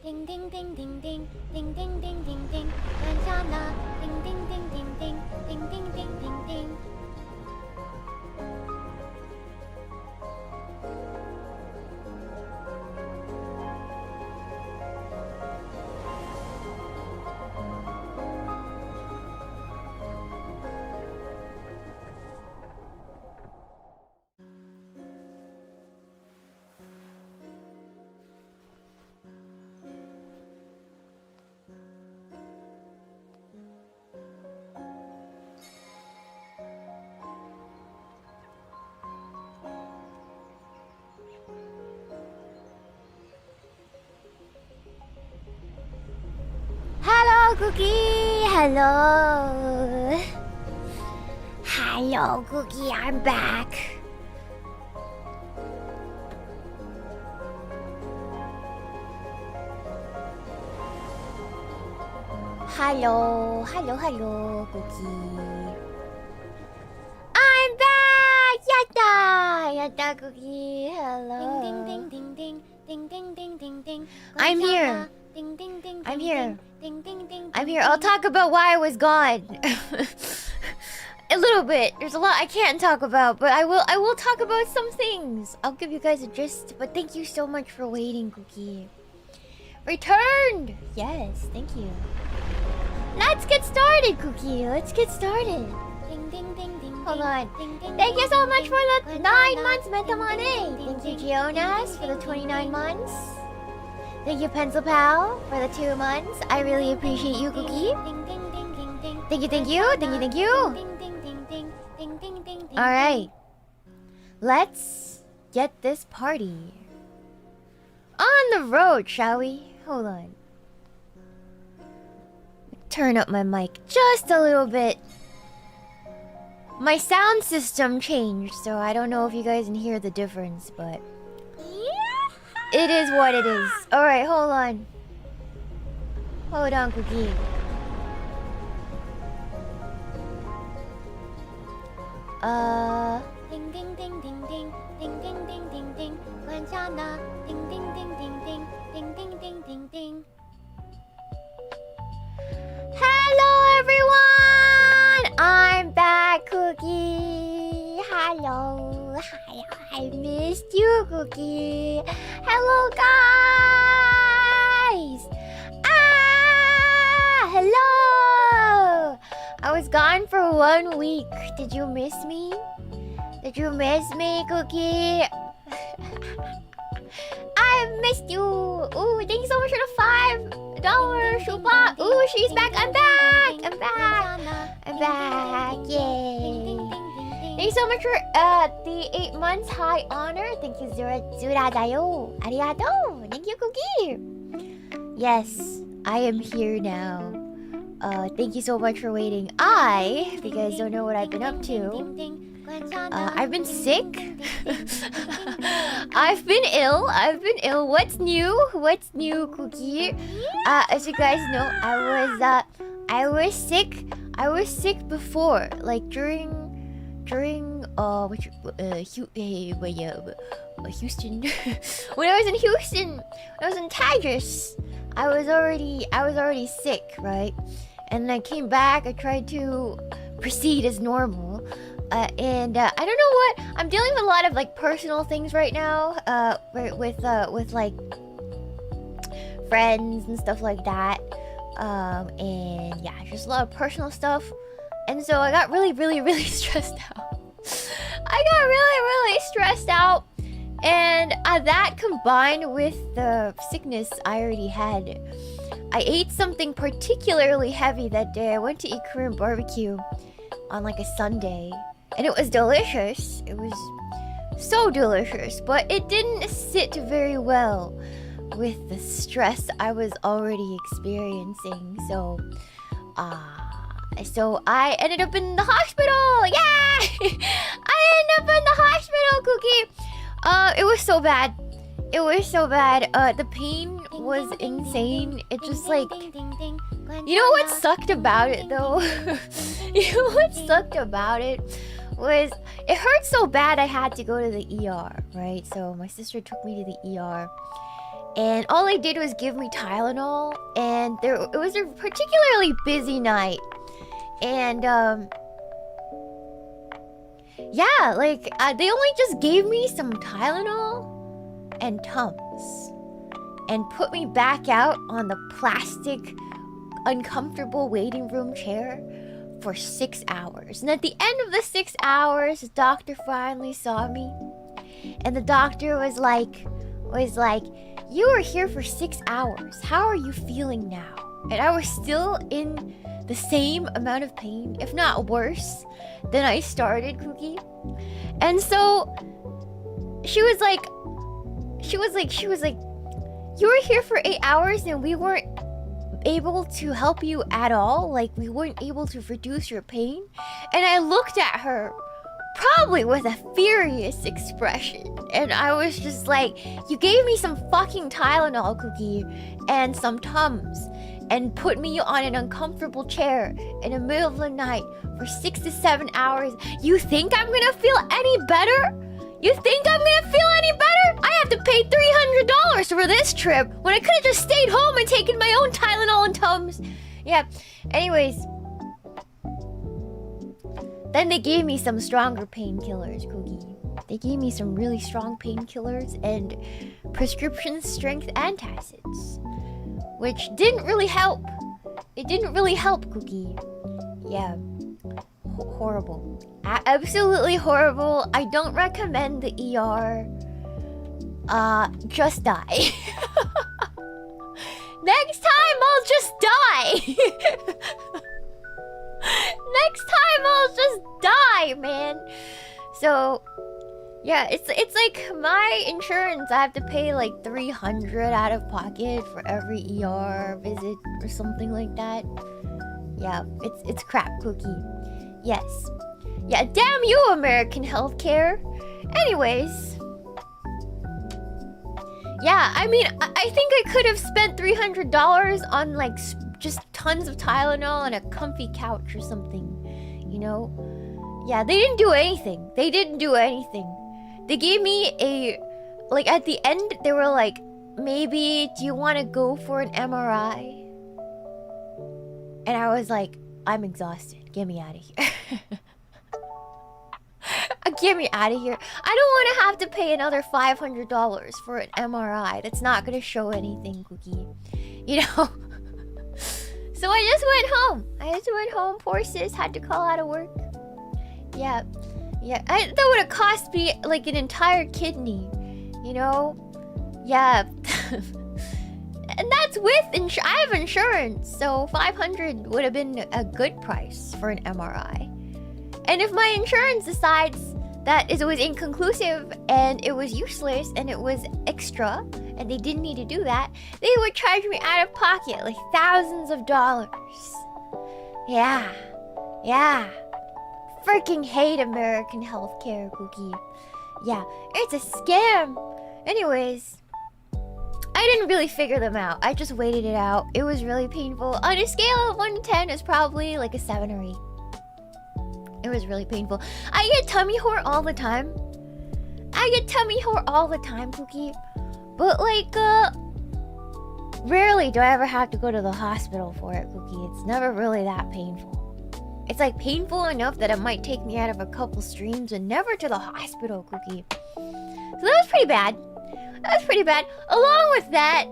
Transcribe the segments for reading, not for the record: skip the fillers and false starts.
Ding ding ding ding ding ding ding ding ding ding. Manjana. Ding ding ding ding ding ding ding ding ding ding. Hello, Cookie. Hello. Hello, Cookie. I'm back. Hello, Cookie. I'm back. Yatta, Cookie. Hello. Ding ding ding ding ding ding ding ding ding. I'm here. Ding ding ding. I'm here. Ding ding ding. I'm here. I'll talk about why I was gone. A little bit. There's a lot I can't talk about, but I will talk about some things. I'll give you guys a gist, but thank you so much for waiting, Cookie. Returned! Yes, thank you. Let's get started, Cookie. Let's get started. Ding ding ding ding. Hold on. Ding, ding, thank you so much for the 9 months, Metamane. Thank you, Gionas, for the 29 months. Thank you, Pencil Pal, for the 2 months. I really appreciate you, Cookie. Thank you. Alright. Let's get this party on the road, shall we? Hold on. Turn up my mic just a little bit. My sound system changed, so I don't know if you guys can hear the difference, but it is what it is. Alright, hold on. Hold on, Cookie. Ding ding ding ding ding ding ding ding ding ding. Guanchana. Ding ding ding ding ding ding ding ding ding ding. Hello everyone! I'm back, Cookie. Hello. Hi, I missed you, Cookie. Hello, guys. Hello. I was gone for 1 week. Did you miss me? Did you miss me, Cookie? I missed you. Ooh, thank you so much for the $5 Shupa. Ooh, she's back. I'm back. I'm back. Yay. Thank you so much for the 8 months high honor. Thank you, Zuradayo. Arigato. Thank you, Cookie. Yes, I am here now. Thank you so much for waiting. If you guys don't know what I've been up to, I've been sick. I've been ill. What's new, Cookie? As you guys know, I was sick. I was sick before, like during Houston. When I was in Houston, I was in Tigris. I was already sick, right? And I came back. I tried to proceed as normal, and I don't know what. I'm dealing with a lot of like personal things right now, with like friends and stuff like that, and yeah, just a lot of personal stuff. And so I got really stressed out. I got really stressed out, and that combined with the sickness I already had. I ate something particularly heavy that day. I went to eat Korean barbecue on like a Sunday, and it was delicious. It was so delicious, but it didn't sit very well with the stress I was already experiencing. So I ended up in the hospital. Yay! I ended up in the hospital, Cookie. It was so bad. The pain was insane. It just like, you know what sucked about it though? You know what sucked about it was it hurt so bad I had to go to the ER, right? So my sister took me to the ER, And all they did was give me Tylenol. And it was a particularly busy night. And, yeah, like, they only just gave me some Tylenol and Tums. And put me back out on the plastic, uncomfortable waiting room chair for 6 hours. And at the end of the 6 hours, the doctor finally saw me. And the doctor was like, you were here for 6 hours. How are you feeling now? And I was still in the same amount of pain, if not worse, than I started, Cookie. And so she was like, you were here for 8 hours and we weren't able to help you at all. Like, we weren't able to reduce your pain. And I looked at her, probably with a furious expression. And I was just like, you gave me some fucking Tylenol, Cookie, and some Tums, and put me on an uncomfortable chair in the middle of the night for 6 to 7 hours. You think I'm gonna feel any better? You think I'm gonna feel any better? I have to pay $300 for this trip when I could have just stayed home and taken my own Tylenol and Tums. Yeah, anyways. Then they gave me some stronger painkillers, Cookie. They gave me some really strong painkillers and prescription strength antacids. Which didn't really help. It didn't really help, Cookie. Yeah. Horrible. Absolutely horrible. I don't recommend the ER. Just die. Next time I'll just die. Next time I'll just die, man. So, yeah, it's like my insurance. I have to pay like $300 out of pocket for every ER visit or something like that. Yeah, it's crap, Cookie. Yes. Yeah, damn you, American healthcare. Anyways. Yeah, I mean, I think I could have spent $300 on like just tons of Tylenol and a comfy couch or something. You know? Yeah, they didn't do anything. They didn't do anything. They gave me a... Like, at the end, they were like, maybe, do you want to go for an MRI? And I was like, I'm exhausted. Get me out of here. Get me out of here. I don't want to have to pay another $500 for an MRI. That's not going to show anything, Cookie. You know? So I just went home. Poor sis had to call out of work. Yeah. Yeah. That would have cost me like an entire kidney. You know? Yeah. And that's with I have insurance, so $500 would have been a good price for an MRI. And if my insurance decides that it was inconclusive and it was useless and it was extra and they didn't need to do that, they would charge me out of pocket like thousands of dollars. Yeah. Yeah. Freaking hate American healthcare, Cookie. Yeah, it's a scam. Anyways, I didn't really figure them out. I just waited it out. It was really painful. On a scale of 1 to 10, it's probably like a 7 or 8. It was really painful. I get tummy whore all the time. Cookie. But like, rarely do I ever have to go to the hospital for it, Cookie. It's never really that painful. It's like painful enough that it might take me out of a couple streams and never to the hospital, Cookie. So that was pretty bad. Along with that,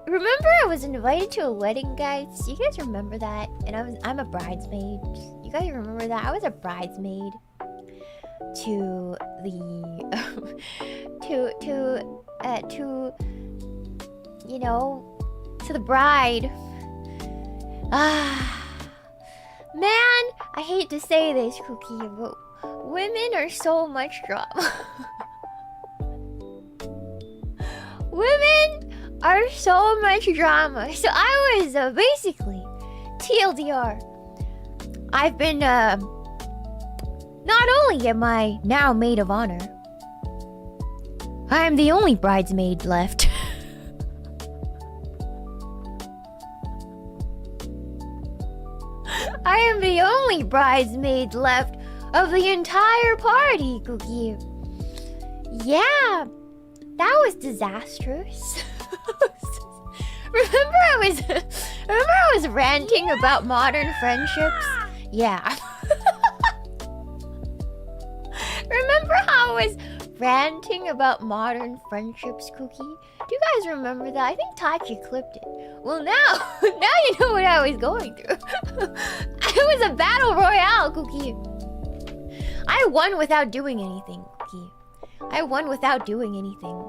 remember I was invited to a wedding, guys? You guys remember that? And I'm a bridesmaid. You guys remember that? I was a bridesmaid to the to the bride. Man, I hate to say this, Cookie, but women are so much drama. Women are so much drama. So I was basically TLDR. I've been not only am I now maid of honor, I am the only bridesmaid left. I am the only bridesmaid left of the entire party, Cookie. Yeah, that was disastrous. Remember I was ranting about modern friendships? Yeah. Remember how I was ranting about modern friendships, Cookie? Do you guys remember that? I think Tachi clipped it. Well, now you know what I was going through. It was a battle royale, Cookie. I won without doing anything, Cookie. I won without doing anything.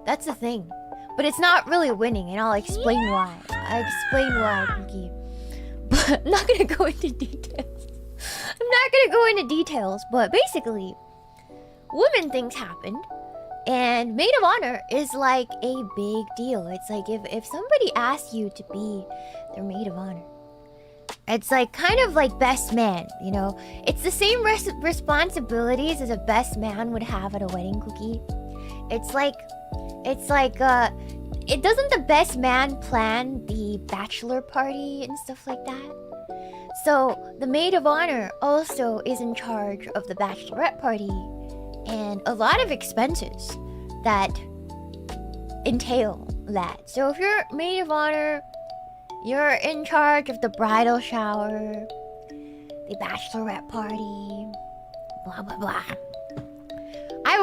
That's the thing. But it's not really winning, and I'll explain why. I'll explain why, Cookie. But I'm not gonna go into details. But basically, women things happened, and maid of honor is like a big deal. It's like if somebody asks you to be their maid of honor, it's like kind of like best man, you know? It's the same responsibilities as a best man would have at a wedding, Cookie. It's like it doesn't the best man plan the bachelor party and stuff like that? So the maid of honor also is in charge of the bachelorette party and a lot of expenses that entail that. So if you're maid of honor, you're in charge of the bridal shower, the bachelorette party, blah blah blah. I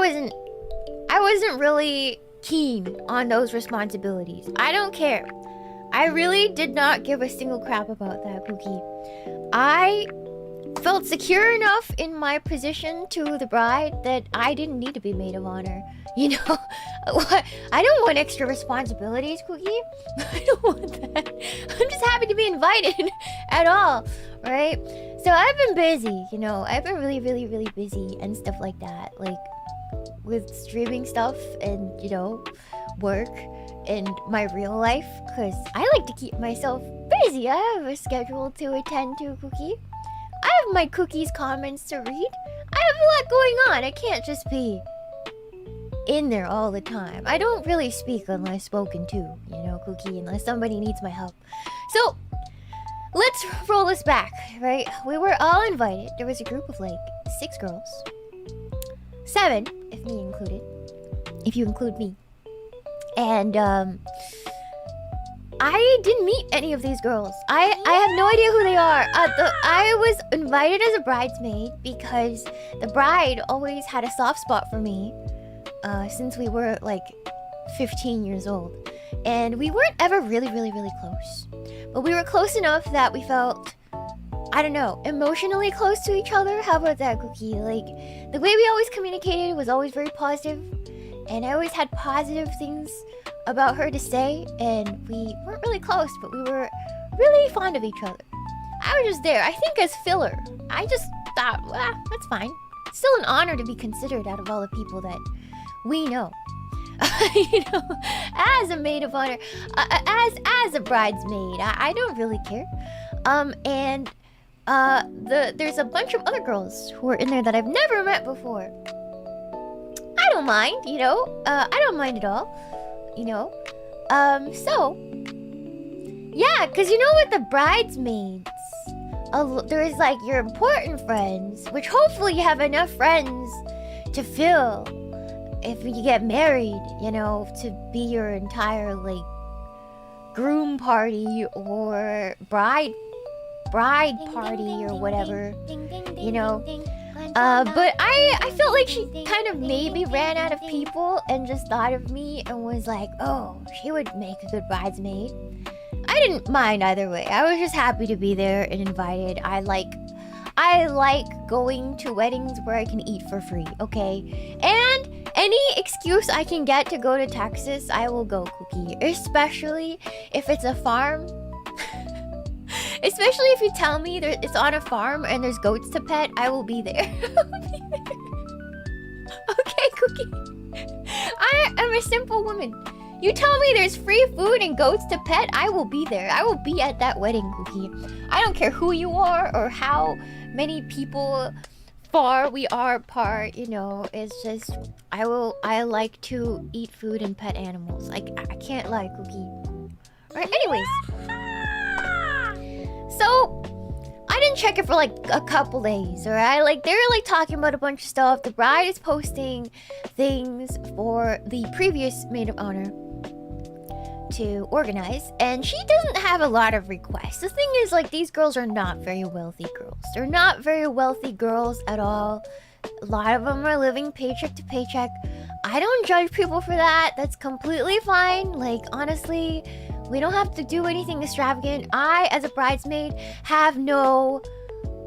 wasn't really keen on those responsibilities. I don't care. I really did not give a single crap about that, Cookie. I felt secure enough in my position to the bride that I didn't need to be maid of honor. You know, I don't want extra responsibilities, Cookie. I don't want that. I'm just happy to be invited at all, right? So I've been busy, you know. I've been really, really, really busy and stuff like that. Like, with streaming stuff and, you know, work and my real life. Because I like to keep myself busy. I have a schedule to attend to, Cookie. I have my Cookie's comments to read. I have a lot going on. I can't just be in there all the time. I don't really speak unless spoken to, you know, Cookie, unless somebody needs my help. So, let's roll this back, right? We were all invited. There was a group of like 6 girls. 7, if me included. If you include me. And, I didn't meet any of these girls. I have no idea who they are. I was invited as a bridesmaid because the bride always had a soft spot for me since we were like 15 years old. And we weren't ever really, really, really close. But we were close enough that we felt, I don't know, emotionally close to each other. How about that, Cookie? Like, the way we always communicated was always very positive. And I always had positive things about her to say, and we weren't really close, but we were really fond of each other. I was just there, I think as filler. I just thought, well, that's fine. It's still an honor to be considered out of all the people that we know. You know, as a maid of honor, as a bridesmaid, I don't really care. There's a bunch of other girls who are in there that I've never met before. I don't mind, you know. I don't mind at all. You know, so yeah, because you know with the bridesmaids, there's like your important friends, which hopefully you have enough friends to fill if you get married, you know, to be your entire like groom party or bride party or whatever, you know. But I felt like she kind of maybe ran out of people and just thought of me and was like, oh, she would make a good bridesmaid. I didn't mind either way. I was just happy to be there and invited. I like going to weddings where I can eat for free, okay? And any excuse I can get to go to Texas, I will go, Cookie. Especially if it's a farm. Especially if you tell me it's on a farm and there's goats to pet, I will be there. Okay, Cookie. I am a simple woman. You tell me there's free food and goats to pet, I will be there. I will be at that wedding, Cookie. I don't care who you are or how many people far we are apart, you know. It's just, I like to eat food and pet animals. I can't lie, Cookie. Alright, anyways. So, I didn't check it for like a couple days, alright? Like, they're like talking about a bunch of stuff. The bride is posting things for the previous maid of honor. to organize, and she doesn't have a lot of requests. The thing is, like, these girls are not very wealthy girls. They're not very wealthy girls at all. A lot of them are living paycheck to paycheck. I don't judge people for that. That's completely fine. Like, honestly, we don't have to do anything extravagant. I, as a bridesmaid, have no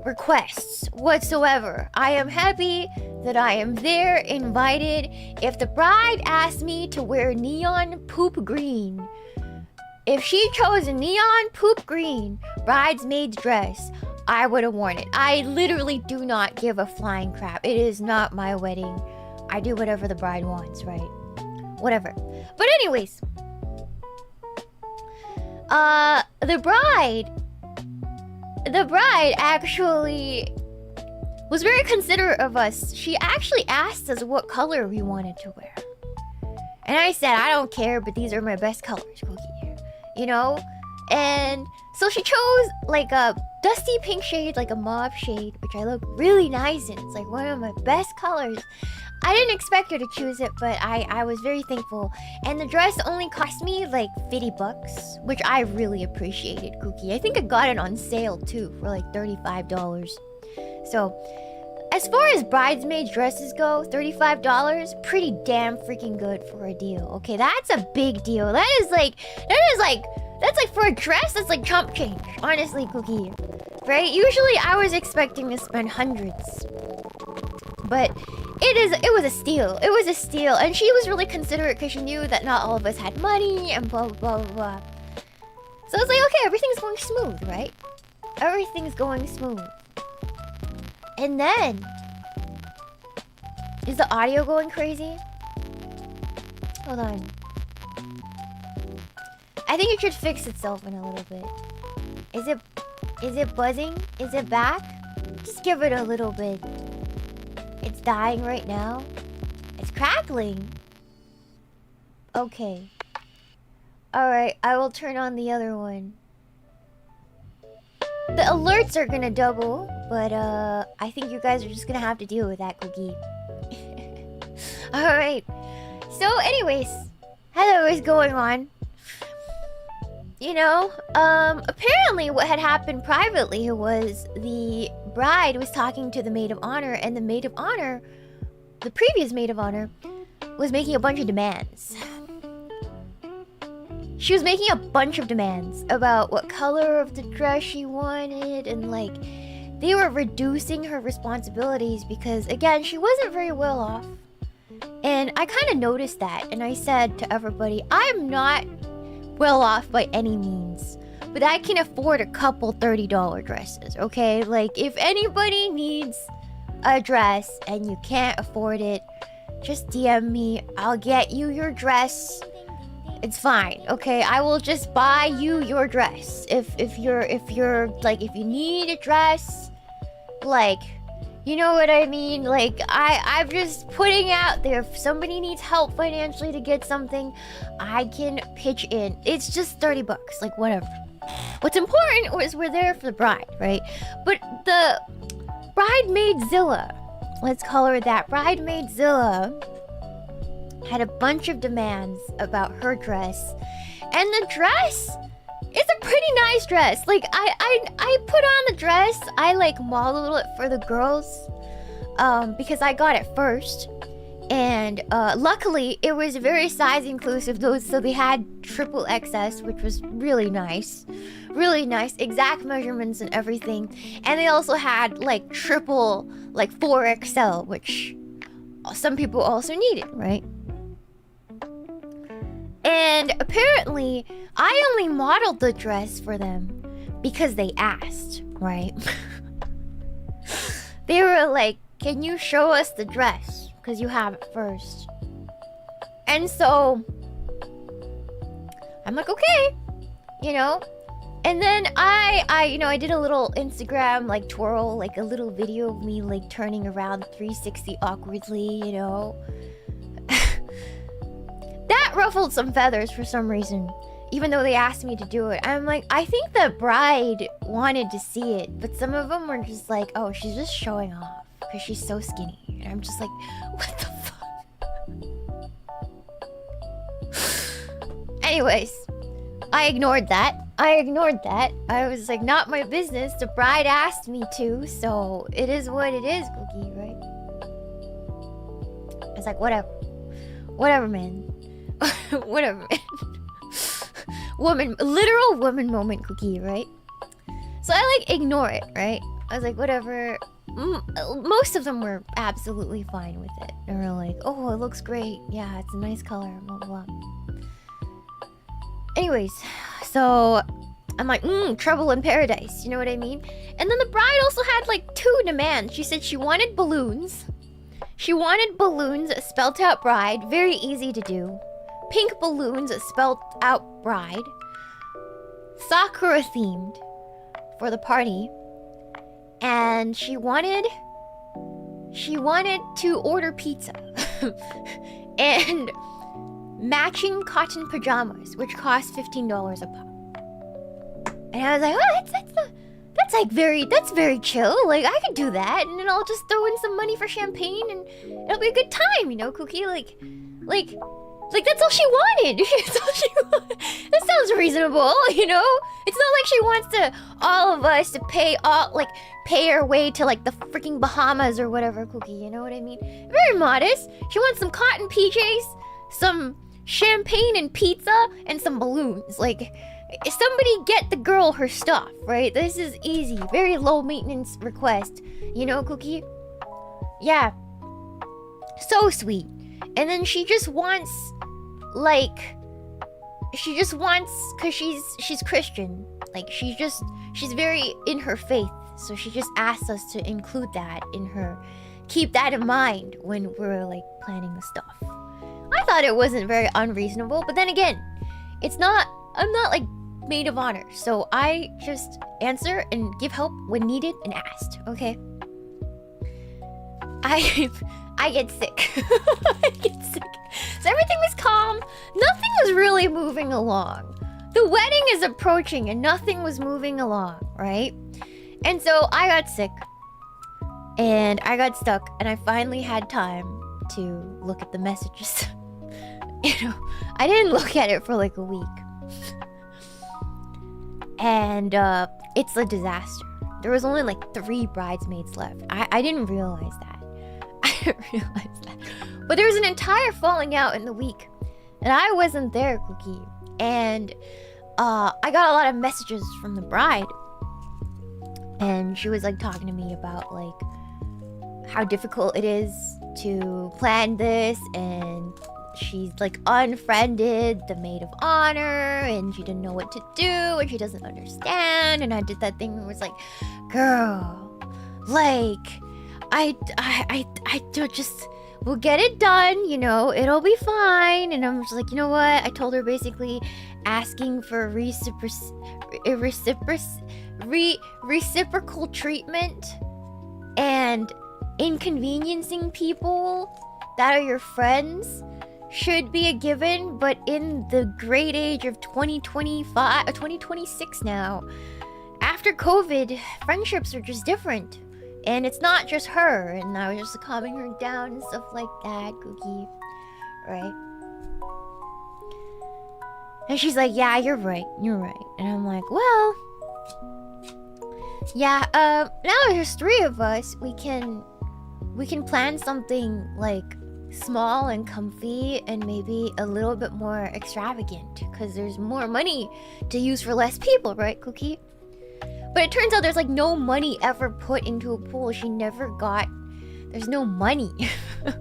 requests whatsoever. I am happy that I am there, invited. If the bride asked me to wear neon poop green, if she chose a neon poop green bridesmaid's dress, I would have worn it. I literally do not give a flying crap. It is not my wedding. I do whatever the bride wants, right? Whatever. But anyways, the bride actually was very considerate of us. She actually asked us what color we wanted to wear. And I said, I don't care, but these are my best colors, Cookie. You know? And so she chose like a dusty pink shade, like a mauve shade, which I look really nice in. It's like one of my best colors. I didn't expect her to choose it, but I was very thankful. And the dress only cost me like 50 bucks, which I really appreciated, Cookie. I think I got it on sale too for like $35. So, as far as bridesmaid dresses go, $35, pretty damn freaking good for a deal. Okay, that's a big deal. That's like for a dress, that's like chump change. Honestly, Cookie. Right? Usually I was expecting to spend hundreds. But it was a steal. It was a steal. And she was really considerate because she knew that not all of us had money and blah, blah, blah, blah. So I was like, okay, everything's going smooth, right? Everything's going smooth. And then... Is the audio going crazy? Hold on. I think it should fix itself in a little bit. Is it buzzing? Is it back? Just give it a little bit. It's dying right now. It's crackling. Okay. Alright, I will turn on the other one. The alerts are gonna double, but I think you guys are just gonna have to deal with that, Cookie. Alright. So anyways, hello is going on. You know, apparently what had happened privately was the bride was talking to the maid of honor, and the maid of honor, the previous maid of honor, was making a bunch of demands. She was making a bunch of demands about what color of the dress she wanted, and like, they were reducing her responsibilities because, again, she wasn't very well off. And I kind of noticed that, and I said to everybody, I'm not well off by any means, but I can afford a couple $30 dresses, okay? Like, if anybody needs a dress and you can't afford it, just DM me. I'll get you your dress. It's fine, okay? I will just buy you your dress. If you're like, if you need a dress, like, you know what I mean? Like, I'm just putting out there, if somebody needs help financially to get something, I can pitch in. It's just 30 bucks, like, whatever. What's important is we're there for the bride, right? But the bridemaidzilla, let's call her that, bridemaidzilla, had a bunch of demands about her dress. And the dress is a pretty nice dress. Like, I put on the dress. I like modeled it for the girls because I got it first. And luckily it was very size inclusive, so they had triple XS, which was really nice. Really nice, exact measurements and everything. And they also had like triple, like 4XL, which some people also needed, right? And apparently, I only modeled the dress for them because they asked, right? They were like, can you show us the dress? Because you have it first. And so, I'm like, okay, you know? And then I did a little Instagram, like, twirl, like a little video of me, like, turning around 360 awkwardly, you know? That ruffled some feathers for some reason, even though they asked me to do it. I'm like, I think the bride wanted to see it, but some of them were just like, oh, she's just showing off because she's so skinny. And I'm just like, what the fuck? Anyways, I ignored that. I was like, not my business. The bride asked me to, so it is what it is, Cookie, right? It's like, whatever. Whatever, man. Whatever, man. Literal woman moment, Cookie, right? So I like ignore it, right? I was like, whatever. Most of them were absolutely fine with it. They were like, oh, it looks great. Yeah, it's a nice color, blah, blah, blah. Anyways, so I'm like, trouble in paradise, you know what I mean? And then the bride also had like 2 demands. She said she wanted balloons. She wanted balloons spelt out bride, very easy to do. Pink balloons spelt out bride. Sakura themed for the party. And she wanted to order pizza. And matching cotton pajamas, which cost $15 a pop. And I was like, oh, that's very chill. Like, I could do that, and then I'll just throw in some money for champagne, and it'll be a good time, you know, Cookie. Like that's all she wanted. That's all she wanted. That sounds reasonable, you know. It's not like she wants all of us to pay our way to like the freaking Bahamas or whatever, Cookie. You know what I mean? Very modest. She wants some cotton PJs, some champagne and pizza, and some balloons. Like, somebody get the girl her stuff, right? This is easy, very low maintenance request. You know, Cookie? Yeah. So sweet. And then she just wants, cause she's Christian. Like, she's very in her faith. So she just asked us to include that in her, keep that in mind when we're like planning the stuff. I thought it wasn't very unreasonable, but then again, I'm not like maid of honor, so I just answer and give help when needed and asked, okay? I get sick. I get sick. So everything was calm. Nothing was really moving along. The wedding is approaching and nothing was moving along, right? And so I got sick. And I got stuck. And I finally had time to look at the messages. You know, I didn't look at it for like a week. And it's a disaster. There was only like 3 bridesmaids left. I didn't realize that. I didn't realize that. But there was an entire falling out in the week. And I wasn't there, Cookie. And I got a lot of messages from the bride. And she was like talking to me about like how difficult it is to plan this, and she's like unfriended the maid of honor, and she didn't know what to do, and she doesn't understand. And I did that thing where it was like, girl, like I just, we'll get it done, you know, it'll be fine. And I'm just like, you know what? I told her basically asking for reciprocal treatment and inconveniencing people that are your friends should be a given, but in the great age of 2026 now, after COVID, friendships are just different. And it's not just her, and I was just calming her down and stuff like that, Cookie. Right? And she's like, yeah, you're right. And I'm like, well, yeah, now there's 3 of us. We can plan something like small and comfy and maybe a little bit more extravagant, because there's more money to use for less people, right, Cookie? But it turns out there's like no money ever put into a pool. She never got... There's no money. I'm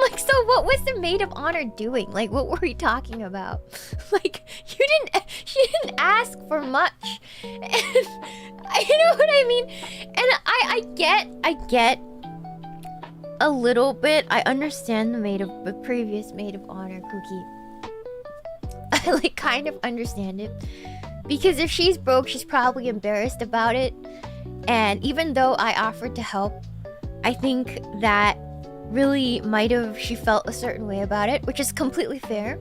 like, so what was the maid of honor doing? Like, what were we talking about? Like, she didn't ask for much. And, you know what I mean? And I get a little bit. I understand the previous maid of honor, Cookie. I like kind of understand it. Because if she's broke, she's probably embarrassed about it. And even though I offered to help, I think that really she felt a certain way about it, which is completely fair.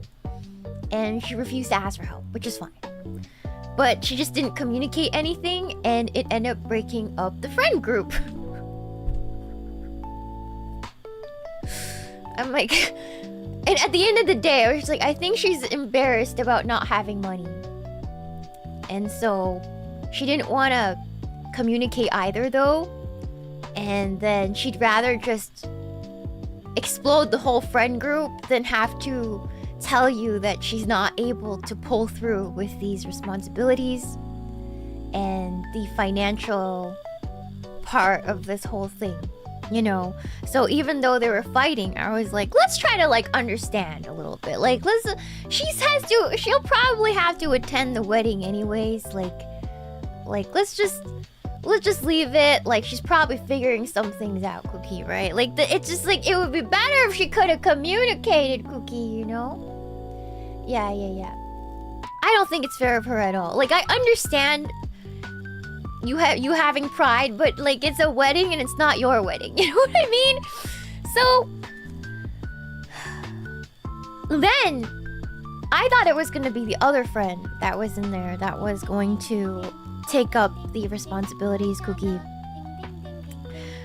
And she refused to ask for help, which is fine. But she just didn't communicate anything, and it ended up breaking up the friend group. I'm like... And at the end of the day, I was just like, I think she's embarrassed about not having money. And so she didn't want to communicate either, though. And then she'd rather just explode the whole friend group than have to tell you that she's not able to pull through with these responsibilities and the financial part of this whole thing, you know. So even though they were fighting, I was like, let's try to like understand a little bit. Like, she'll probably have to attend the wedding anyways. Like let's just leave it. Like, she's probably figuring some things out, Cookie, right? Like, it's just like, it would be better if she could have communicated, Cookie, you know? Yeah. I don't think it's fair of her at all. Like, I understand you having pride, but like, it's a wedding and it's not your wedding. You know what I mean? So then I thought it was gonna be the other friend that was in there that was going to take up the responsibilities, Cookie.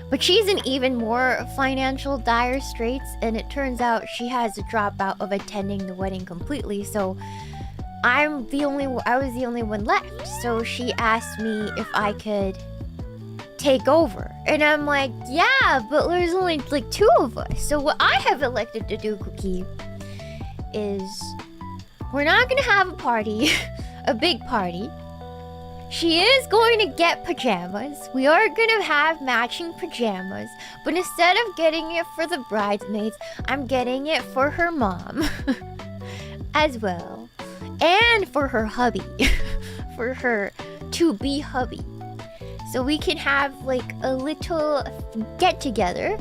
But she's in even more financial dire straits, and it turns out she has to drop out of attending the wedding completely. So I was the only one left. So she asked me if I could take over, and I'm like, yeah, but there's only like 2 of us. So what I have elected to do, Cookie, is we're not gonna have a party, a big party. She is going to get pajamas. We are going to have matching pajamas. But instead of getting it for the bridesmaids, I'm getting it for her mom. As well. And for her hubby. For her to-be hubby. So we can have like a little get-together.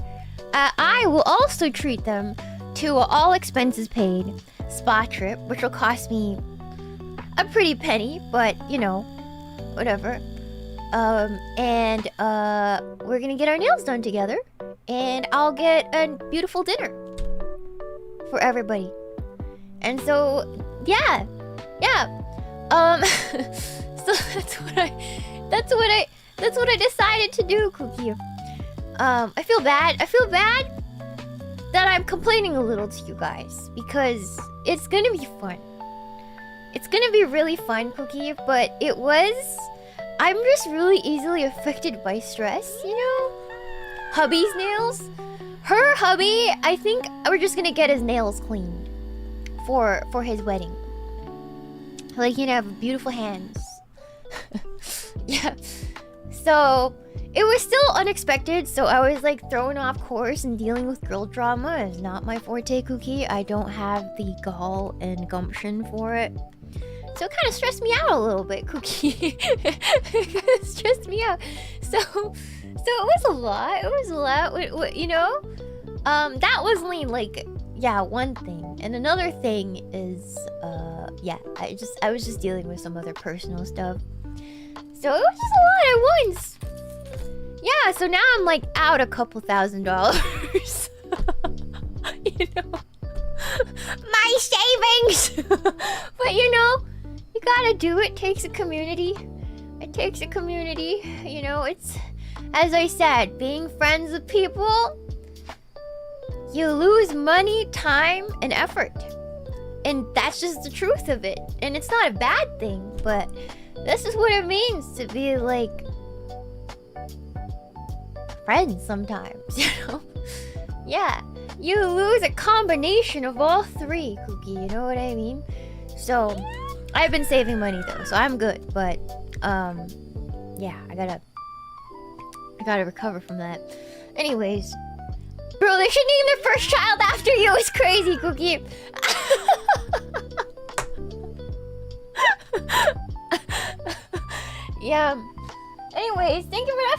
I will also treat them to an all-expenses-paid spa trip, which will cost me a pretty penny, but, you know, whatever. And we're gonna get our nails done together, and I'll get a beautiful dinner for everybody. And so, yeah. So that's what I decided to do, Cookie. I feel bad that I'm complaining a little to you guys, because it's gonna be fun. It's gonna be really fun, Cookie, but I'm just really easily affected by stress, you know? Hubby's nails. Her hubby, I think we're just gonna get his nails cleaned for his wedding. Like, you know, have beautiful hands. Yeah. So, it was still unexpected, so I was like thrown off course, and dealing with girl drama is not my forte, Cookie. I don't have the gall and gumption for it. So it kind of stressed me out a little bit, Cookie. It stressed me out. So it was a lot. You know? That was only like, yeah, one thing. And another thing is, yeah, I was just dealing with some other personal stuff. So it was just a lot at once. Yeah, so now I'm like out a couple $1,000s. You know? My savings! But you know, you gotta do it. Takes a community. It takes a community. You know, it's, as I said, being friends with people, you lose money, time, and effort. And that's just the truth of it. And it's not a bad thing, but this is what it means to be like friends sometimes, you know? Yeah. You lose a combination of all 3, Cookie, you know what I mean? So, I've been saving money though, so I'm good. But, yeah, I gotta recover from that. Anyways, bro, they should name their first child after you. It's crazy, Cookie. Yeah. Anyways, thank you for that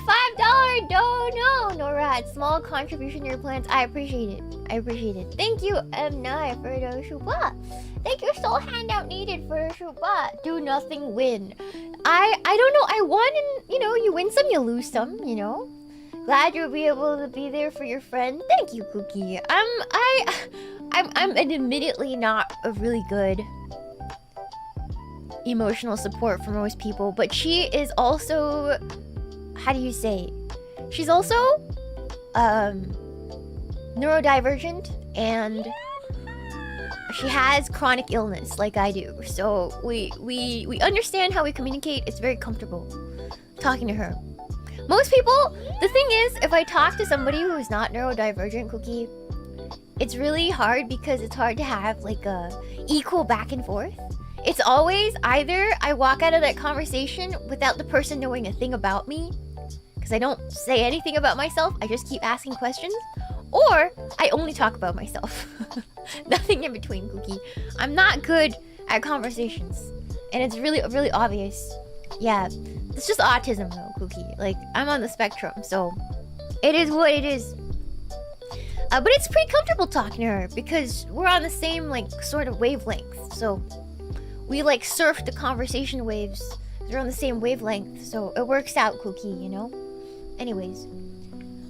$5 no rat. Small contribution to your plans. I appreciate it. Thank you, M9, for the shuba. Thank you, soul handout needed for the shuba. Do nothing, win. I don't know. I won, and you know, you win some, you lose some. You know. Glad you'll be able to be there for your friend. Thank you, Cookie. I'm admittedly not a really good emotional support for most people, but she is also, how do you say, she's also neurodivergent, and she has chronic illness like I do. So we understand how we communicate. It's very comfortable talking to her. Most people, the thing is, if I talk to somebody who is not neurodivergent, Cookie, it's really hard because it's hard to have like a equal back and forth. It's always either I walk out of that conversation without the person knowing a thing about me, because I don't say anything about myself, I just keep asking questions, or I only talk about myself. Nothing in between, Cookie. I'm not good at conversations, and it's really, really obvious. Yeah, it's just autism though, Cookie. Like, I'm on the spectrum, so it is what it is. But it's pretty comfortable talking to her because we're on the same, like, sort of wavelength. So we, like, surf the conversation waves. They're on the same wavelength, so it works out, Cookie, you know? Anyways.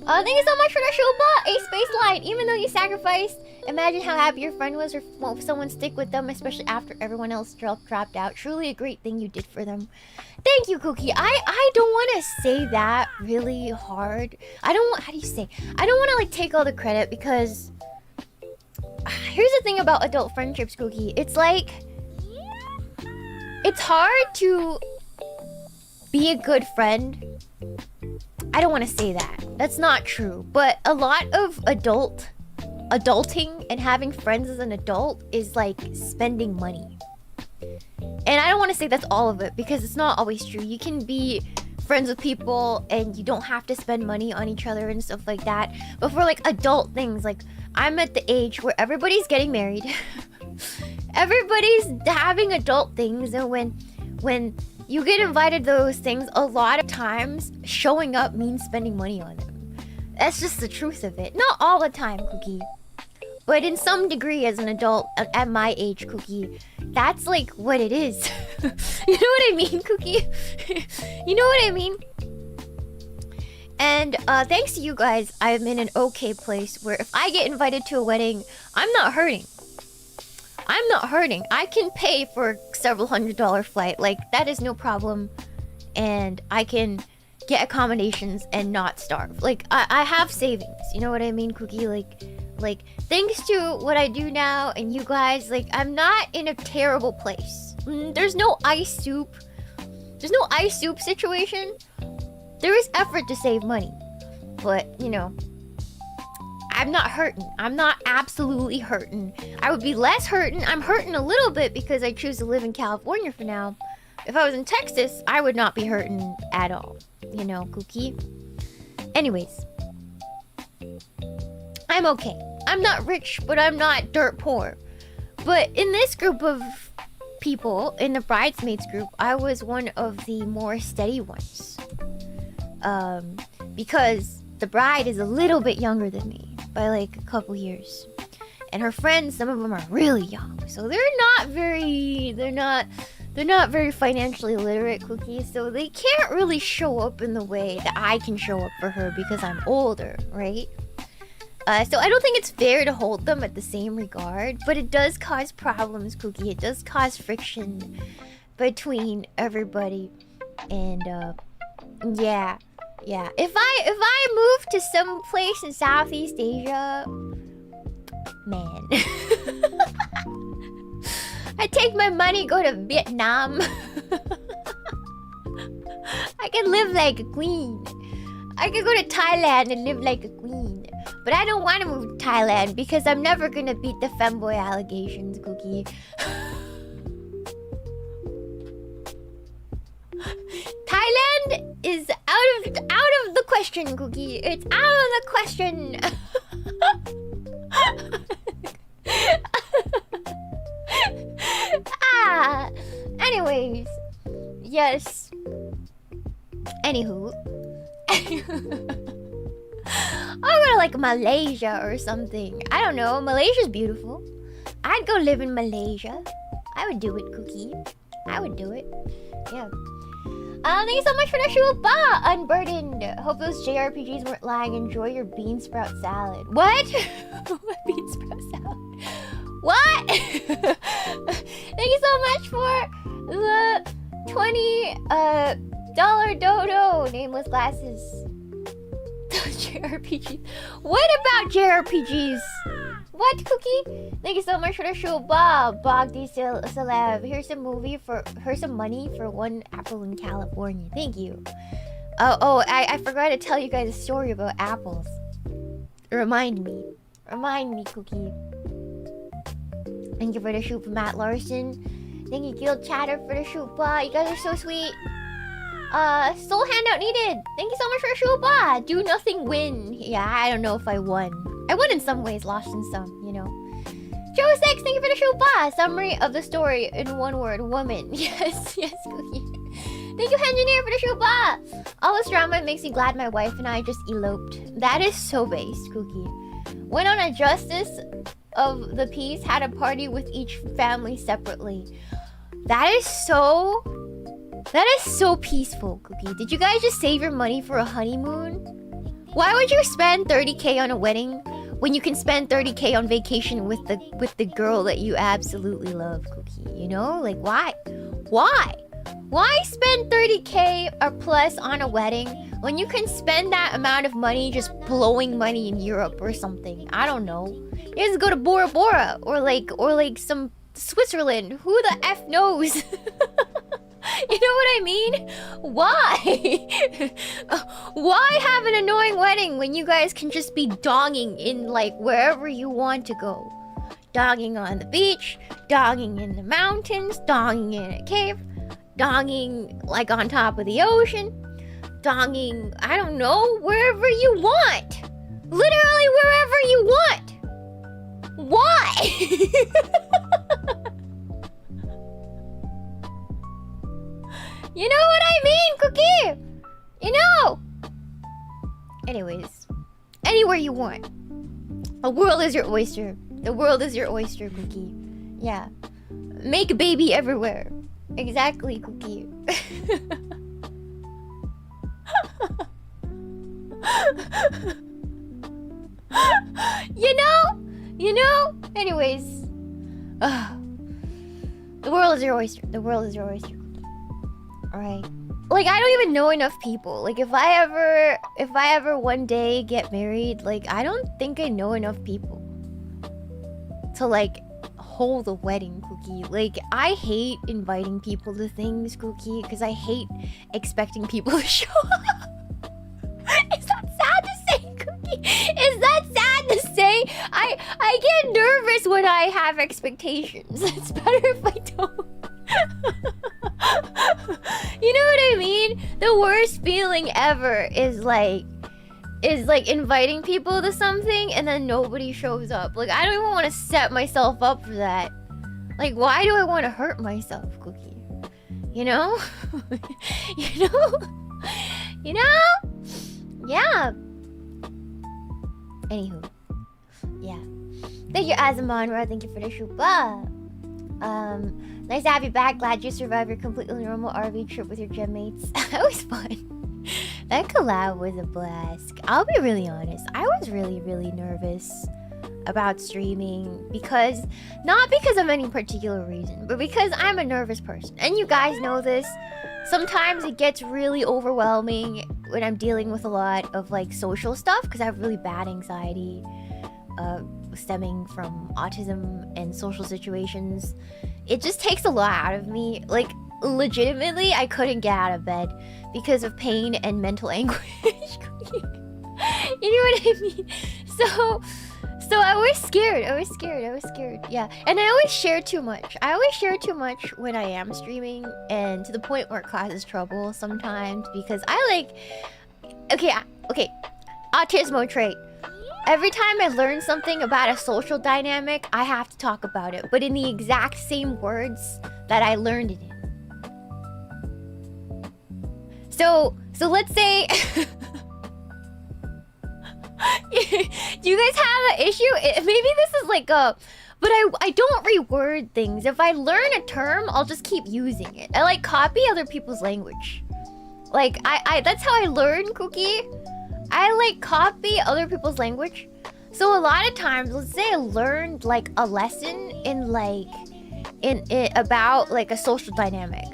Thank you so much for that Shuba! A space line! Even though you sacrificed, imagine how happy your friend was, or won't someone stick with them, especially after everyone else dropped out. Truly a great thing you did for them. Thank you, Cookie. I don't want to say that really hard. I don't want... How do you say? I don't want to, like, take all the credit because... Here's the thing about adult friendships, Cookie. It's like... It's hard to be a good friend. I don't want to say that. That's not true. But a lot of adulting and having friends as an adult is like spending money. And I don't want to say that's all of it because it's not always true. You can be friends with people and you don't have to spend money on each other and stuff like that. But for like adult things, like I'm at the age where everybody's getting married. Everybody's having adult things, and when you get invited to those things, a lot of times showing up means spending money on them. That's just the truth of it. Not all the time, Cookie. But in some degree as an adult at my age, Cookie, that's like what it is. You know what I mean, Cookie? You know what I mean? And thanks to you guys, I'm in an okay place where if I get invited to a wedding, I'm not hurting. I'm not hurting. I can pay for a several $100 flight. Like, that is no problem. And I can get accommodations and not starve. Like, I have savings. You know what I mean, Cookie? Like, thanks to what I do now and you guys, like, I'm not in a terrible place. There's no ice soup. There's no ice soup situation. There is effort to save money. But, you know... I'm not hurting. I'm not absolutely hurting. I would be less hurting. I'm hurting a little bit because I choose to live in California for now. If I was in Texas, I would not be hurting at all. You know, Cookie? Anyways. I'm okay. I'm not rich, but I'm not dirt poor. But in this group of people, in the bridesmaids group, I was one of the more steady ones. Because the bride is a little bit younger than me. By like a couple years. And her friends, some of them are really young. So they're not very financially literate, Cookie. So they can't really show up in the way that I can show up for her because I'm older, right? So I don't think it's fair to hold them at the same regard. But it does cause problems, Cookie. It does cause friction between everybody. And yeah. Yeah, if I move to some place in Southeast Asia, man, I take my money, go to Vietnam. I can live like a queen. I can go to Thailand and live like a queen. But I don't want to move to Thailand because I'm never gonna beat the femboy allegations, Cookie. Thailand is out of the question, Cookie. It's out of the question. Anyways, yes. Anywho, I'll go to like Malaysia or something. I don't know. Malaysia's beautiful. I'd go live in Malaysia. I would do it, Cookie. I would do it. Yeah. Thank you so much for the Shuba! Unburdened. Hope those JRPGs weren't lying. Enjoy your bean sprout salad. What? What bean sprout salad? What? Thank you so much for the $20 dodo. Nameless glasses. JRPGs. What about JRPGs? What, Cookie? Thank you so much for the show, Bob. Bogdy Celeb. Here's some money for one apple in California. Thank you. I forgot to tell you guys a story about apples. Remind me, Cookie. Thank you for the shoot, Matt Larson. Thank you, Guild Chatter, for the shoot, You guys are so sweet. Soul handout needed. Thank you so much for the shoot, Do nothing, win. Yeah, I don't know if I won. I won in some ways, lost in some, you know. Joe 6, thank you for the shoot, Summary of the story in one word, woman. Yes, Cookie. Thank you, Engineer, for the shoot, All this drama makes me glad my wife and I just eloped. That is so based, Cookie. Went on a justice of the peace, had a party with each family separately. That is so peaceful, Cookie. Did you guys just save your money for a honeymoon? Why would you spend 30K on a wedding when you can spend 30K on vacation with the girl that you absolutely love, Cookie? You know? Like, why? Why spend 30K or plus on a wedding when you can spend that amount of money just blowing money in Europe or something? I don't know. You guys go to Bora Bora or like some Switzerland. Who the F knows? You know what I mean? Why? Why have an annoying wedding when you guys can just be donging in like wherever you want to go? Donging on the beach, donging in the mountains, donging in a cave, donging like on top of the ocean, donging, I don't know, wherever you want. Literally wherever you want. Why? You know what I mean, Cookie? You know. Anyways, anywhere you want. The world is your oyster. The world is your oyster, Cookie. Yeah. Make a baby everywhere. Exactly, Cookie. You know? Anyways. The world is your oyster. The world is your oyster, Cookie. Alright. Like, I don't even know enough people. Like, if I ever one day get married, like, I don't think I know enough people to, like, hold a wedding, Cookie. Like, I hate inviting people to things, Cookie, because I hate expecting people to show up. Is that sad to say, Cookie? Is that sad to say? I get nervous when I have expectations. It's better if I don't. You know what I mean? The worst feeling ever is like inviting people to something and then nobody shows up. Like, I don't even want to set myself up for that. Like, why do I want to hurt myself, Cookie? You know? You know? Yeah. Anywho. Yeah. Thank you, Azamonra. Thank you for the shuba. Nice to have you back. Glad you survived your completely normal RV trip with your gym mates. That was fun. That collab was a blast. I'll be really honest. I was really, really nervous about streaming because... Not because of any particular reason, but because I'm a nervous person. And you guys know this. Sometimes it gets really overwhelming when I'm dealing with a lot of, like, social stuff because I have really bad anxiety stemming from autism and social situations. It just takes a lot out of me. Like, legitimately, I couldn't get out of bed because of pain and mental anguish. You know what I mean? So I was scared. Yeah. And I always share too much. When I am streaming, and to the point where it causes trouble sometimes because I like... Okay. Autismo trait. Every time I learn something about a social dynamic, I have to talk about it, but in the exact same words that I learned it in. So let's say... Do you guys have an issue? Maybe this is like a... But I don't reword things. If I learn a term, I'll just keep using it. I like copy other people's language. Like, I that's how I learn, Cookie. I like copy other people's language. So a lot of times, let's say I learned like a lesson in about like a social dynamic,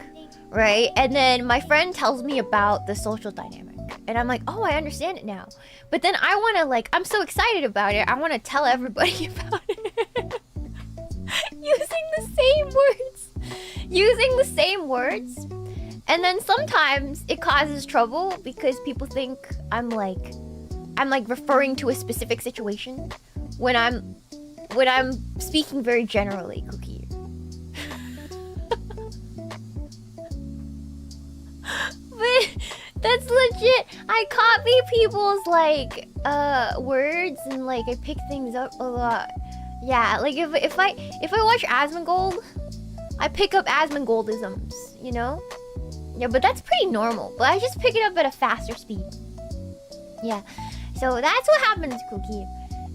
right? And then my friend tells me about the social dynamic. And I'm like, oh, I understand it now. But then I want to like, I'm so excited about it. I want to tell everybody about it. using the same words. Using the same words. And then sometimes it causes trouble because people think I'm like referring to a specific situation when I'm speaking very generally, Cookie. But that's legit. I copy people's like words and like I pick things up a lot. Yeah, like if I watch Asmongold, I pick up Asmongoldisms, you know? Yeah, but that's pretty normal. But I just pick it up at a faster speed. Yeah. So that's what happens, Cookie.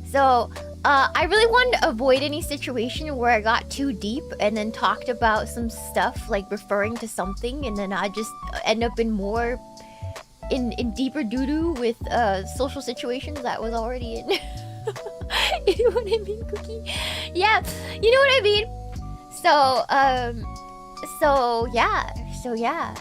So I really wanted to avoid any situation where I got too deep and then talked about some stuff like referring to something, and then I just end up in deeper doo-doo with social situations that was already in. You know what I mean, Cookie? Yeah, you know what I mean? So yeah.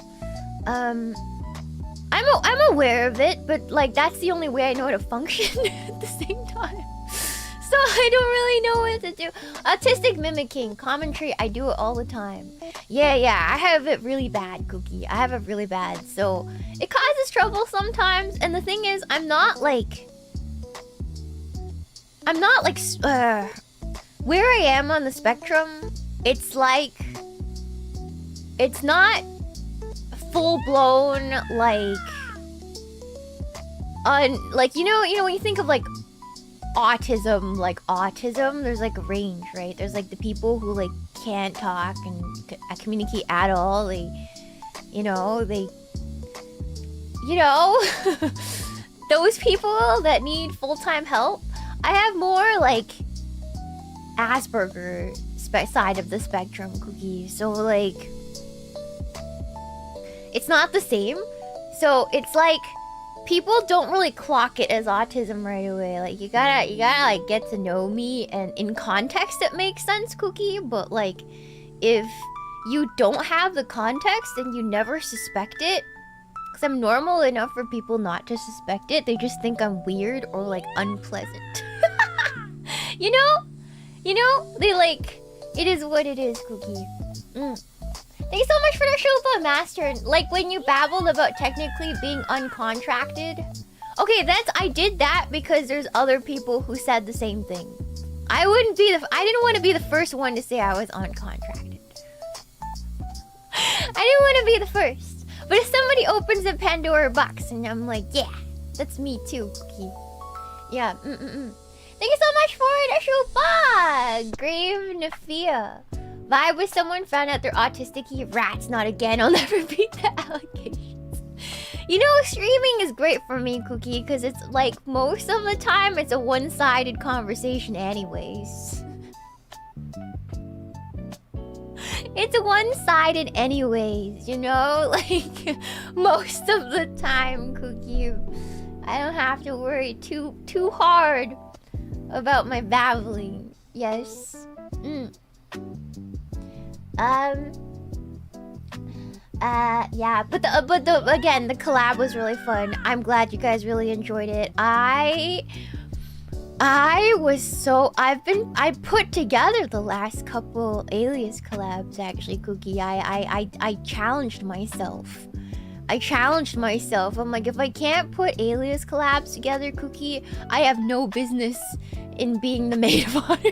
I'm aware of it, but like that's the only way I know how to function at the same time. So I don't really know what to do. Autistic mimicking, commentary, I do it all the time. Yeah, I have it really bad, Cookie. I have it really bad. So it causes trouble sometimes, and the thing is, I'm not like where I am on the spectrum, it's like it's not full-blown like you know when you think of like autism, there's like a range, right? There's like the people who like can't talk and communicate at all. Those people that need full-time help. I have more like Asperger side of the spectrum, Cookie. So like it's not the same. So it's like people don't really clock it as autism right away. Like you gotta like get to know me, and in context it makes sense, Cookie. But like if you don't have the context and you never suspect it, because I'm normal enough for people not to suspect it, they just think I'm weird or like unpleasant. You know, they like it is what it is, Cookie. Thank you so much for the show, but Master. Like when you babbled about technically being uncontracted. Okay, I did that because there's other people who said the same thing. I didn't want to be the first one to say I was uncontracted. I didn't want to be the first. But if somebody opens a Pandora box and I'm like, yeah, that's me too, Cookie. Yeah, Thank you so much for the show, Grave Nafia. Vibe with someone, found out they're autistic. Rats, not again. I'll never beat the allegations. You know, streaming is great for me, Cookie, because it's like most of the time it's a one-sided conversation anyways. It's one-sided anyways, you know? Like, most of the time, Cookie. I don't have to worry too hard about my babbling. Yes. Yeah, but again, the collab was really fun. I'm glad you guys really enjoyed it. I put together the last couple Alias collabs actually, Cookie. I challenged myself. I'm like, if I can't put Alias collabs together, Cookie, I have no business in being the maid of honor.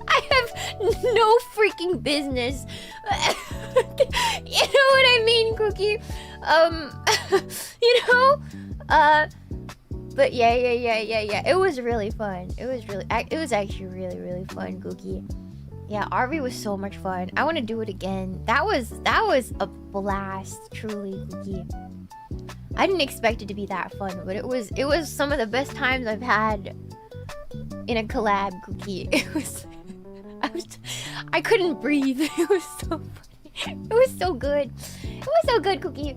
I have no freaking business. You know what I mean, Cookie? But yeah. It was really fun. It was actually really fun, Cookie. Yeah, RV was so much fun. I want to do it again. That was a blast, truly, Cookie. I didn't expect it to be that fun, but it was some of the best times I've had in a collab, Cookie. I couldn't breathe. It was so funny. It was so good. It was so good, Cookie.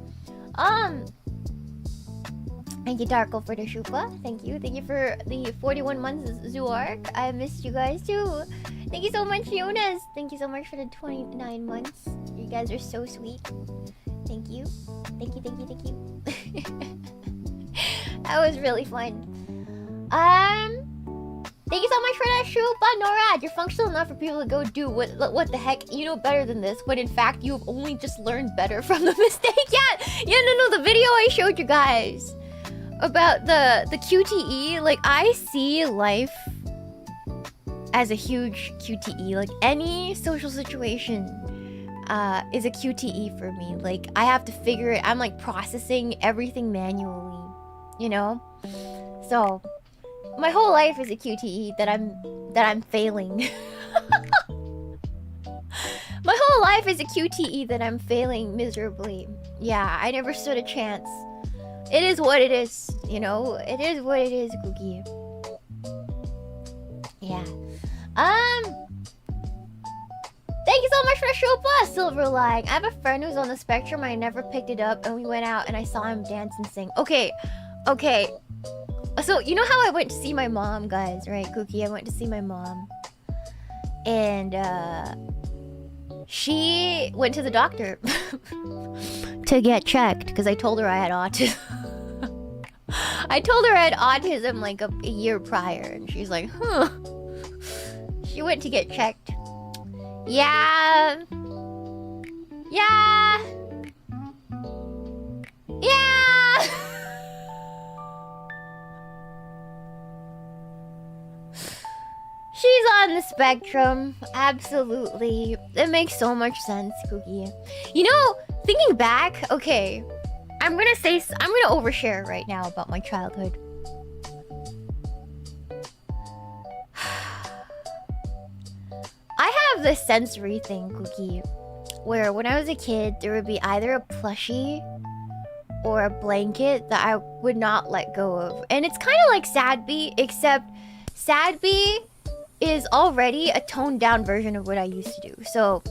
Thank you, Darko, for the shupa. Thank you for the 41 months, Zuark. I missed you guys too. Thank you so much, Jonas. Thank you so much for the 29 months. You guys are so sweet. Thank you. Thank you. That was really fun. Thank you so much for that, Shupa Norad. You're functional enough for people to go do what the heck? You know better than this, when in fact you've only just learned better from the mistake. Yeah, no, the video I showed you guys about the QTE, like I see life as a huge QTE. Like any social situation is a QTE for me. Like I have to figure it. I'm like processing everything manually, you know? So my whole life is a QTE that I'm failing. My whole life is a QTE that I'm failing miserably. Yeah, I never stood a chance. It is what it is, you know? It is what it is, Cookie. Yeah. Thank you so much for the show plus, Silver Lag. I have a friend who's on the spectrum. I never picked it up, and we went out and I saw him dance and sing. Okay. So, you know how I went to see my mom, guys, right, Cookie? I went to see my mom. And, she went to the doctor to get checked, because I told her I had autism. I told her I had autism, like, a year prior, and she's like, huh. She went to get checked. Yeah. She's on the spectrum. Absolutely. It makes so much sense, Cookie. You know, thinking back, okay, I'm gonna overshare right now about my childhood. I have this sensory thing, Cookie, where when I was a kid, there would be either a plushie or a blanket that I would not let go of. And it's kind of like Sadby, except Sadby is already a toned down version of what I used to do. So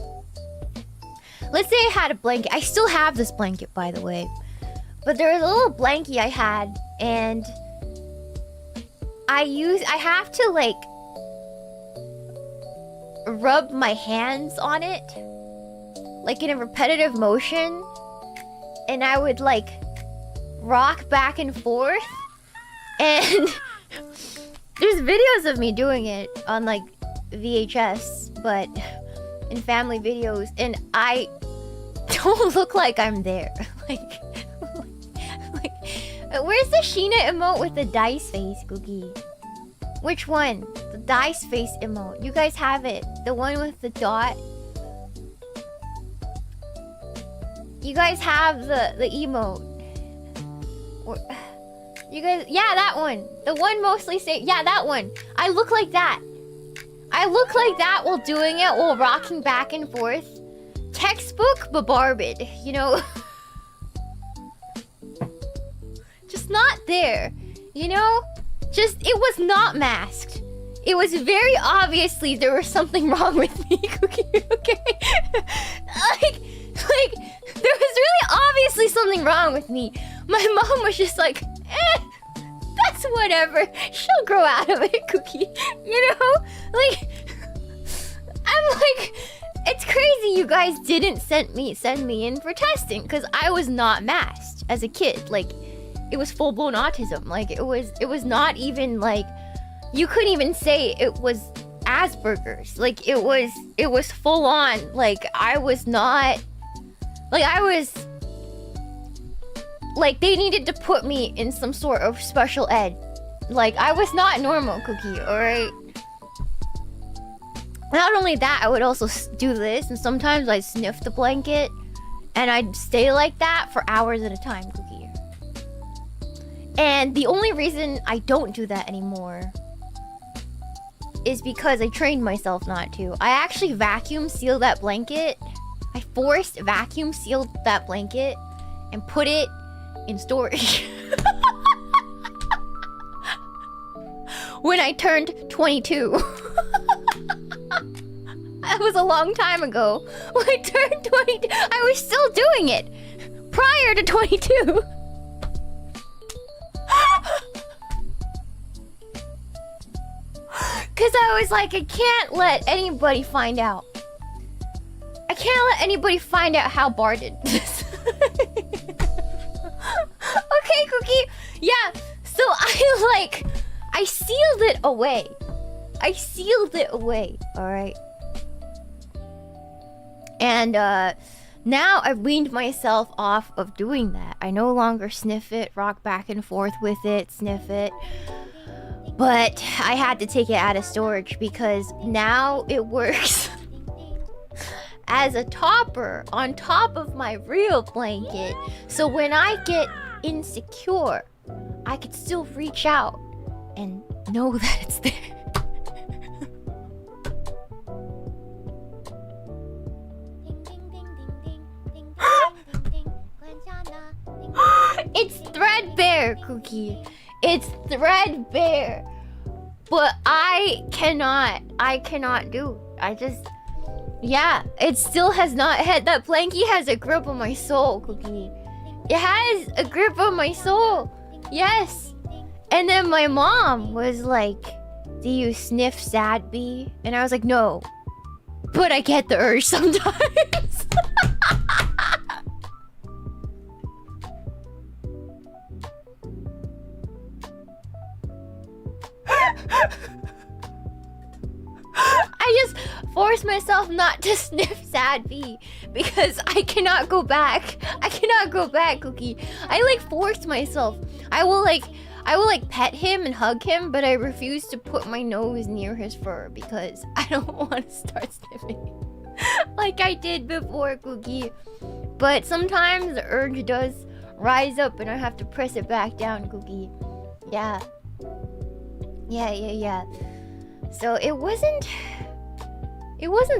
let's say I had a blanket. I still have this blanket, by the way. But there was a little blankie I had, and I have to like rub my hands on it, like in a repetitive motion, and I would like rock back and forth, and there's videos of me doing it on like VHS, but in family videos, and I don't look like I'm there. like, where's the Shiina emote with the dice face, Cookie? Which one? The dice face emote. You guys have it. The one with the dot. You guys have the emote. You guys, yeah, that one. The one mostly say, yeah, that one. I look like that. I look like that while doing it, while rocking back and forth. Textbook, but barbid, you know? Just not there, you know? Just, it was not masked. It was very obviously there was something wrong with me, Cookie, okay? like, there was really obviously something wrong with me. My mom was just like, that's whatever. She'll grow out of it, Cookie. You know? Like, I'm like, it's crazy you guys didn't send me in for testing, because I was not masked as a kid. Like, it was full-blown autism. Like, it was not even like, you couldn't even say it was Asperger's. Like, it was full on. Like, I was not, like, like, they needed to put me in some sort of special ed. Like, I was not normal, Cookie, alright? Not only that, I would also do this, and sometimes I'd sniff the blanket, and I'd stay like that for hours at a time, Cookie. And the only reason I don't do that anymore is because I trained myself not to. I actually vacuum sealed that blanket. I forced vacuum sealed that blanket and put it in storage. When I turned 22. That was a long time ago. When I turned 22, I was still doing it prior to 22. Because I was like, I can't let anybody find out. I can't let anybody find out how Bar did this. Okay, Cookie. Yeah, so I sealed it away. I sealed it away, alright? And now I've weaned myself off of doing that. I no longer sniff it, rock back and forth with it, sniff it. But I had to take it out of storage because now it works as a topper on top of my real blanket. So when I get insecure, I could still reach out and know that it's there. It's threadbare, Cookie. It's threadbare. But I cannot do. Yeah, it still has not had that blankie has a grip on my soul, Cookie. It has a grip on my soul. Yes. And then my mom was like, "Do you sniff sad bee?" And I was like, "No." But I get the urge sometimes. I just force myself not to sniff sad bee because I cannot go back. I cannot go back, Cookie. I like force myself. I will like pet him and hug him, but I refuse to put my nose near his fur because I don't want to start sniffing like I did before, Cookie. But sometimes the urge does rise up and I have to press it back down, Cookie. Yeah. Yeah. So it wasn't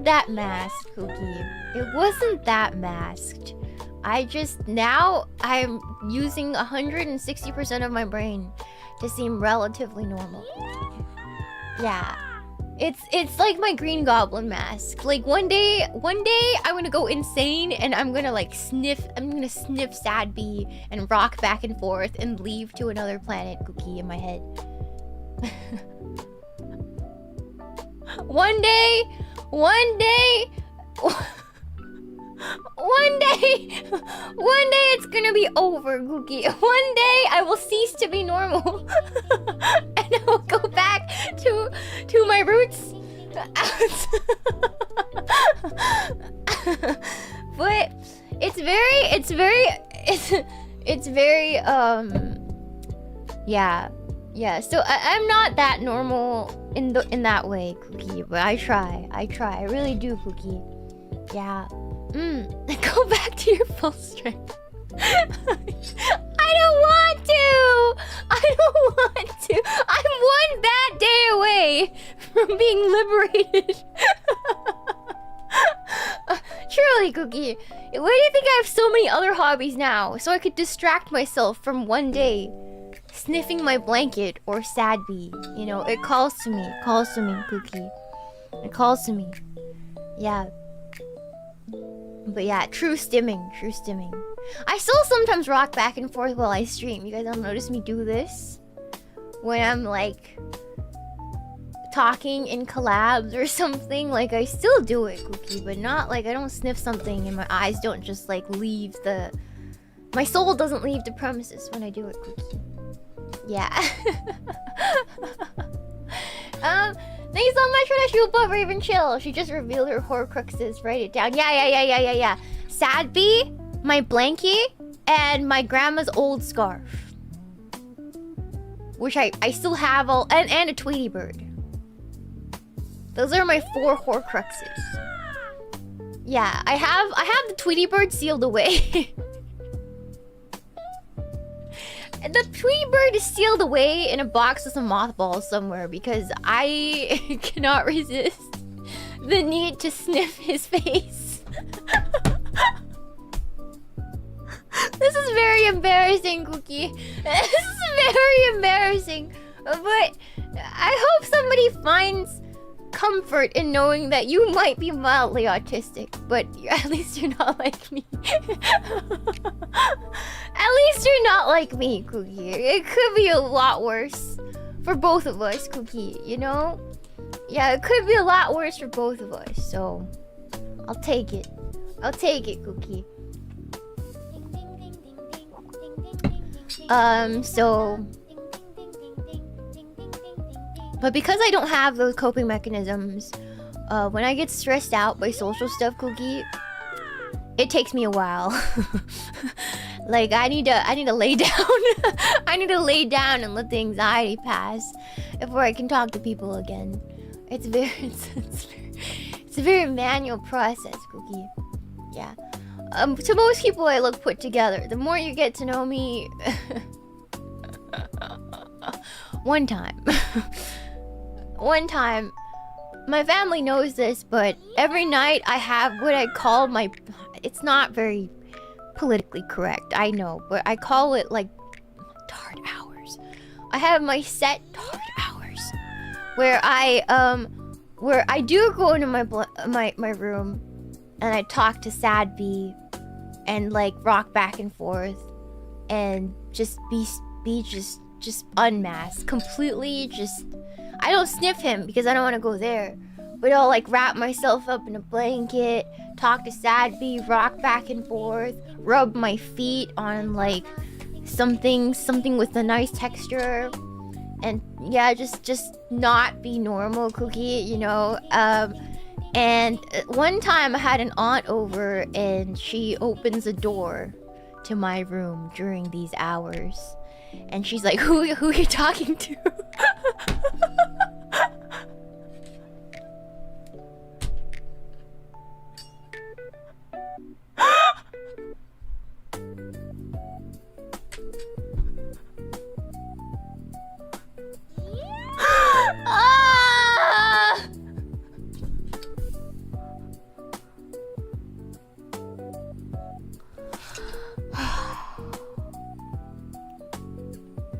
that masked, Cookie. It wasn't that masked. Now I'm using 160% of my brain to seem relatively normal. Yeah. It's like my Green Goblin mask. Like one day I'm gonna go insane and I'm gonna sniff sad bee and rock back and forth and leave to another planet, Cookie, in my head. One day it's gonna be over, Cookie. One day I will cease to be normal. And I will go back to my roots. But it's very yeah, so I'm not that normal in that way, Cookie, but I try. I really do, Cookie. Yeah. Go back to your full strength. I don't want to. I'm one bad day away from being liberated. Truly, Cookie. Why do you think I have so many other hobbies now? So I could distract myself from one day sniffing my blanket or sad bee. You know, it calls to me, Cookie. It calls to me. Yeah. But yeah, true stimming. I still sometimes rock back and forth while I stream. You guys don't notice me do this? When I'm talking in collabs or something, I still do it, Cookie, but not I don't sniff something and my eyes don't just leave the... My soul doesn't leave the premises when I do it, Cookie. Yeah. Thanks so much for that shoe buff, Raven Chill. She just revealed her Horcruxes. Write it down. Yeah. Sad bee, my blankie, and my grandma's old scarf. Which I still have and a Tweety bird. Those are my 4 Horcruxes. Yeah, I have the Tweety bird sealed away. The Tweety bird is sealed away in a box with some mothballs somewhere because I cannot resist the need to sniff his face. This is very embarrassing, Cookie. This is very embarrassing. But I hope somebody finds comfort in knowing that you might be mildly autistic, but at least you're not like me. At least you're not like me, Cookie. It could be a lot worse for both of us, Cookie, you know? Yeah, it could be a lot worse for both of us, so I'll take it. Cookie. But because I don't have those coping mechanisms, when I get stressed out by social stuff, Cookie, it takes me a while. Like I need to lay down. I need to lay down and let the anxiety pass before I can talk to people again. It's a very manual process, Cookie. Yeah. To most people, I look put together. The more you get to know me, one time, my family knows this, but every night I have what I call my. It's not very politically correct, I know, but I call it like tard hours. I have my set tard hours where I do go into my room and I talk to Sad B and like rock back and forth and just be just unmasked completely. Just I don't sniff him because I don't want to go there, but I'll like wrap myself up in a blanket, talk to Sad B, rock back and forth, rub my feet on like something with a nice texture, and yeah, just not be normal, Cookie, you know. And one time I had an aunt over and she opens the door to my room during these hours and she's like, who are you talking to?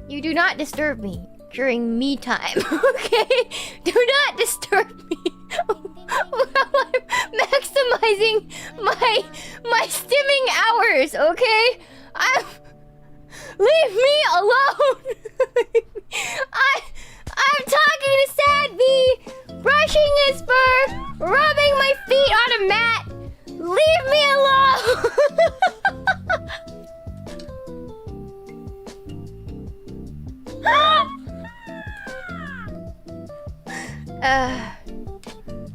You do not disturb me during me time, okay? Do not disturb me while I'm maximizing my stimming hours, okay? Leave me alone. I'm talking to Sad B, brushing his fur, rubbing my feet on a mat. Leave me alone.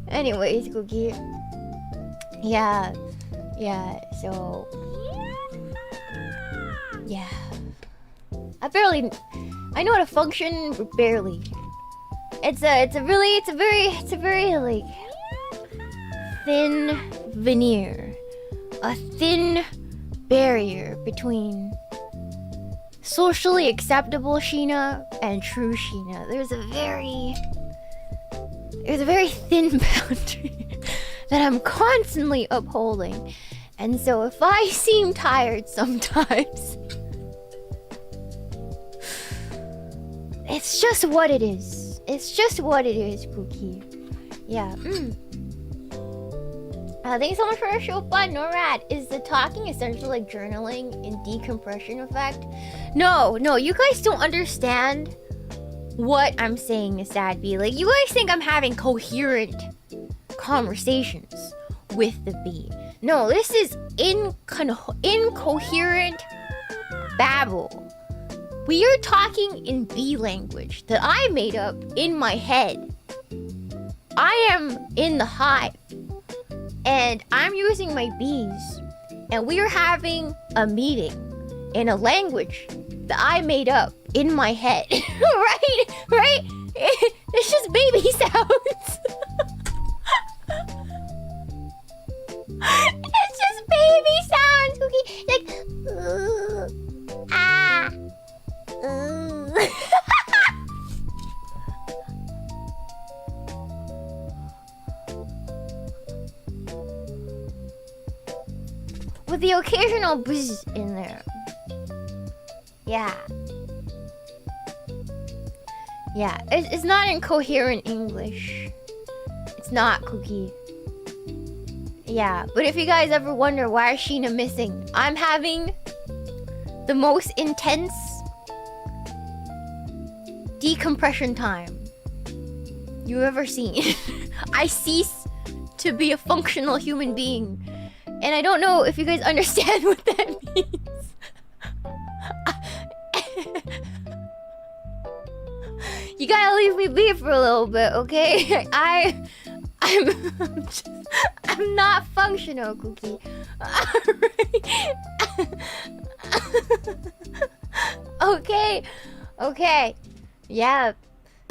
Anyways, Cookie. Yeah, so yeah. I know how to function, but barely. It's a very like thin veneer. A thin barrier between socially acceptable Shiina and true Shiina. There's a very thin boundary that I'm constantly upholding. And so if I seem tired sometimes, it's just what it is. It's just what it is, Cookie. Yeah. Thanks so much for our show fun, Norad. Is the talking essentially like journaling in decompression effect? No, you guys don't understand what I'm saying is Sad B. Like, you guys think I'm having coherent conversations with the bee. No, this is incoherent babble. We are talking in bee language that I made up in my head. I am in the hive, and I'm using my bees, and we are having a meeting in a language that I made up in my head. right? It's just baby sounds. It's just baby sounds, Cookie. Like, with the occasional buzz in there. Yeah, it's not incoherent English. It's not, Cookie. Yeah, but if you guys ever wonder why is Shiina missing, I'm having the most intense decompression time you've ever seen. I cease to be a functional human being, and I don't know if you guys understand what that means. You gotta leave me be for a little bit, okay? I'm I'm not functional, Cookie. Okay. Okay. Yeah.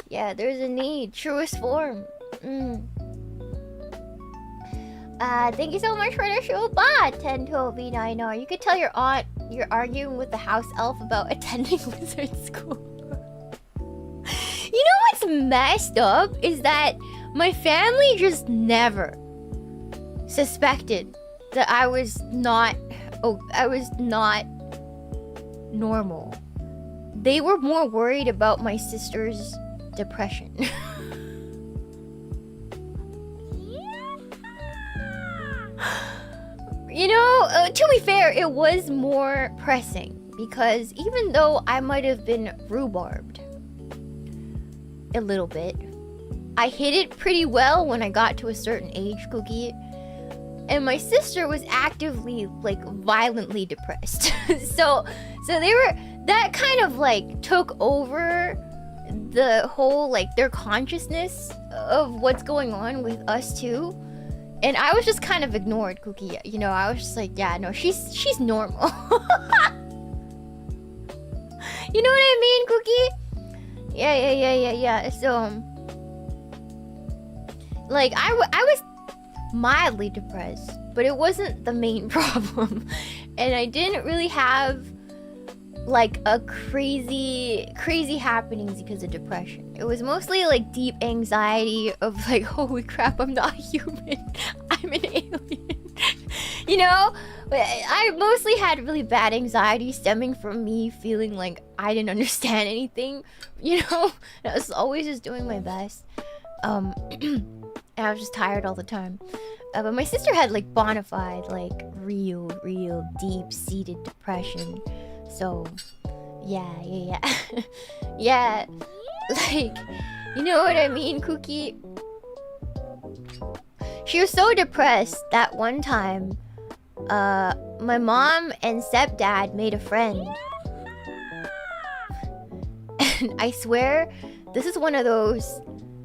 Yeah, there's a need. Truest form. Thank you so much for the show, bot. 1012V9R. You could tell your aunt you're arguing with the house elf about attending wizard school. You know what's messed up is that my family just never suspected that I was not normal. They were more worried about my sister's depression. You know, to be fair, it was more pressing because even though I might have been rhubarbed a little bit, I hid it pretty well when I got to a certain age, Cookie. And my sister was actively, like, violently depressed. so they were, that kind of like took over the whole, like, their consciousness of what's going on with us too. And I was just kind of ignored, Cookie. You know, I was just like, yeah, no, she's normal. You know what I mean, Cookie? Yeah. So, like, I was mildly depressed, but it wasn't the main problem. And I didn't really have, like, a crazy happenings because of depression. It was mostly like deep anxiety of like, holy crap, I'm not human. I'm an alien. You know? I mostly had really bad anxiety stemming from me feeling like I didn't understand anything. You know? I was always just doing my best. And I was just tired all the time. But my sister had like bona fide, like real deep-seated depression. So, yeah. Yeah, like, you know what I mean, Cookie? She was so depressed that one time, my mom and stepdad made a friend. And I swear, this is one of those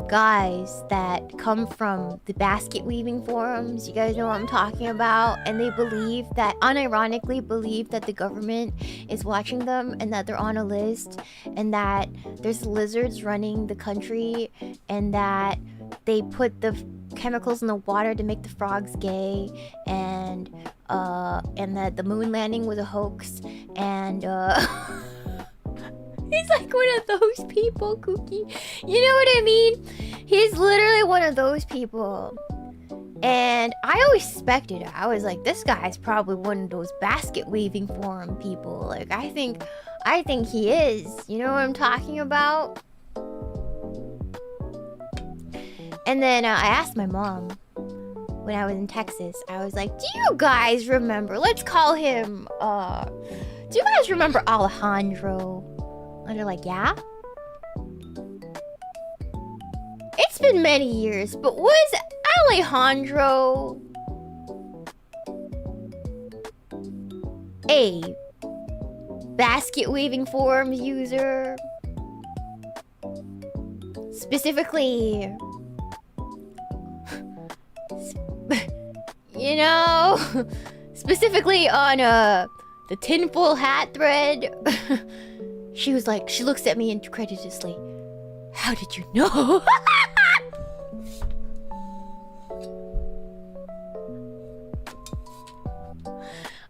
guys that come from the basket weaving forums. You guys know what I'm talking about. And they believe that, unironically believe that the government is watching them and that they're on a list and that there's lizards running the country and that they put the chemicals in the water to make the frogs gay and that the moon landing was a hoax and he's like one of those people, Cookie. You know what I mean? He's literally one of those people. And I always suspected it. I was like, this guy's probably one of those basket weaving forum people. Like, I think he is. You know what I'm talking about? And then I asked my mom when I was in Texas. I was like, do you guys remember? Let's call him, do you guys remember Alejandro? And they're like, yeah? It's been many years, but was Alejandro a basket weaving forums user? Specifically, you know, specifically on the tinfoil hat thread. She was like, she looks at me incredulously. How did you know?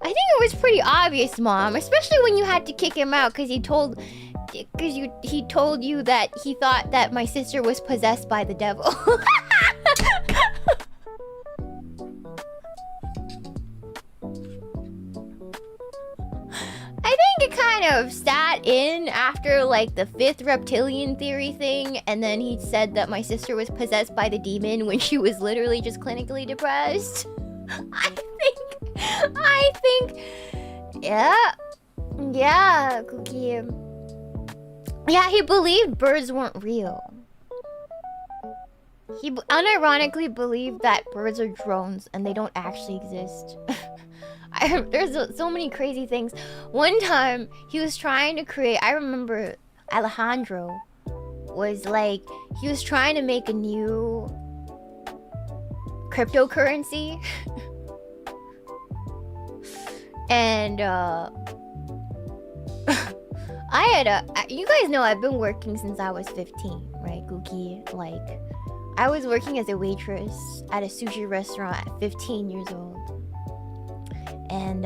I think it was pretty obvious, Mom. Especially when you had to kick him out because he told you that he thought that my sister was possessed by the devil. I think it kind of sat in after like the 5th reptilian theory thing, and then he said that my sister was possessed by the demon when she was literally just clinically depressed. I think, yeah, Cookie. Yeah, he believed birds weren't real. He unironically believed that birds are drones and they don't actually exist. There's so many crazy things. One time, he was trying to create... I remember Alejandro was like, he was trying to make a new cryptocurrency. And you guys know I've been working since I was 15, right, Gookie? Like, I was working as a waitress at a sushi restaurant at 15 years old. And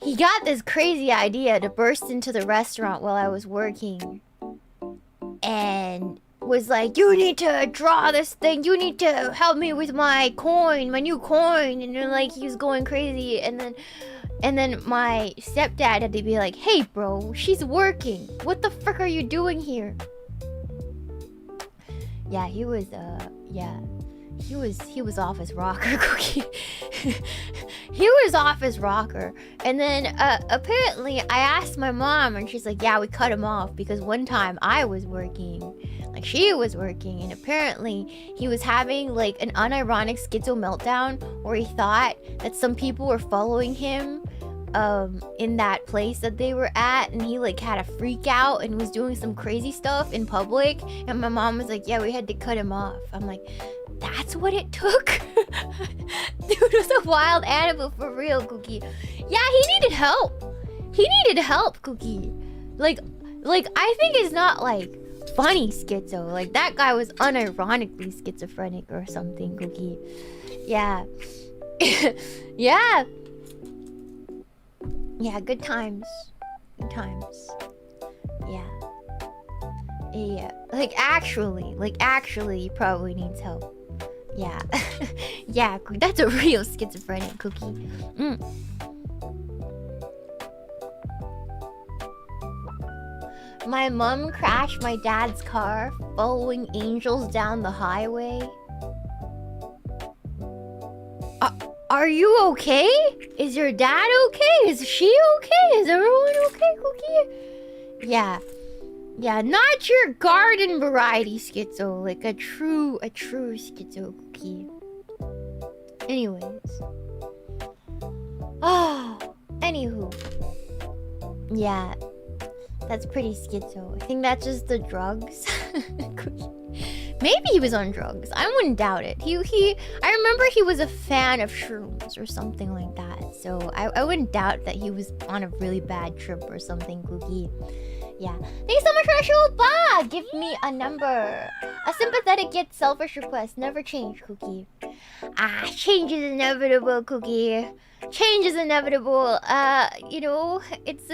he got this crazy idea to burst into the restaurant while I was working. And was like, you need to draw this thing. You need to help me with my coin, my new coin. And then, like, he was going crazy. And then my stepdad had to be like, hey, bro, she's working. What the frick are you doing here? Yeah, he was off his rocker, Cookie. He was off his rocker. And then apparently I asked my mom, and she's like, yeah, we cut him off because one time I was working, like she was working, and apparently he was having like an unironic schizo meltdown where he thought that some people were following him in that place that they were at, and he like had a freak out and was doing some crazy stuff in public. And my mom was like, yeah, we had to cut him off. I'm like, that's what it took? Dude was a wild animal for real, Cookie. Yeah, he needed help. He needed help, Cookie. Like I think it's not like funny schizo. Like that guy was unironically schizophrenic or something, Cookie. Yeah. Yeah. Yeah, good times. Good times. Yeah. Yeah. Like actually, he probably needs help. Yeah. Yeah, that's a real schizophrenic, Cookie. My mom crashed my dad's car following angels down the highway. Are you okay? Is your dad okay? Is she okay? Is everyone okay, Cookie? Yeah. Yeah, not your garden variety schizo, like a true schizo, Cookie. Anyways. Oh, anywho. Yeah. That's pretty schizo. I think that's just the drugs. Maybe he was on drugs. I wouldn't doubt it. I remember he was a fan of shrooms or something like that. So I wouldn't doubt that he was on a really bad trip or something, Cookie. Yeah. Thank you so much for that show. Bye. Give me a number. A sympathetic yet selfish request. Never change, Cookie. Change is inevitable, Cookie. Change is inevitable. You know, it's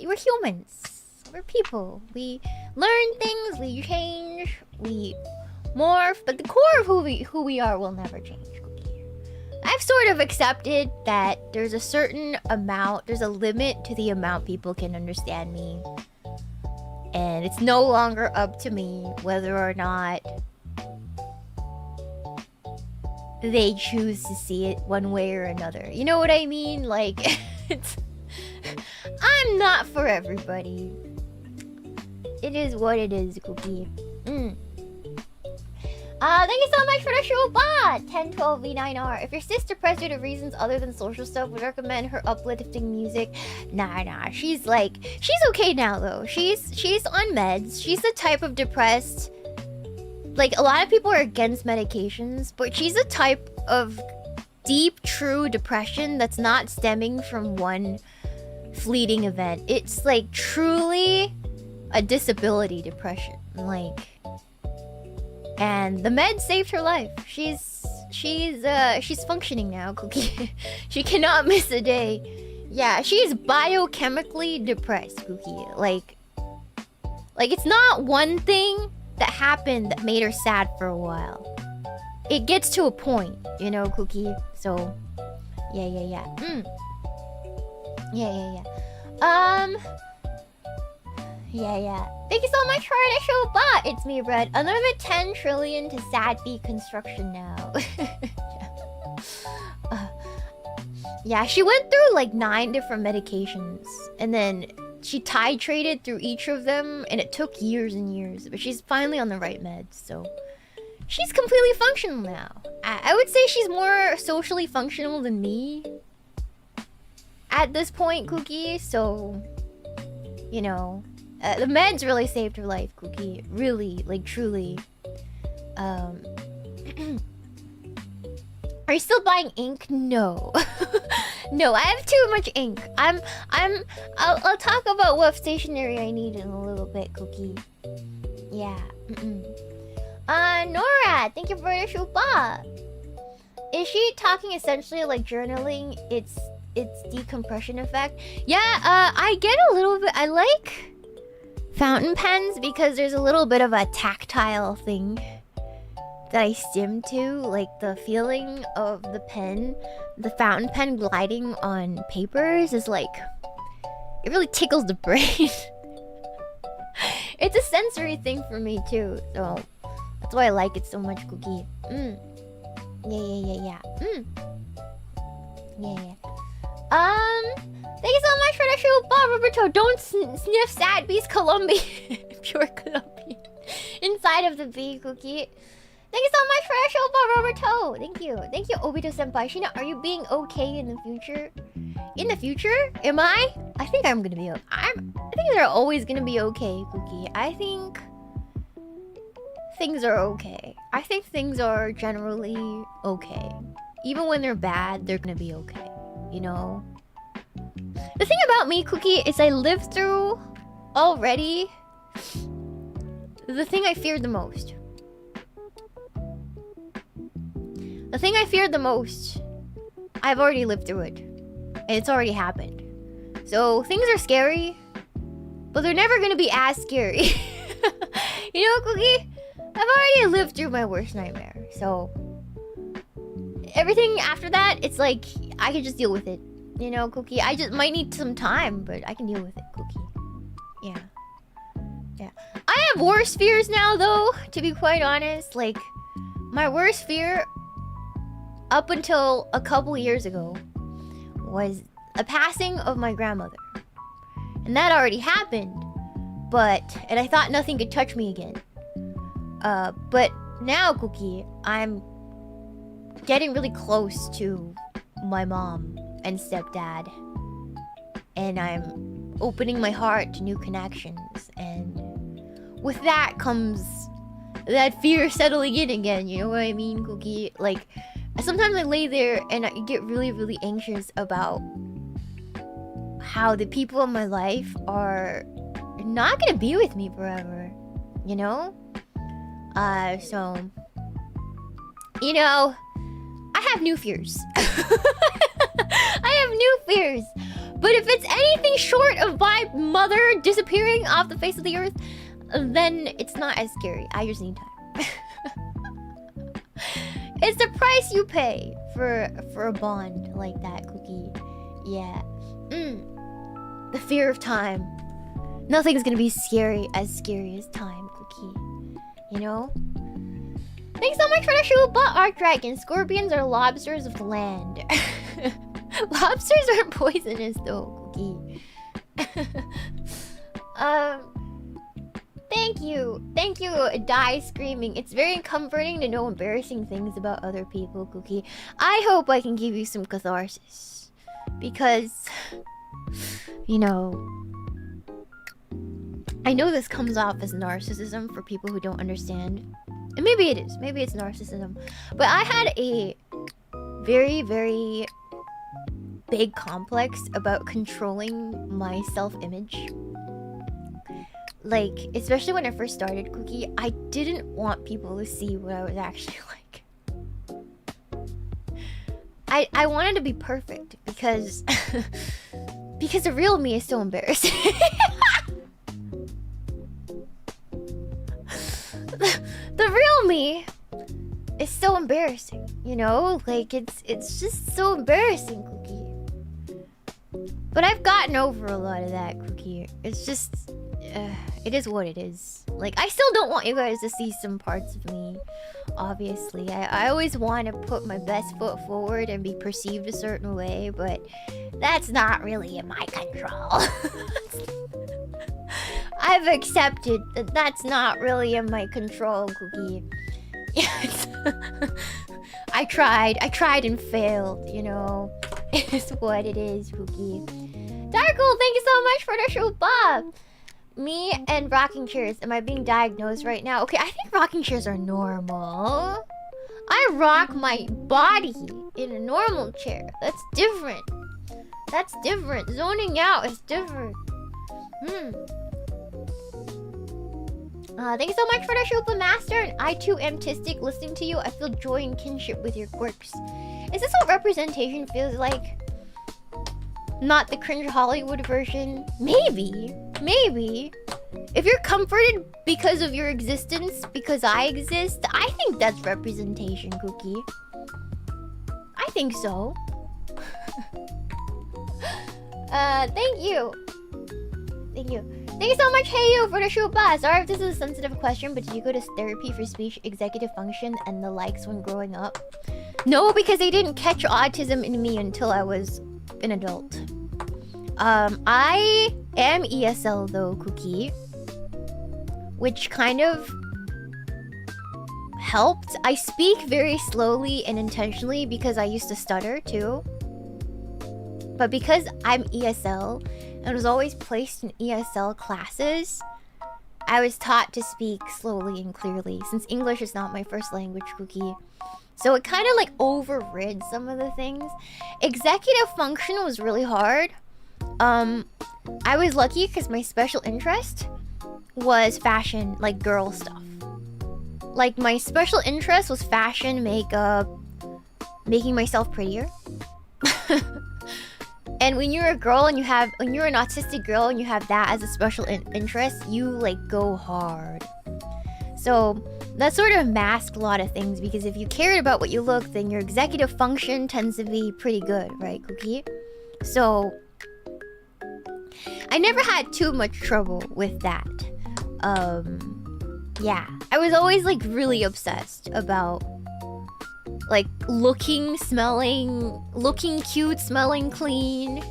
we're humans. We're people. We learn things, we change, we morph, but the core of who we are will never change, Cookie. I've sort of accepted that there's a certain amount, there's a limit to the amount people can understand me. And it's no longer up to me whether or not they choose to see it one way or another. You know what I mean? Like, I'm not for everybody. It is what it is, Cookie. Thank you so much for the show bot! 1012V9R. If your sister depressed due to reasons other than social stuff, would recommend her uplifting music. Nah. She's okay now though. She's on meds. She's the type of depressed. Like, a lot of people are against medications, but she's a type of deep, true depression that's not stemming from one fleeting event. It's like truly a disability depression, like, and the med saved her life. She's functioning now, Cookie. She cannot miss a day. Yeah, she's biochemically depressed, Cookie. Like it's not one thing that happened that made her sad for a while. It gets to a point, you know, Cookie. So yeah. Yeah. Thank you so much for the show bot. It's me, Red. Another 10 trillion to sad beat construction now. Yeah, she went through like 9 different medications, and then she titrated through each of them, and it took years and years, but she's finally on the right meds, so she's completely functional now. I would say she's more socially functional than me at this point, Cookie, so, you know, The meds really saved her life, Cookie. Really, like truly. Are you still buying ink? No. No, I have too much ink. I'll talk about what stationery I need in a little bit, Cookie. Yeah. Nora, thank you for the shupa. Is she talking essentially like journaling? It's decompression effect. Yeah, I get a little bit. I like fountain pens because there's a little bit of a tactile thing that I stim to, like the feeling of the pen, the fountain pen gliding on papers is like, it really tickles the brain. It's a sensory thing for me too, so that's why I like it so much, Cookie. Yeah. Thank you so much for the shoe, Bob Roberto. Don't sniff sad bees, Colombian, pure Colombian, inside of the bee, Cookie. Thank you so much for the show, Bob Roberto. Thank you, Obito Senpai. Shiina, are you being okay in the future? In the future? Am I? I think I'm gonna be. I think they're always gonna be okay, Cookie. I think things are okay. I think things are generally okay. Even when they're bad, they're gonna be okay. You know? The thing about me, Cookie, is I lived through already the thing I feared the most. The thing I feared the most, I've already lived through it. And it's already happened. So things are scary, but they're never gonna be as scary. You know, Cookie? I've already lived through my worst nightmare. So everything after that, it's like I can just deal with it. You know, Cookie? I just might need some time, but I can deal with it, Cookie. Yeah. I have worse fears now, though, to be quite honest. Like, my worst fear up until a couple years ago was a passing of my grandmother. And that already happened. And I thought nothing could touch me again. But now, Cookie, I'm getting really close to my mom and stepdad. And I'm opening my heart to new connections. And with that comes that fear settling in again, you know what I mean, Cookie? Like, sometimes I lay there and I get really, really anxious about how the people in my life are not gonna be with me forever, you know? So, you know, I have new fears. I have new fears. But if it's anything short of my mother disappearing off the face of the earth, then it's not as scary. I just need time. It's the price you pay for a bond like that, Cookie. Yeah. The fear of time. Nothing's gonna be as scary as time, Cookie. You know? Thanks so much for the shoe, but Art Dragon. Scorpions are lobsters of the land. Lobsters aren't poisonous though, Cookie. Thank you, Die Screaming. It's very comforting to know embarrassing things about other people, Cookie. I hope I can give you some catharsis. Because, you know, I know this comes off as narcissism for people who don't understand. And maybe it is. Maybe it's narcissism. But I had a very, very big complex about controlling my self-image. Like, especially when I first started, Cookie, I didn't want people to see what I was actually like. I wanted to be perfect because because the real me is so embarrassing. the real me is so embarrassing, you know? Like, it's just so embarrassing, Cookie. But I've gotten over a lot of that, Cookie. It's just it is what it is. Like, I still don't want you guys to see some parts of me. Obviously, I always want to put my best foot forward and be perceived a certain way, but that's not really in my control. I've accepted that that's not really in my control, Cookie. Yes. I tried and failed, you know. It's what it is, Cookie. Darkle, thank you so much for the show, Bob. Me and rocking chairs. Am I being diagnosed right now? Okay, I think rocking chairs are normal. I rock my body in a normal chair. That's different. That's different. Zoning out is different. Thank you so much for the Shupa Master. And I too am tistic. Listening to you, I feel joy and kinship with your quirks. Is this what representation feels like? Not the cringe Hollywood version? Maybe. Maybe. If you're comforted because of your existence, because I exist, I think that's representation, Cookie. I think so. Thank you. Thank you. Thank you so much, Hey You, for the Shupa. Sorry if this is a sensitive question, but did you go to therapy for speech, executive function, and the likes when growing up? No, because they didn't catch autism in me until I was an adult. I am ESL though, Cookie, which kind of helped. I speak very slowly and intentionally because I used to stutter too. But because I'm ESL and was always placed in ESL classes, I was taught to speak slowly and clearly since English is not my first language, Cookie. So it kind of like overrid some of the things. Executive function was really hard. I was lucky because my special interest was fashion, like girl stuff. Like my special interest was fashion, makeup, making myself prettier. And when you're a girl and when you're an autistic girl and you have that as a special interest, you like go hard. So that sort of masked a lot of things because if you cared about what you look, then your executive function tends to be pretty good, right, Cookie? So I never had too much trouble with that. Yeah, I was always like really obsessed about like looking cute, smelling clean,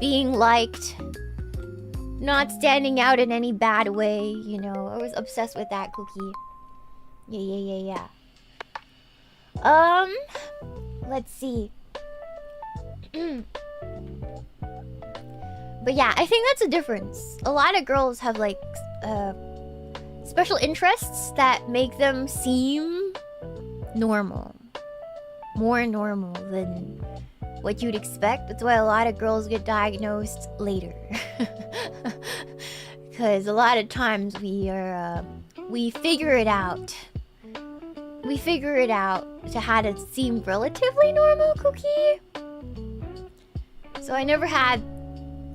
being liked, not standing out in any bad way, you know. I was obsessed with that, Cookie. Yeah. Let's see. But yeah, I think that's a difference. A lot of girls have like special interests that make them seem normal. More normal than what you'd expect. That's why a lot of girls get diagnosed later. Because a lot of times we figure it out. We figure it out to how to seem relatively normal, Cookie. So I never had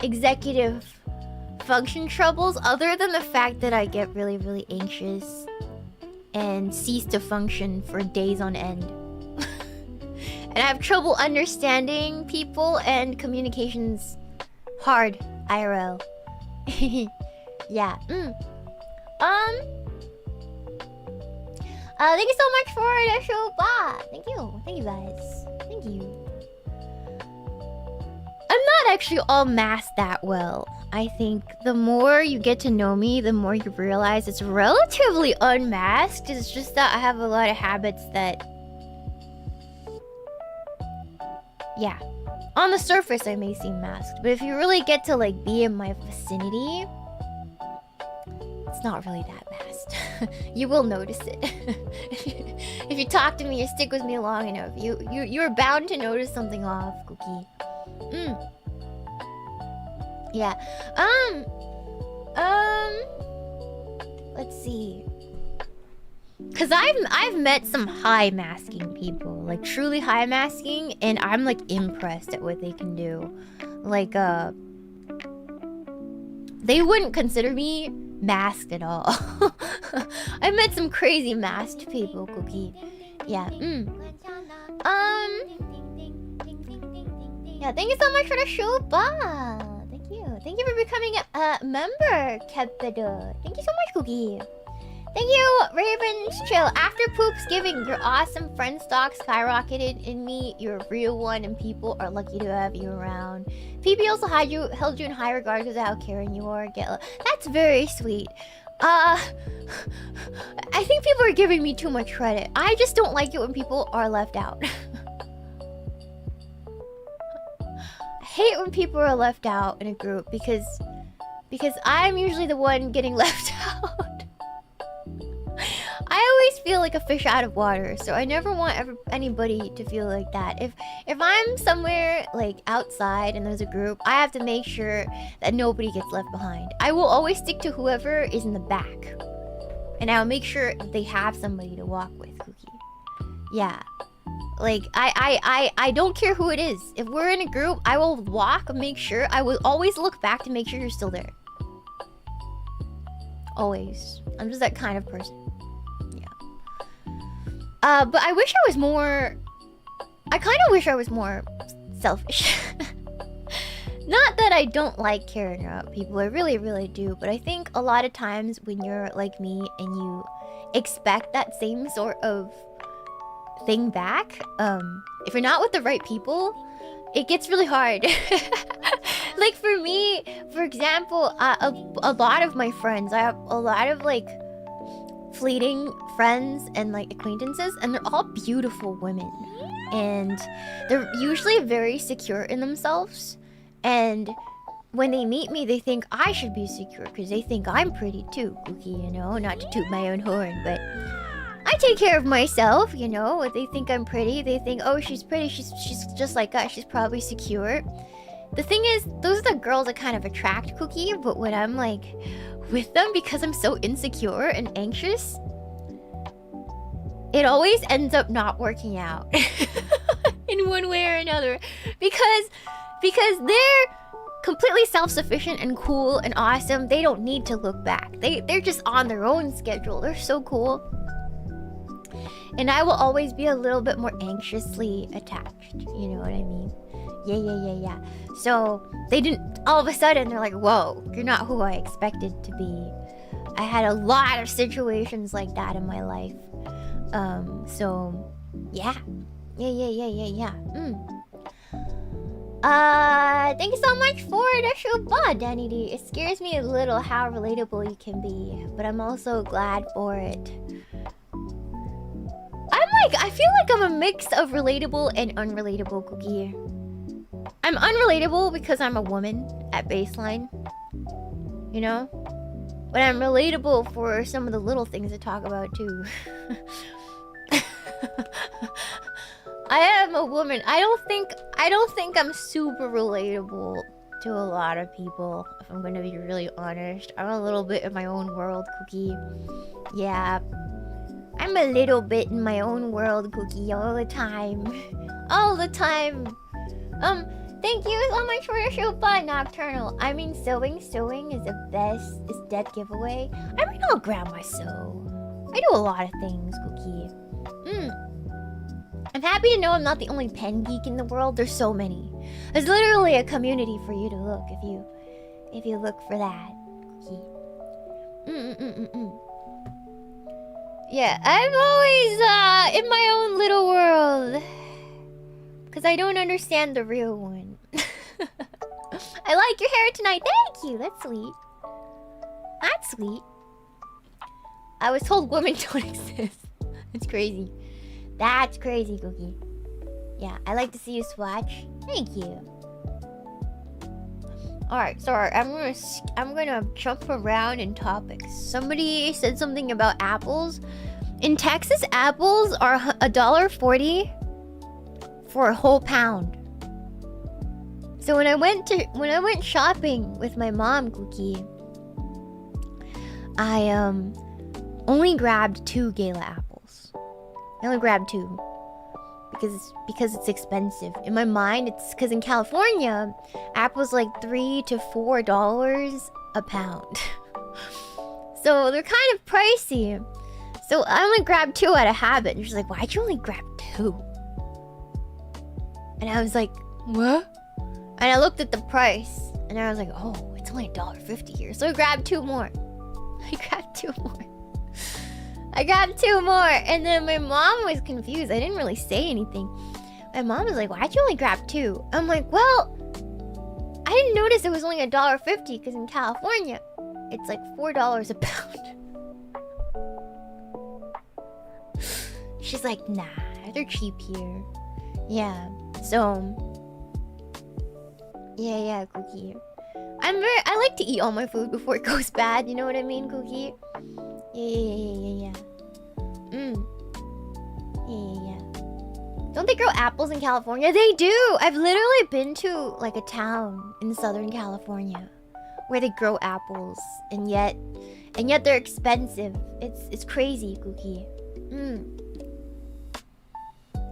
executive function troubles other than the fact that I get really, really anxious and cease to function for days on end. And I have trouble understanding people and communications hard IRL. Yeah. Thank you so much for the show. Thank you guys. Thank you. I'm not actually all masked that well. I think the more you get to know me, the more you realize it's relatively unmasked. It's just that I have a lot of habits that... Yeah. On the surface, I may seem masked. But if you really get to, like, be in my vicinity... It's not really that masked. You will notice it. If you talk to me or stick with me long enough, you're bound to notice something off, Cookie. Yeah. Let's see. Cause I've met some high masking people, like truly high masking, and I'm like impressed at what they can do. Like they wouldn't consider me masked at all. I met some crazy masked people, Cookie. Yeah. Yeah, thank you so much for the Shuba. Thank you. Thank you for becoming a member, Kepedo. Thank you so much, Cookie. Thank you, Raven's Chill. After Poops Giving, your awesome friend stock skyrocketed in me. You're a real one, and people are lucky to have you around. PB also held you in high regard because of how caring you are. That's very sweet. I think people are giving me too much credit. I just don't like it when people are left out. I hate when people are left out in a group because because I'm usually the one getting left out. I always feel like a fish out of water, so I never want anybody to feel like that. If I'm somewhere like outside and there's a group, I have to make sure that nobody gets left behind. I will always stick to whoever is in the back, and I'll make sure they have somebody to walk with, Cookie. Yeah, like I don't care who it is. If we're in a group, I will walk, make sure. I will always look back to make sure you're still there. Always. I'm just that kind of person. But I wish I was more... I kind of wish I was more selfish. Not that I don't like caring about people, I really, really do. But I think a lot of times when you're like me and you expect that same sort of thing back, if you're not with the right people, it gets really hard. Like for me, for example, a lot of my friends, I have a lot of like fleeting friends and like acquaintances, and they're all beautiful women, and they're usually very secure in themselves, and when they meet me they think I should be secure because they think I'm pretty too, Cookie, you know, not to toot my own horn, but I take care of myself, you know. They think I'm pretty, they think, oh, she's pretty, she's just like us, she's probably secure. The thing is, those are the girls that kind of attract Cookie, but when I'm like with them, because I'm so insecure and anxious, it always ends up not working out in one way or another, because they're completely self-sufficient and cool and awesome. They don't need to look back. They're just on their own schedule. They're so cool. And I will always be a little bit more anxiously attached, you know what I mean? Yeah. So they didn't, all of a sudden they're like, whoa, you're not who I expected to be. I had a lot of situations like that in my life. So yeah. Thank you so much for the Shuba, Danny D. It scares me a little how relatable you can be, but I'm also glad for it. I feel like I'm a mix of relatable and unrelatable, Cookie. I'm unrelatable because I'm a woman at baseline, you know? But I'm relatable for some of the little things I talk about too. I am a woman. I don't think I'm super relatable to a lot of people, if I'm gonna be really honest. I'm a little bit in my own world, Cookie. Yeah. I'm a little bit in my own world, Cookie, all the time. All the time. Thank you so much for the Shupa, Nocturnal. I mean, sewing is the best. It's dead giveaway. I mean, I'll grab my sew. I do a lot of things, Cookie. I'm happy to know I'm not the only pen geek in the world. There's so many. There's literally a community for you to look if you look for that, Cookie. Yeah, I'm always in my own little world. Because I don't understand the real one. I like your hair tonight. Thank you. That's sweet. That's sweet. I was told women don't exist. That's crazy. That's crazy, Cookie. Yeah, I like to see you swatch. Thank you. Alright, sorry. I'm gonna jump around in topics. Somebody said something about apples. In Texas, apples are $1.40 for a whole pound. So when I went shopping with my mom, Cookie, I only grabbed 2 Gala apples. I only grabbed 2 because it's expensive. In my mind, it's because in California, apples like $3 to $4 a pound. So they're kind of pricey. So I only grabbed 2 out of habit. And she's like, why'd you only grab 2? And I was like, what? And I looked at the price, and I was like, oh, it's only $1.50 here. So I grabbed 2 more. I grabbed 2 more. And then my mom was confused. I didn't really say anything. My mom was like, why'd you only grab 2? I'm like, well, I didn't notice it was only $1.50 because in California, it's like $4 a pound. She's like, nah, they're cheap here. Yeah, so... Yeah, Cookie. I like to eat all my food before it goes bad. You know what I mean, Cookie? Yeah. Yeah. Don't they grow apples in California? They do! I've literally been to like a town in Southern California where they grow apples, and yet they're expensive. It's crazy, Cookie.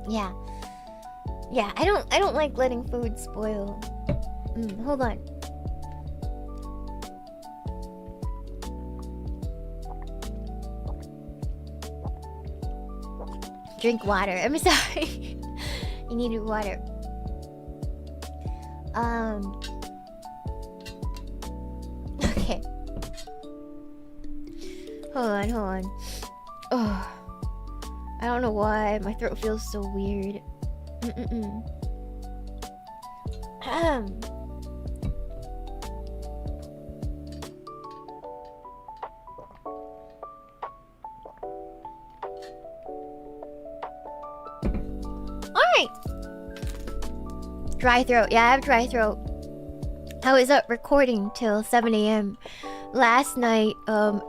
Yeah. I don't like letting food spoil. Hold on. Drink water. I'm sorry. You needed water. Okay. Hold on. Oh. I don't know why my throat feels so weird. Alright. Dry throat. Yeah, I have dry throat. I was up recording till 7 AM last night, and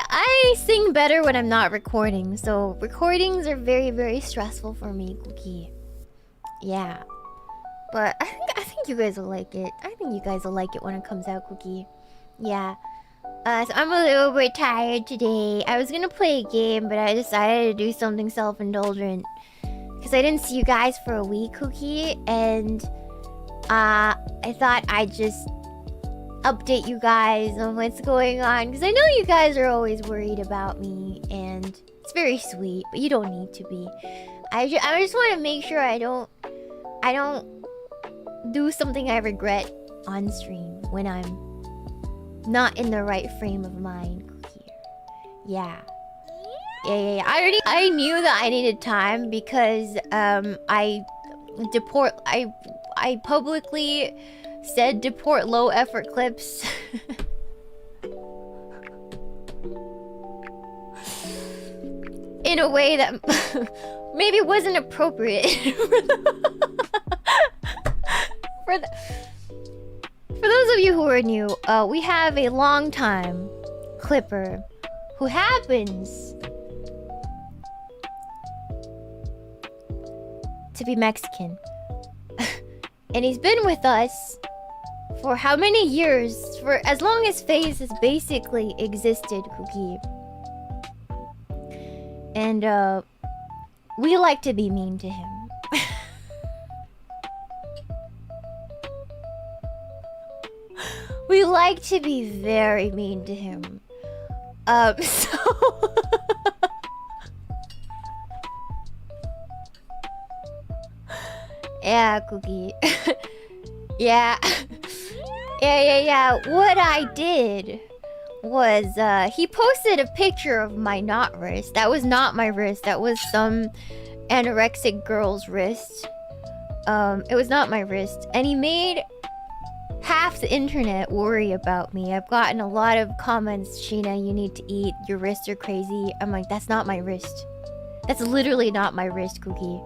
I sing better when I'm not recording, so recordings are very, very stressful for me, Cookie. Yeah. But I think you guys will like it. I think you guys will like it when it comes out, Cookie. Yeah. So I'm a little bit tired today. I was gonna play a game, but I decided to do something self-indulgent. Because I didn't see you guys for a week, Cookie, and I thought I'd just update you guys on what's going on. Because I know you guys are always worried about me, and it's very sweet, but you don't need to be. I just want to make sure I don't do something I regret on stream when I'm not in the right frame of mind, Cookie. Yeah. I knew that I needed time because I publicly said deport low effort clips. In a way that maybe wasn't appropriate for those of you who are new, we have a long-time clipper who happens to be Mexican. And he's been with us for how many years? For as long as FaZe has basically existed, Cookie. And we like to be mean to him. We like to be very mean to him. So yeah, Cookie. Yeah. What I did was he posted a picture of my not wrist. That was not my wrist. That was some anorexic girl's wrist. It was not my wrist. And he made half the internet worry about me. I've gotten a lot of comments, Shiina, you need to eat. Your wrists are crazy. I'm like, that's not my wrist. That's literally not my wrist, Cookie.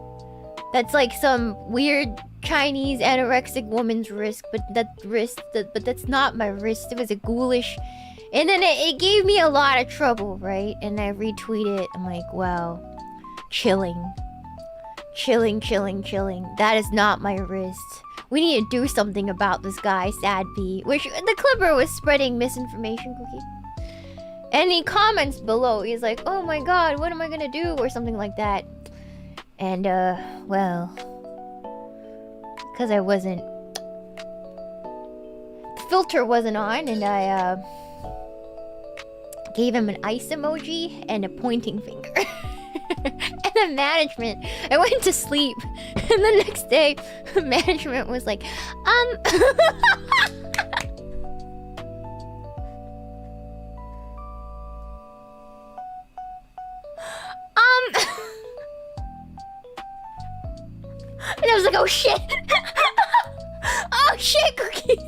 That's like some weird Chinese anorexic woman's wrist, but that's not my wrist. It was a ghoulish. And then it gave me a lot of trouble, right? And I retweeted it. I'm like, wow. Chilling. That is not my wrist. We need to do something about this guy, Sad B. Which the clipper was spreading misinformation, Cookie. And he comments below. He's like, oh my god, what am I gonna do? Or something like that. And, well... because I wasn't... the filter wasn't on, and I, gave him an ice emoji and a pointing finger. And then management... I went to sleep. And the next day, management was like, And I was like, oh shit! Oh shit, Cookie!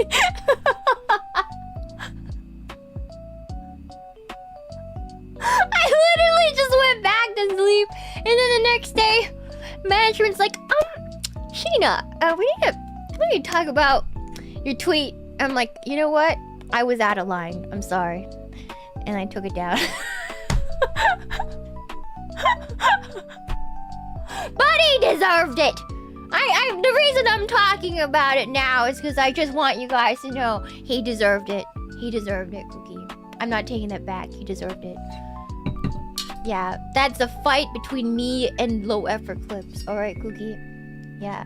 I literally just went back to sleep, and then the next day, management's like, Shiina, we need to when you talk about your tweet, I'm like, you know what? I was out of line. I'm sorry. And I took it down. But he deserved it! The reason I'm talking about it now is because I just want you guys to know he deserved it. He deserved it, Cookie. I'm not taking that back. He deserved it. Yeah, that's a fight between me and low effort clips. Alright, Cookie? Yeah.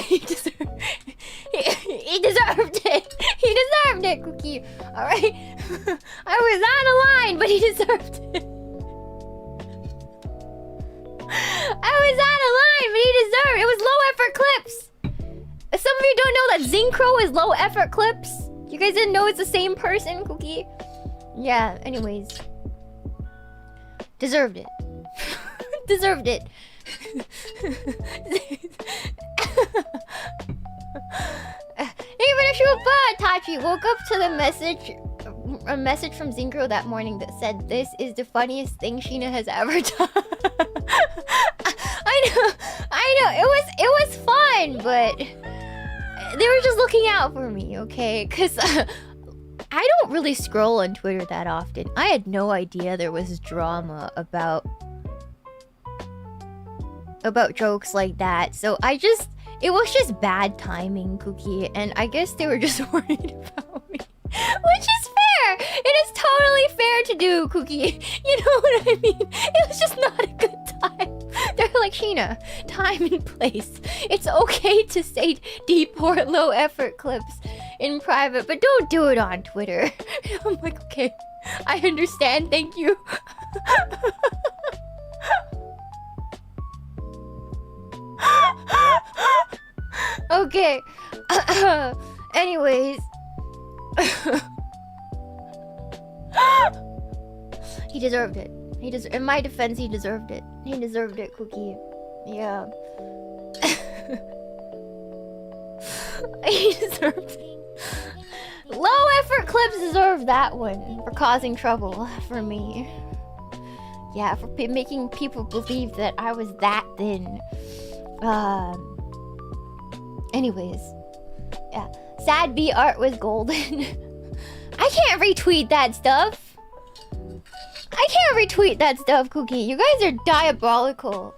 he deserved it. He deserved it, Cookie. Alright? I was out of line, but he deserved it. I was out of line, but he deserved it. It was low effort clips. Some of you don't know that Zincro is low effort clips. You guys didn't know it's the same person, Cookie? Yeah, anyways. Deserved it. Deserved it. Even if Tachi woke up to a message from Zincro that morning that said, "This is the funniest thing Shiina has ever done." I know, it was fun, but they were just looking out for me, okay? Cause I don't really scroll on Twitter that often. I had no idea there was drama about jokes like that, so it was just bad timing, Cookie, and I guess they were just worried about me. Which is fair! It is totally fair to do, Cookie. You know what I mean? It was just not a good time. They're like, Shiina, time and place. It's okay to say deep or low effort clips in private, but don't do it on Twitter. I'm like, okay, I understand, thank you. Okay. Anyways. He deserved it. In my defense, he deserved it. He deserved it, Cookie. Yeah. He deserved it. Low effort clips deserve that one for causing trouble for me. Yeah, for making people believe that I was that thin. Anyways. Yeah. Sad B art was golden. I can't retweet that stuff. I can't retweet that stuff, Cookie. You guys are diabolical.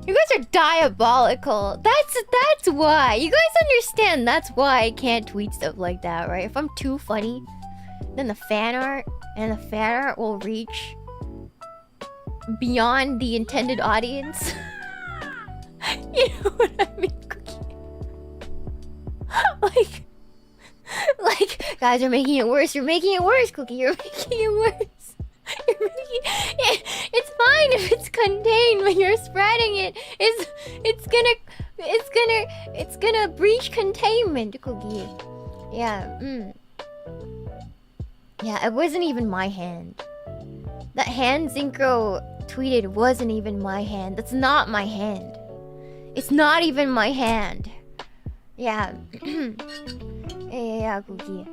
You guys are diabolical. That's why. You guys understand that's why I can't tweet stuff like that, right? If I'm too funny, then the fan art will reach beyond the intended audience. You know what I mean, Cookie? Like, guys are making it worse. You're making it worse, Cookie. You're making it worse. It's fine if it's contained, but you're spreading it. It's gonna breach containment, Cookie. Yeah. Yeah, it wasn't even my hand. That hand Zincro tweeted wasn't even my hand. That's not my hand. It's not even my hand. Yeah. Yeah, Cookie.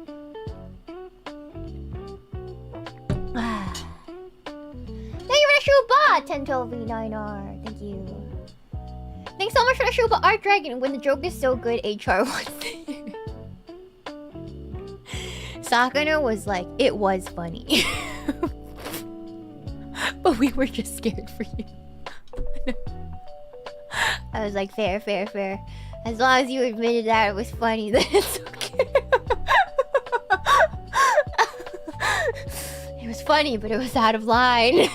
Thank you for the Shuba! 1012V9R. Thank you. Thanks so much for the Shuba Art Dragon. When the joke is so good, HR wants it. Sakano was like, it was funny. But we were just scared for you. I was like, fair. As long as you admitted that it was funny, then it's okay. It was funny, but it was out of line.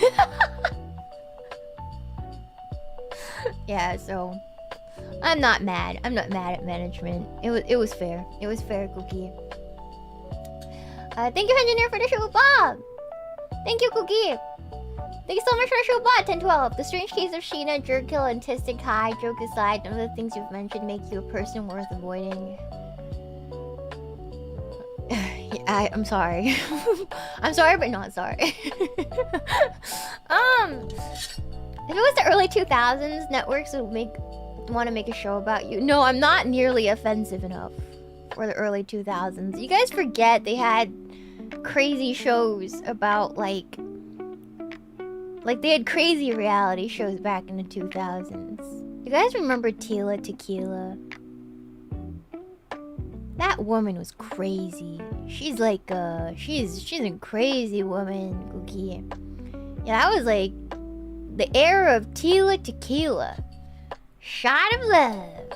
Yeah, so I'm not mad. I'm not mad at management. It was fair. It was fair, Cookie. Thank you, Engineer, for the show, Bob. Thank you, Cookie. Thank you so much for the show, Bot 1012. The strange case of Shiina, jerk kill, and Tistic High. Joke aside, none of the things you've mentioned make you a person worth avoiding. I'm sorry. I'm sorry, but not sorry. If it was the early 2000s, networks would want to make a show about you. No, I'm not nearly offensive enough for the early 2000s. You guys forget they had crazy shows about like they had crazy reality shows back in the 2000s. You guys remember Tila Tequila? That woman was crazy. She's like, she's a crazy woman, Cookie. Yeah, that was like the era of Tila Tequila. Shot of love.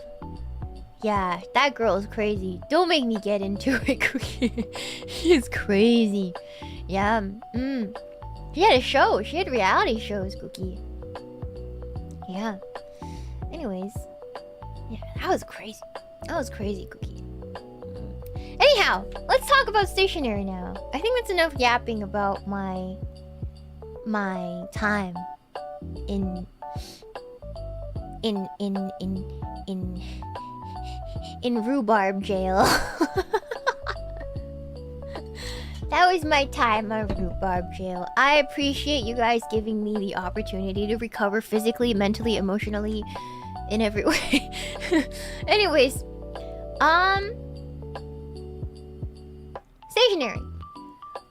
Yeah, that girl is crazy. Don't make me get into it, Cookie. She is crazy. Yeah, She had a show. She had reality shows, Cookie. Yeah. Anyways. Yeah, that was crazy. That was crazy, Cookie. Anyhow, let's talk about stationery now. I think that's enough yapping about my time in rhubarb jail. That was my time on rhubarb jail. I appreciate you guys giving me the opportunity to recover physically, mentally, emotionally, in every way. Anyways, stationery.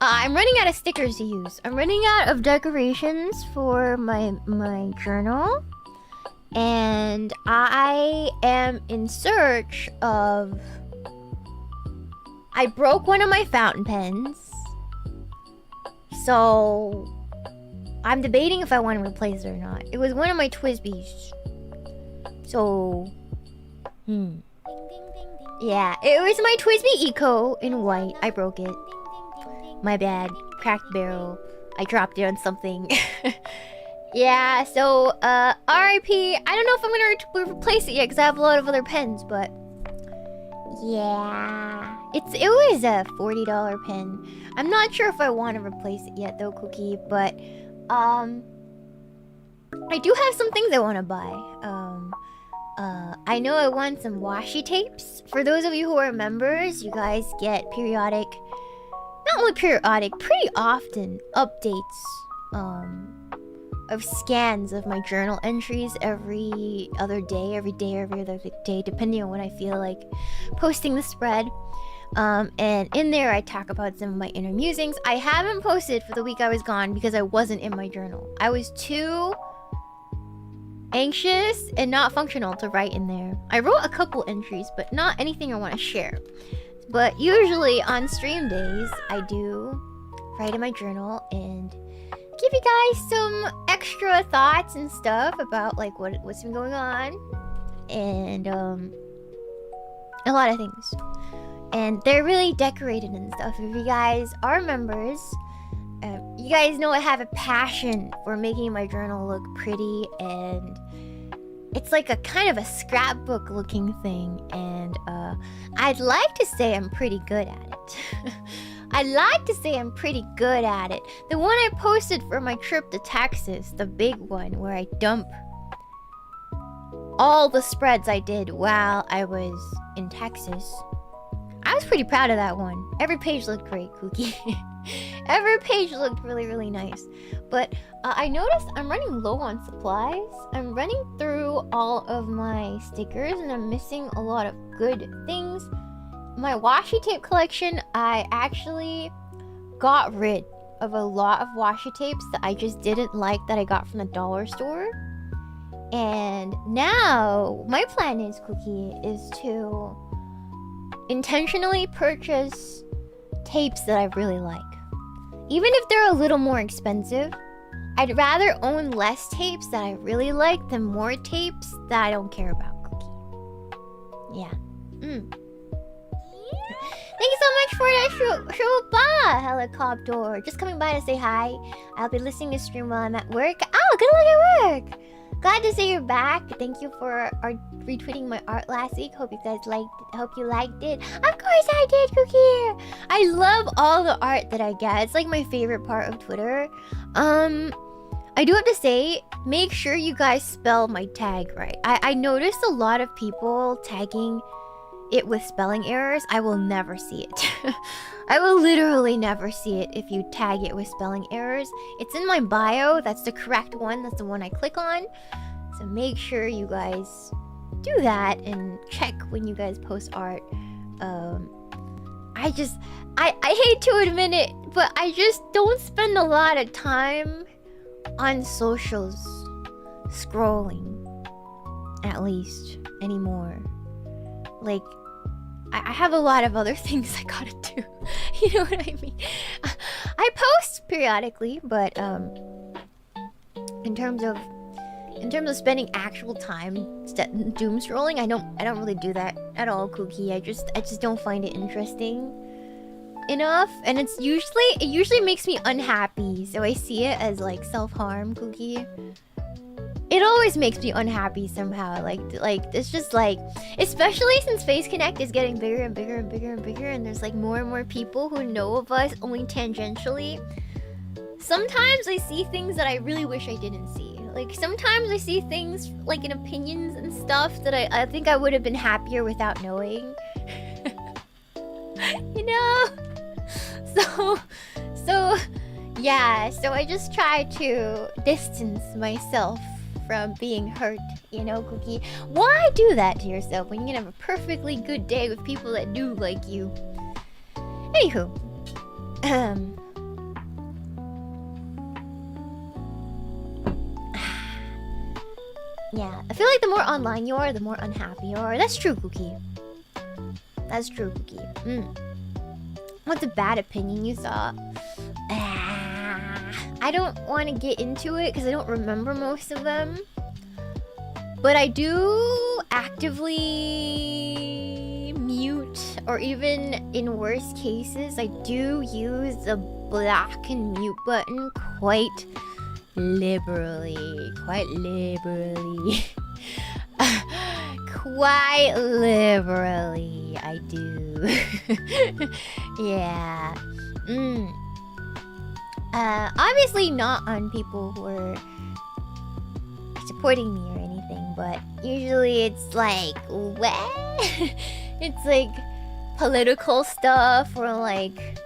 I'm running out of stickers to use. I'm running out of decorations for my journal. And I am in search of... I broke one of my fountain pens. So... I'm debating if I want to replace it or not. It was one of my Twisbies. So... Yeah, it was my Twisby Eco in white. I broke it. My bad. Cracked barrel. I dropped it on something. Yeah, so, RIP. I don't know if I'm gonna replace it yet because I have a lot of other pens, but... Yeah... It was a $40 pen. I'm not sure if I want to replace it yet though, Cookie, but... I do have some things I want to buy. I know I want some washi tapes. For those of you who are members, you guys get periodic... Not only periodic, pretty often updates, of scans of my journal entries every other day, every other day, depending on when I feel like posting the spread. And in there I talk about some of my inner musings. I haven't posted for the week I was gone because I wasn't in my journal. I was too anxious and not functional to write in there. I wrote a couple entries, but not anything I want to share. But usually on stream days, I do write in my journal and give you guys some extra thoughts and stuff about like what's been going on. And a lot of things. And they're really decorated and stuff. If you guys are members, you guys know I have a passion for making my journal look pretty, and it's like a kind of a scrapbook looking thing, and I'd like to say I'm pretty good at it. I'd like to say I'm pretty good at it. The one I posted for my trip to Texas, the big one where I dump all the spreads I did while I was in Texas. I was pretty proud of that one. Every page looked great, Cookie. Every page looked really, really nice. But I noticed I'm running low on supplies. I'm running through all of my stickers and I'm missing a lot of good things. My washi tape collection, I actually got rid of a lot of washi tapes that I just didn't like that I got from the dollar store. And now my plan is, Cookie, is to intentionally purchase tapes that I really like. Even if they're a little more expensive, I'd rather own less tapes that I really like than more tapes that I don't care about, Cookie. Yeah. Thank you so much for that, Shuba Helicopter. Just coming by to say hi. I'll be listening to stream while I'm at work. Oh, good luck at work! Glad to see you're back. Thank you for retweeting my art last week. Hope you guys liked it. Hope you liked it. Of course I did, Cookie! I love all the art that I get. It's like my favorite part of Twitter. I do have to say, make sure you guys spell my tag right. I noticed a lot of people tagging it with spelling errors. I will never see it. I will literally never see it if you tag it with spelling errors. It's in my bio. That's the correct one. That's the one I click on. So make sure you guys do that and check when you guys post art. I hate to admit it, but I just don't spend a lot of time on socials scrolling. at least, anymore. Like, I have a lot of other things I gotta do. You know what I mean? I post periodically, but in terms of spending actual time doom scrolling, I don't really do that at all, Cookie. I just don't find it interesting enough, and it usually makes me unhappy. So I see it as like self-harm, Cookie. It always makes me unhappy somehow. Like it's just like, especially since Face Connect is getting bigger and bigger and bigger and bigger, and there's like more and more people who know of us only tangentially. Sometimes I see things that I really wish I didn't see. Like sometimes I see things like in opinions and stuff that I think I would have been happier without knowing. You know? So yeah, so I just try to distance myself from being hurt, you know, Cookie. Why do that to yourself when you can have a perfectly good day with people that do like you? Anywho, yeah, I feel like the more online you are, the more unhappy you are. That's true, Cookie. That's true, Cookie. What's a bad opinion you saw? I don't want to get into it because I don't remember most of them. But I do actively mute, or even in worst cases, I do use the block and mute button quite liberally. Quite liberally. Quite liberally, I do. Yeah. Obviously not on people who are supporting me or anything, but usually it's like, what? It's like political stuff, or like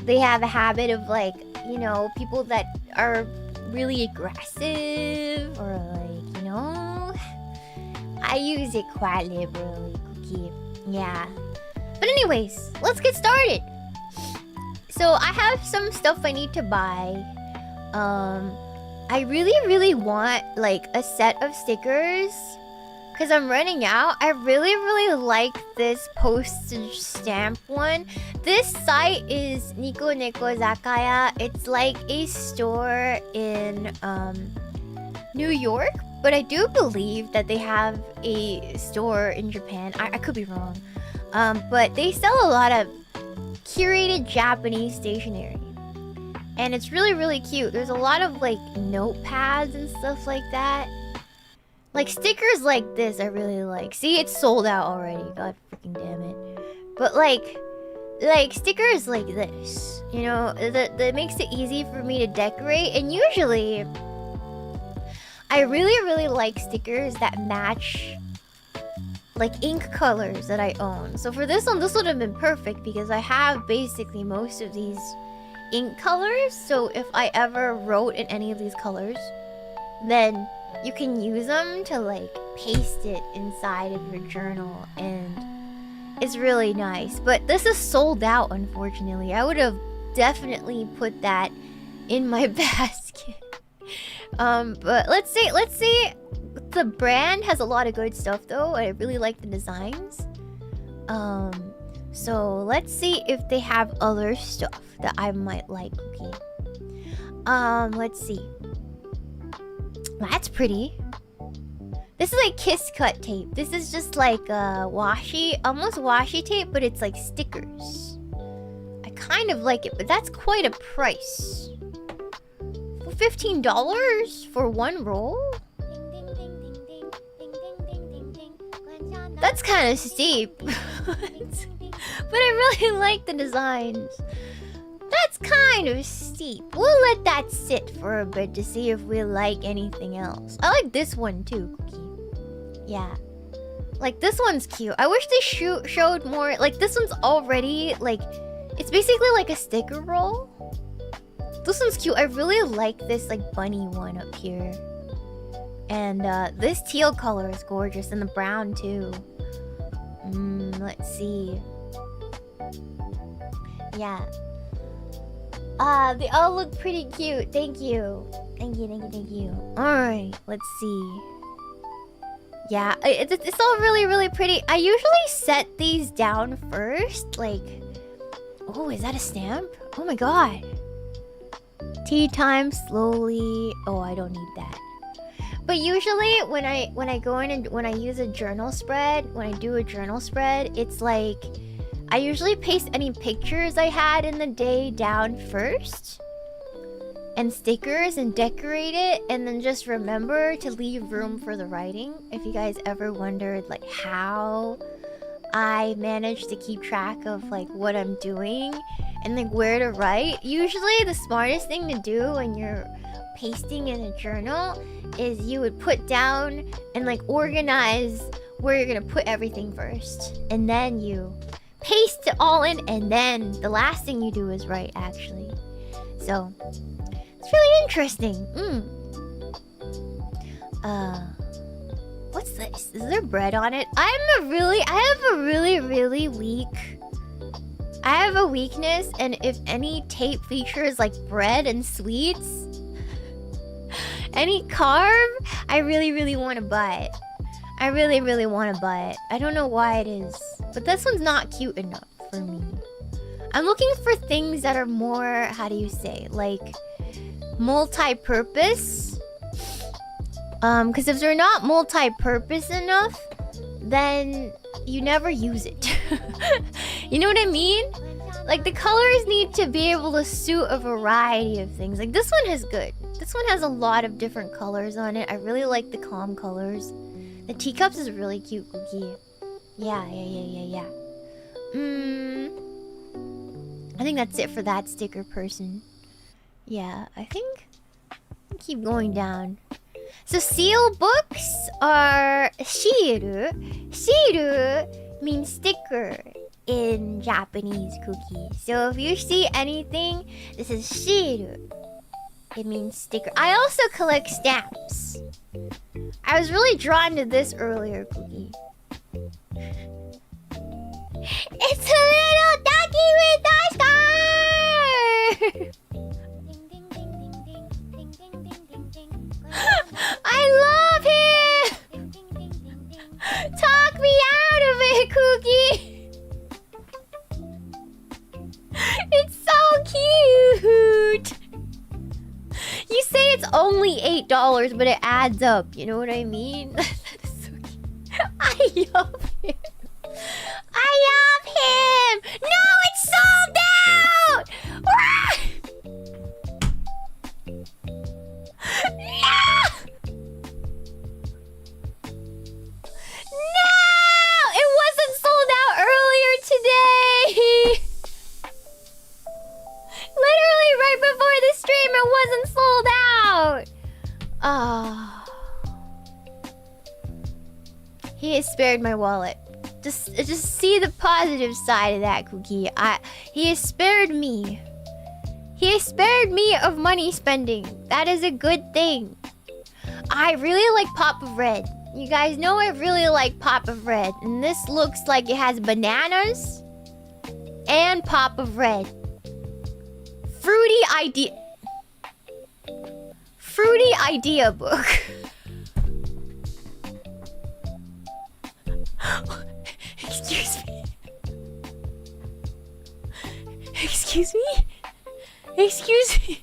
they have a habit of like, you know, people that are really aggressive, or like, you know, I use it quite liberally, Cookie. Yeah. But anyways, let's get started. So I have some stuff I need to buy. I really want like a set of stickers because I'm running out. I really like this postage stamp one. This site is Nico Neko Zakaya. It's like a store in New York, but I do believe that they have a store in Japan. I could be wrong. But they sell a lot of curated Japanese stationery, and it's really cute. There's a lot of like notepads and stuff like that. Like stickers like this I really like. See, it's sold out already, god freaking damn it. But like stickers like this, you know, that makes it easy for me to decorate. And usually I really like stickers that match like ink colors that I own. So for this one, this would have been perfect because I have basically most of these ink colors. So if I ever wrote in any of these colors, then you can use them to like paste it inside of your journal, and it's really nice. But this is sold out, unfortunately. I would have definitely put that in my basket. But let's see. The brand has a lot of good stuff though. I really like the designs. So let's see if they have other stuff that I might like. Okay. Let's see. That's pretty. This is like kiss cut tape. This is just like washi, almost washi tape, but it's like stickers. I kind of like it, but that's quite a price. $15 for one roll? That's kind of steep. But I really like the designs. That's kind of steep. We'll let that sit for a bit to see if we like anything else. I like this one too, Cookie. Yeah. Like this one's cute. I wish they showed more. Like this one's already like, it's basically like a sticker roll. This one's cute. I really like this like bunny one up here. And this teal color is gorgeous, and the brown too. Let's see. Yeah. They all look pretty cute. Thank you. Thank you. Alright, let's see. Yeah, it's all really, really pretty. I usually set these down first. Like, oh, is that a stamp? Oh my god. Tea time slowly. Oh, I don't need that. But usually when I go in and when I use a journal spread, when I do a journal spread, it's like I usually paste any pictures I had in the day down first. And stickers and decorate it, and then just remember to leave room for the writing. If you guys ever wondered like how I manage to keep track of like what I'm doing and like where to write, usually the smartest thing to do when you're pasting in a journal is you would put down and like organize where you're gonna put everything first, and then you paste it all in, and then the last thing you do is write, actually. So it's really interesting. What's this? Is there bread on it? I have a really weakness, and if any tape features like bread and sweets, any carb, I really want to buy it. I really want to buy it. I don't know why it is, but this one's not cute enough for me. I'm looking for things that are more, how do you say, like multi-purpose. Because if they're not multi-purpose enough, then you never use it. You know what I mean? Like the colors need to be able to suit a variety of things. Like this one is good. This one has a lot of different colors on it. I really like the calm colors. The teacups is really cute, Cookie. Yeah. I think that's it for that sticker person. Yeah, I think keep going down. So seal books are shiru. Shiru means sticker in Japanese, Cookie. So if you see anything, this is shiru. It means sticker. I also collect stamps. I was really drawn to this earlier, Cookie. It's a little ducky with a scar! I love him! Talk me out of it, Cookie! It's so cute! You say it's only $8, but it adds up. You know what I mean? That is so cute. I love him. I love him! No, it's sold out! No! No! It wasn't sold out earlier today! Literally right before the stream, it wasn't sold out! Oh. He has spared my wallet. Just see the positive side of that, Cookie. He has spared me. He has spared me of money spending. That is a good thing. I really like Pop of Red. You guys know I really like Pop of Red. And this looks like it has bananas and Pop of Red. Fruity idea book. Excuse me. Excuse me? Excuse me?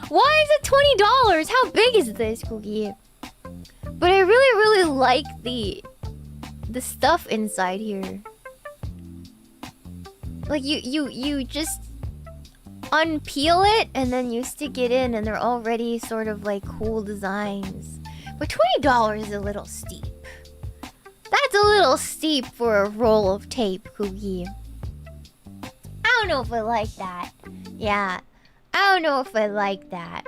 Why is it $20? How big is this, Cookie? But I really like the stuff inside here. Like you just unpeel it and then you stick it in and they're already sort of like cool designs. But $20 is a little steep. That's a little steep for a roll of tape, Cookie. I don't know if I like that. Yeah, I don't know if I like that.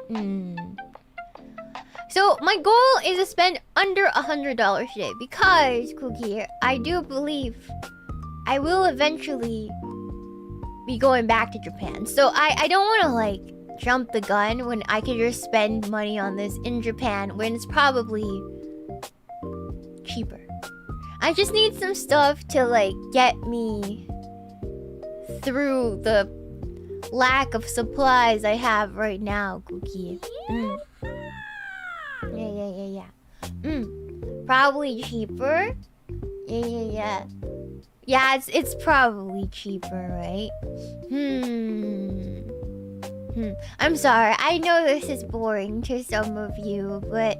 So my goal is to spend under $100 today because, Cookie, I do believe I will eventually be going back to Japan. So I don't want to like jump the gun when I could just spend money on this in Japan when it's probably cheaper. I just need some stuff to like get me through the lack of supplies I have right now, Cookie. Yeah. Probably cheaper. Yeah. Yeah, it's probably cheaper, right? I'm sorry. I know this is boring to some of you, but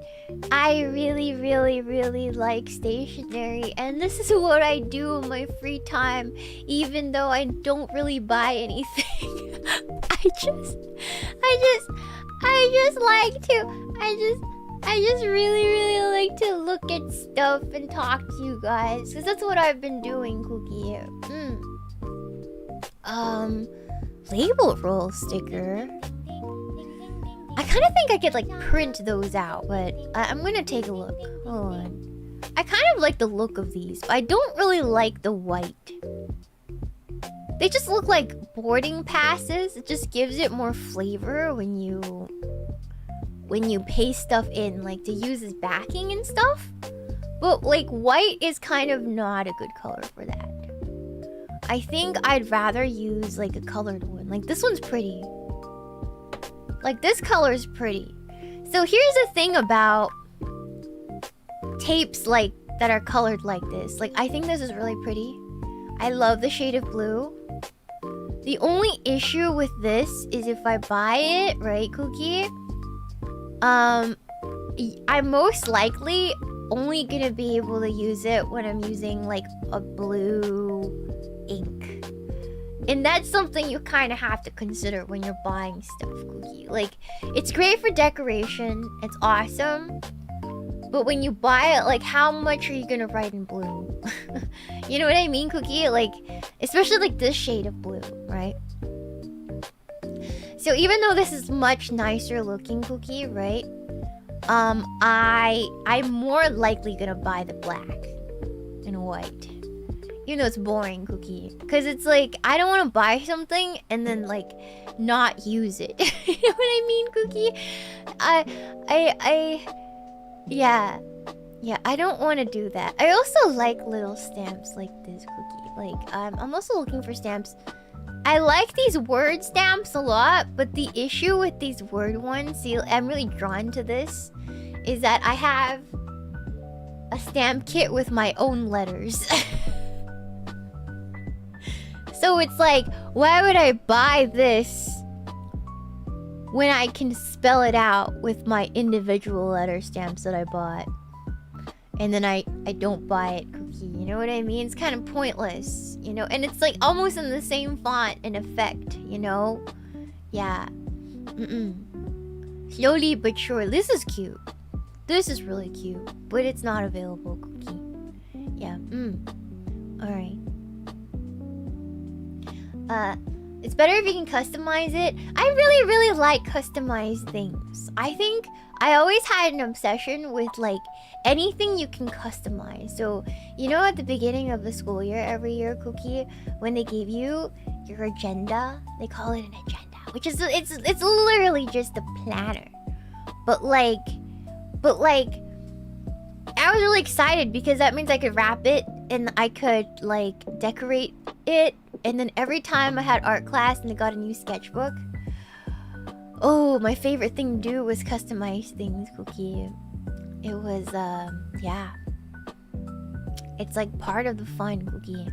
I really, really, really like stationery, and this is what I do in my free time, even though I don't really buy anything. I just really, really like to look at stuff and talk to you guys, because that's what I've been doing, Cookie. Label roll sticker. I kind of think I could like print those out, but I'm gonna take a look. Hold on. I kind of like the look of these, but I don't really like the white. They just look like boarding passes. It just gives it more flavor when you paste stuff in, like to use as backing and stuff. But like white is kind of not a good color for that. I think I'd rather use like a colored one. Like this one's pretty. Like this color is pretty. So here's the thing about tapes like that are colored like this. Like I think this is really pretty. I love the shade of blue. The only issue with this is if I buy it, right, Cookie? I'm most likely only gonna be able to use it when I'm using like a blue ink. And that's something you kind of have to consider when you're buying stuff, Cookie. Like, it's great for decoration, it's awesome, but when you buy it, like, how much are you gonna write in blue? You know what I mean, Cookie? Like, especially like this shade of blue, right? So even though this is much nicer looking, Cookie, right? I'm more likely gonna buy the black and white. Even though it's boring, Cookie. Because it's like, I don't want to buy something and then, like, not use it. You know what I mean, Cookie? Yeah. Yeah, I don't want to do that. I also like little stamps like this, Cookie. Like, I'm also looking for stamps. I like these word stamps a lot, but the issue with these word ones, see, I'm really drawn to this, is that I have a stamp kit with my own letters. So it's like, why would I buy this when I can spell it out with my individual letter stamps that I bought? And then I don't buy it, Cookie. You know what I mean? It's kind of pointless, you know? And it's like almost in the same font and effect, you know? Yeah. Slowly but surely. This is cute. This is really cute. But it's not available, Cookie. Yeah. Alright. It's better if you can customize it. I really, really like customized things. I think I always had an obsession with, like, anything you can customize. So, you know, at the beginning of the school year, every year, Cookie, when they give you your agenda, they call it an agenda, which is, it's literally just a planner. But like, I was really excited because that means I could wrap it and I could, like, decorate it. And then every time I had art class and I got a new sketchbook, oh, my favorite thing to do was customize things, Cookie. It was, yeah. It's like part of the fun, Cookie.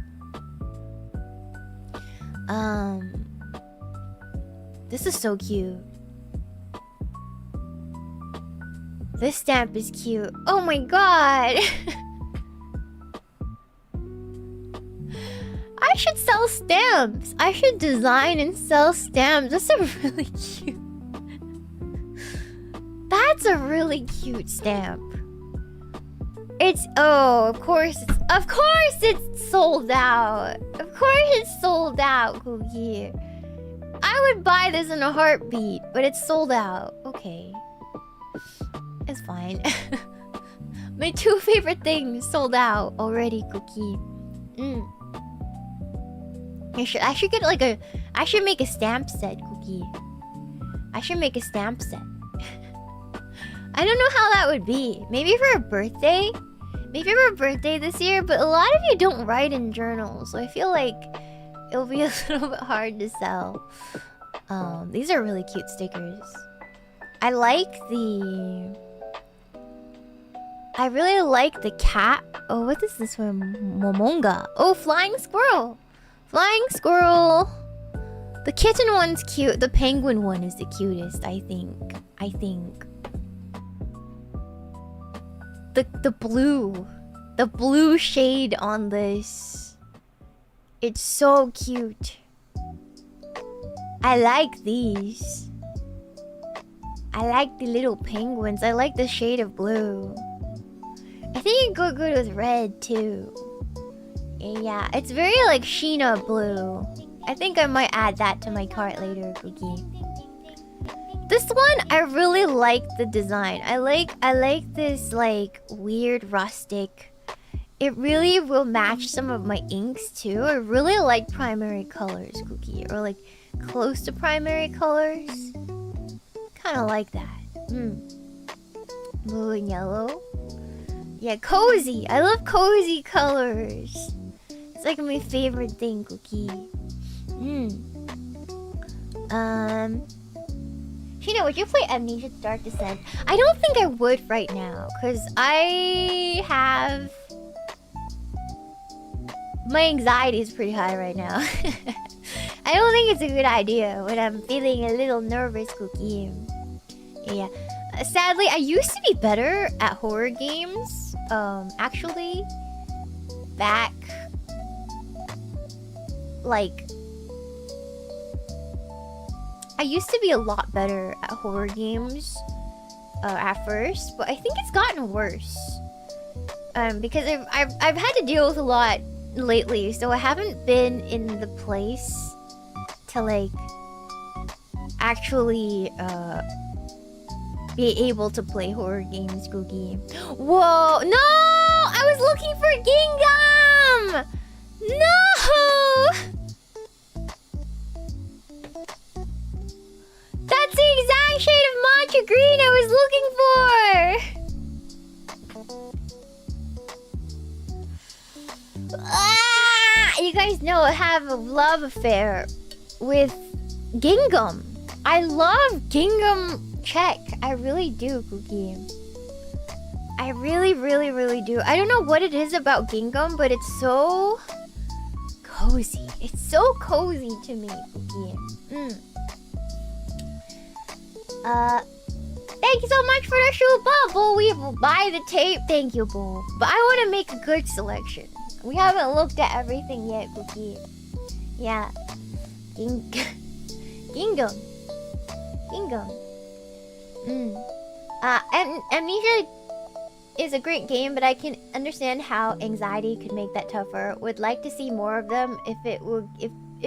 This is so cute. This stamp is cute. Oh my god! I should sell stamps. I should design and sell stamps. That's a really cute... That's a really cute stamp. It's... Oh, of course it's sold out. Of course it's sold out, Cookie. I would buy this in a heartbeat, but it's sold out. Okay. It's fine. My two favorite things sold out already, Cookie. I should get like a... I should make a stamp set, Cookie. I should make a stamp set. I don't know how that would be. Maybe for a birthday? Maybe for a birthday this year, but a lot of you don't write in journals, so I feel like it'll be a little bit hard to sell. These are really cute stickers. I like the... I really like the cat. Oh, what is this one? Momonga. Oh, flying squirrel. Flying squirrel. The kitten one's cute. The penguin one is the cutest, I think. The blue shade on this. It's so cute. I like these. I like the little penguins. I like the shade of blue. I think it go good with red too. Yeah, it's very like Shiina blue. I think I might add that to my cart later, Cookie. This one, I really like the design. I like this like weird rustic. It really will match some of my inks too. I really like primary colors, Cookie, or like close to primary colors. Kind of like that. Blue and yellow. Yeah, cozy. I love cozy colors. It's like my favorite thing, Cookie. Shiina, would you play Amnesia Dark Descent? I don't think I would right now, because I have... My anxiety is pretty high right now. I don't think it's a good idea when I'm feeling a little nervous, Cookie. Yeah. Sadly, I used to be better at horror games. Actually, back... like... I used to be a lot better at horror games at first, but I think it's gotten worse. Because I've had to deal with a lot lately, so I haven't been in the place to like actually be able to play horror games, Cookie. Whoa, no! I was looking for Gingham! No! That's the exact shade of matcha green I was looking for! You guys know I have a love affair with gingham. I love gingham check. I really do, Cookie. I really, really, really do. I don't know what it is about gingham, but it's so cozy. It's so cozy to me, Cookie. Thank you so much for the shoe bubble. We will buy the tape. Thank you, Bull. But I want to make a good selection. We haven't looked at everything yet, Cookie. Yeah. Gingham. Amnesia is a great game, but I can understand how anxiety could make that tougher. Would like to see more of them. If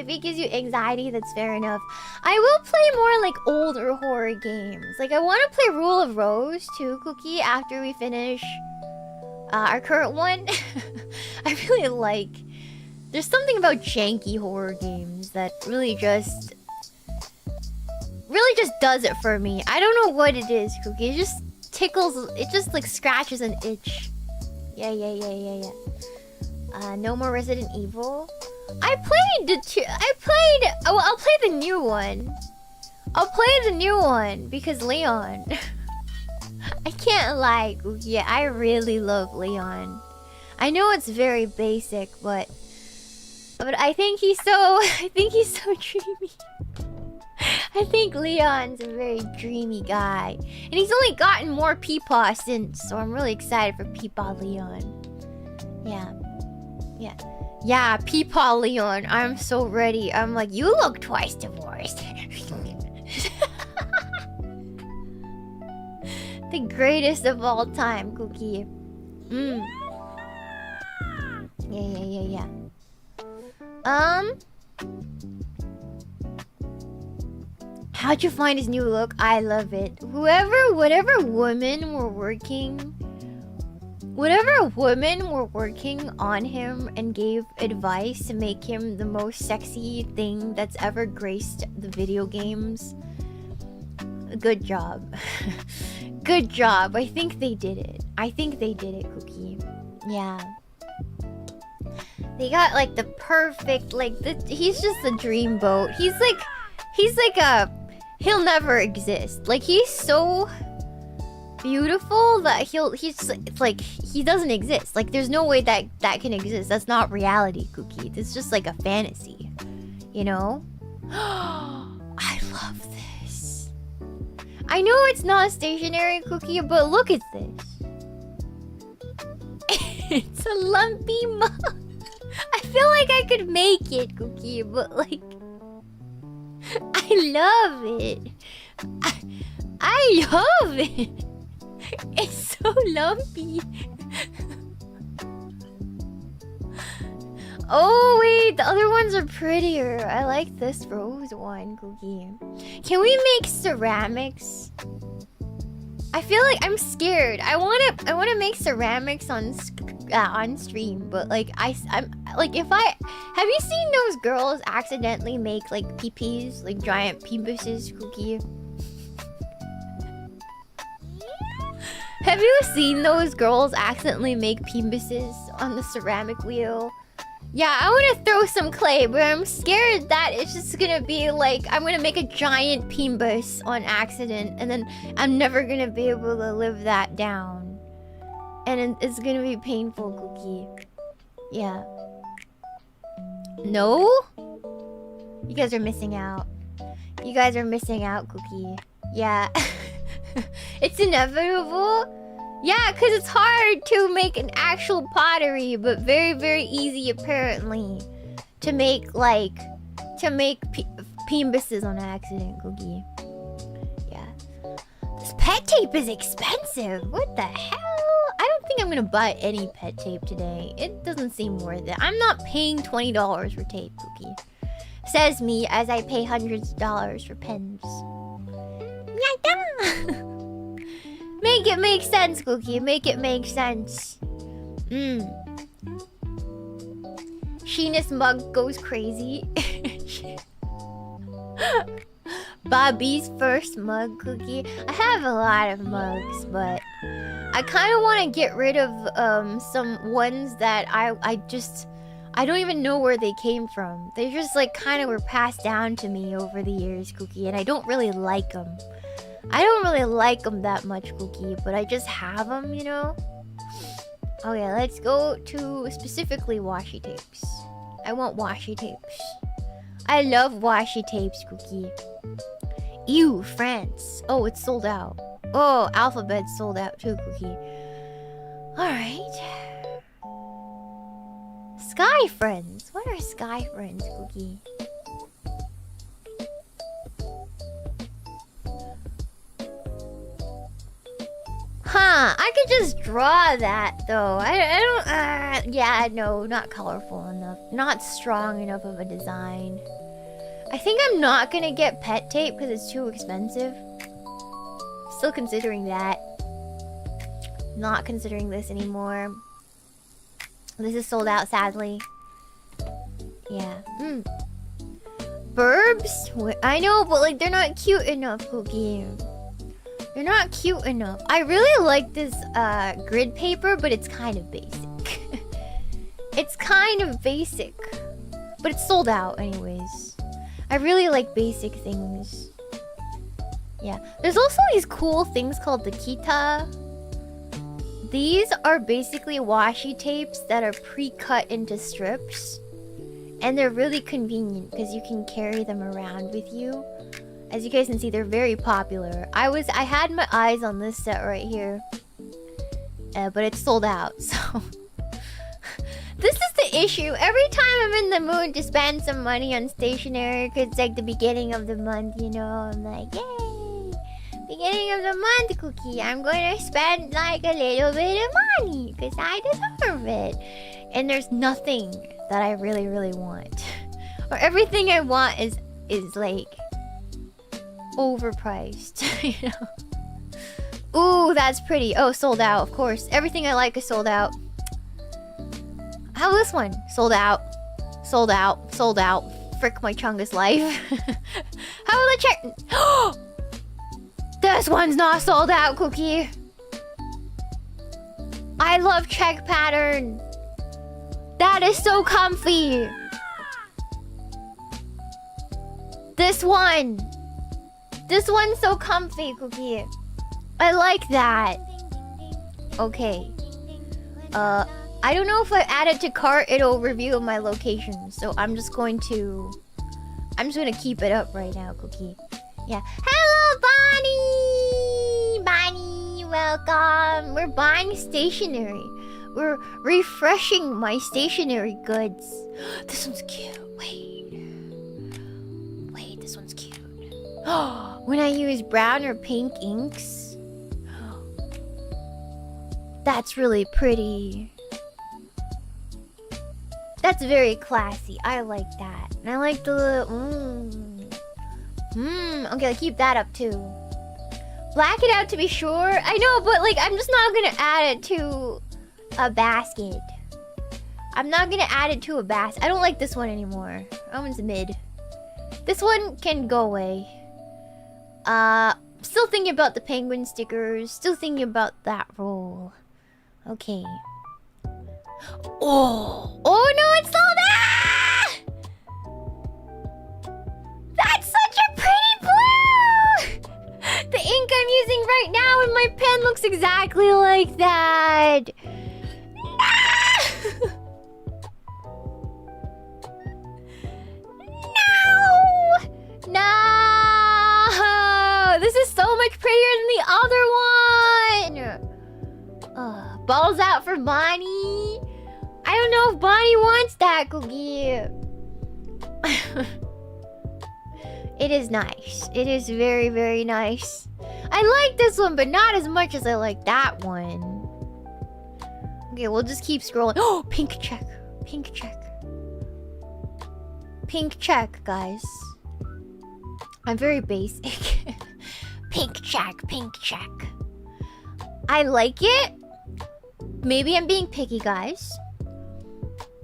it gives you anxiety, that's fair enough. I will play more like older horror games. Like I want to play Rule of Rose too, Cookie, after we finish our current one. I really like... There's something about janky horror games that really just does it for me. I don't know what it is, Cookie. It just tickles... It just like scratches an itch. Yeah. No more Resident Evil. I'll play the new one. I'll play the new one because Leon. I can't lie, Cookie. I really love Leon. I know it's very basic, but I think he's so dreamy. I think Leon's a very dreamy guy. And he's only gotten more Peepaw since, so I'm really excited for Peepaw Leon. Yeah, Peepaw Leon. I'm so ready. I'm like, you look twice divorced. The greatest of all time, Cookie. Yeah. How'd you find his new look? I love it. Whatever women were working on him and gave advice to make him the most sexy thing that's ever graced the video games. Good job. Good job. I think they did it. Cookie. Yeah. They got like the perfect, he's just a dreamboat. He's like a, he'll never exist. Like he's so beautiful that it's like he doesn't exist. Like there's no way that can exist. That's not reality, Cookie. It's just like a fantasy, you know? I love this. I know it's not stationary, Cookie, but look at this. It's a lumpy mug. I feel like I could make it, Cookie, but like I love it. I love it. It's so lumpy. Oh wait, the other ones are prettier. I like this rose one, Cookie. Can we make ceramics? I feel like I'm scared. I wanna make ceramics on stream, but like I'm like if I have you seen those girls accidentally make like peepees, like giant peebuses, Cookie? Have you seen those girls accidentally make peebuses on the ceramic wheel? Yeah, I want to throw some clay, but I'm scared that it's just gonna be like I'm gonna make a giant peebus on accident, and then I'm never gonna be able to live that down, and it's gonna be painful, Cookie. Yeah. No? You guys are missing out. You guys are missing out, Cookie. Yeah. It's inevitable. Yeah, because it's hard to make an actual pottery, but very, very easy apparently to make like peebuses on accident, Cookie. Yeah. This pet tape is expensive. What the hell? I don't think I'm gonna buy any pet tape today. It doesn't seem worth it. I'm not paying $20 for tape, Cookie. Says me as I pay hundreds of dollars for pens. Make it make sense, Cookie. Make it make sense. Sheena's mug goes crazy. Bobby's first mug, Cookie. I have a lot of mugs, but I kind of want to get rid of some ones that I don't even know where they came from. They just like kind of were passed down to me over the years, Cookie, and I don't really like them. I don't really like them that much, Cookie, but I just have them, you know? Okay, let's go to specifically washi tapes. I want washi tapes. I love washi tapes, Cookie. Ew, France. Oh, it's sold out. Oh, Alphabet's sold out too, Cookie. Alright. Sky Friends. What are Sky Friends, Cookie? Huh, I could just draw that though. I don't, yeah, no, not colorful enough. Not strong enough of a design. I think I'm not gonna get pet tape because it's too expensive. Still considering that. Not considering this anymore. This is sold out, sadly. Yeah. Burbs? I know, but like they're not cute enough, Cookie. They're not cute enough. I really like this grid paper, but it's kind of basic. It's kind of basic. But it's sold out anyways. I really like basic things. Yeah. There's also these cool things called the kita. These are basically washi tapes that are pre-cut into strips. And they're really convenient because you can carry them around with you. As you guys can see, they're very popular. I had my eyes on this set right here. But it's sold out, so... This is the issue. Every time I'm in the mood to spend some money on stationery, because it's like the beginning of the month, you know? I'm like, yay! Beginning of the month, Cookie. I'm going to spend like a little bit of money, because I deserve it. And there's nothing that I really, really want. Or everything I want is like... overpriced, you know? Ooh, that's pretty. Oh, sold out, of course. Everything I like is sold out. How this one? Sold out. Sold out. Sold out. Frick my Chungus life. How will I check? This one's not sold out, Cookie. I love check pattern. That is so comfy. This one. This one's so comfy, Cookie. I like that. Okay. I don't know if I add it to cart, it'll reveal my location. So I'm just gonna keep it up right now, Cookie. Yeah. Hello, Bonnie! Bonnie, welcome. We're buying stationery. We're refreshing my stationery goods. This one's cute. Wait, this one's cute. When I use brown or pink inks. That's really pretty. That's very classy. I like that. And I like the okay, I'll keep that up too. Black it out to be sure. I know, but like I'm just not gonna add it to a basket. I'm not gonna add it to a basket. I don't like this one anymore. That one's mid. This one can go away. Still thinking about the penguin stickers. Still thinking about that roll. Okay. Oh no, it's sold out! That's such a pretty blue! The ink I'm using right now in my pen looks exactly like that. No! This is so much prettier than the other one! Balls out for Bonnie. I don't know if Bonnie wants that, Cookie. It is nice. It is very, very nice. I like this one, but not as much as I like that one. Okay, we'll just keep scrolling. Oh, pink check. Pink check. Pink check, guys. I'm very basic. Pink check, pink check. I like it. Maybe I'm being picky, guys.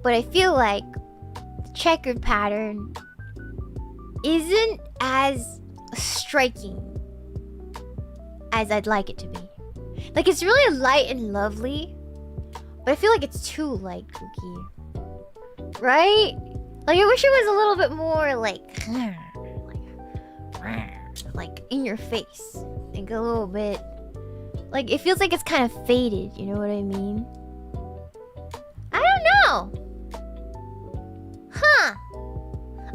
But I feel like the checkered pattern isn't as striking as I'd like it to be. Like, it's really light and lovely, but I feel like it's too light, Cookie. Right? Like, I wish it was a little bit more like in your face. Like a little bit. Like, it feels like it's kind of faded, you know what I mean? I don't know. Huh.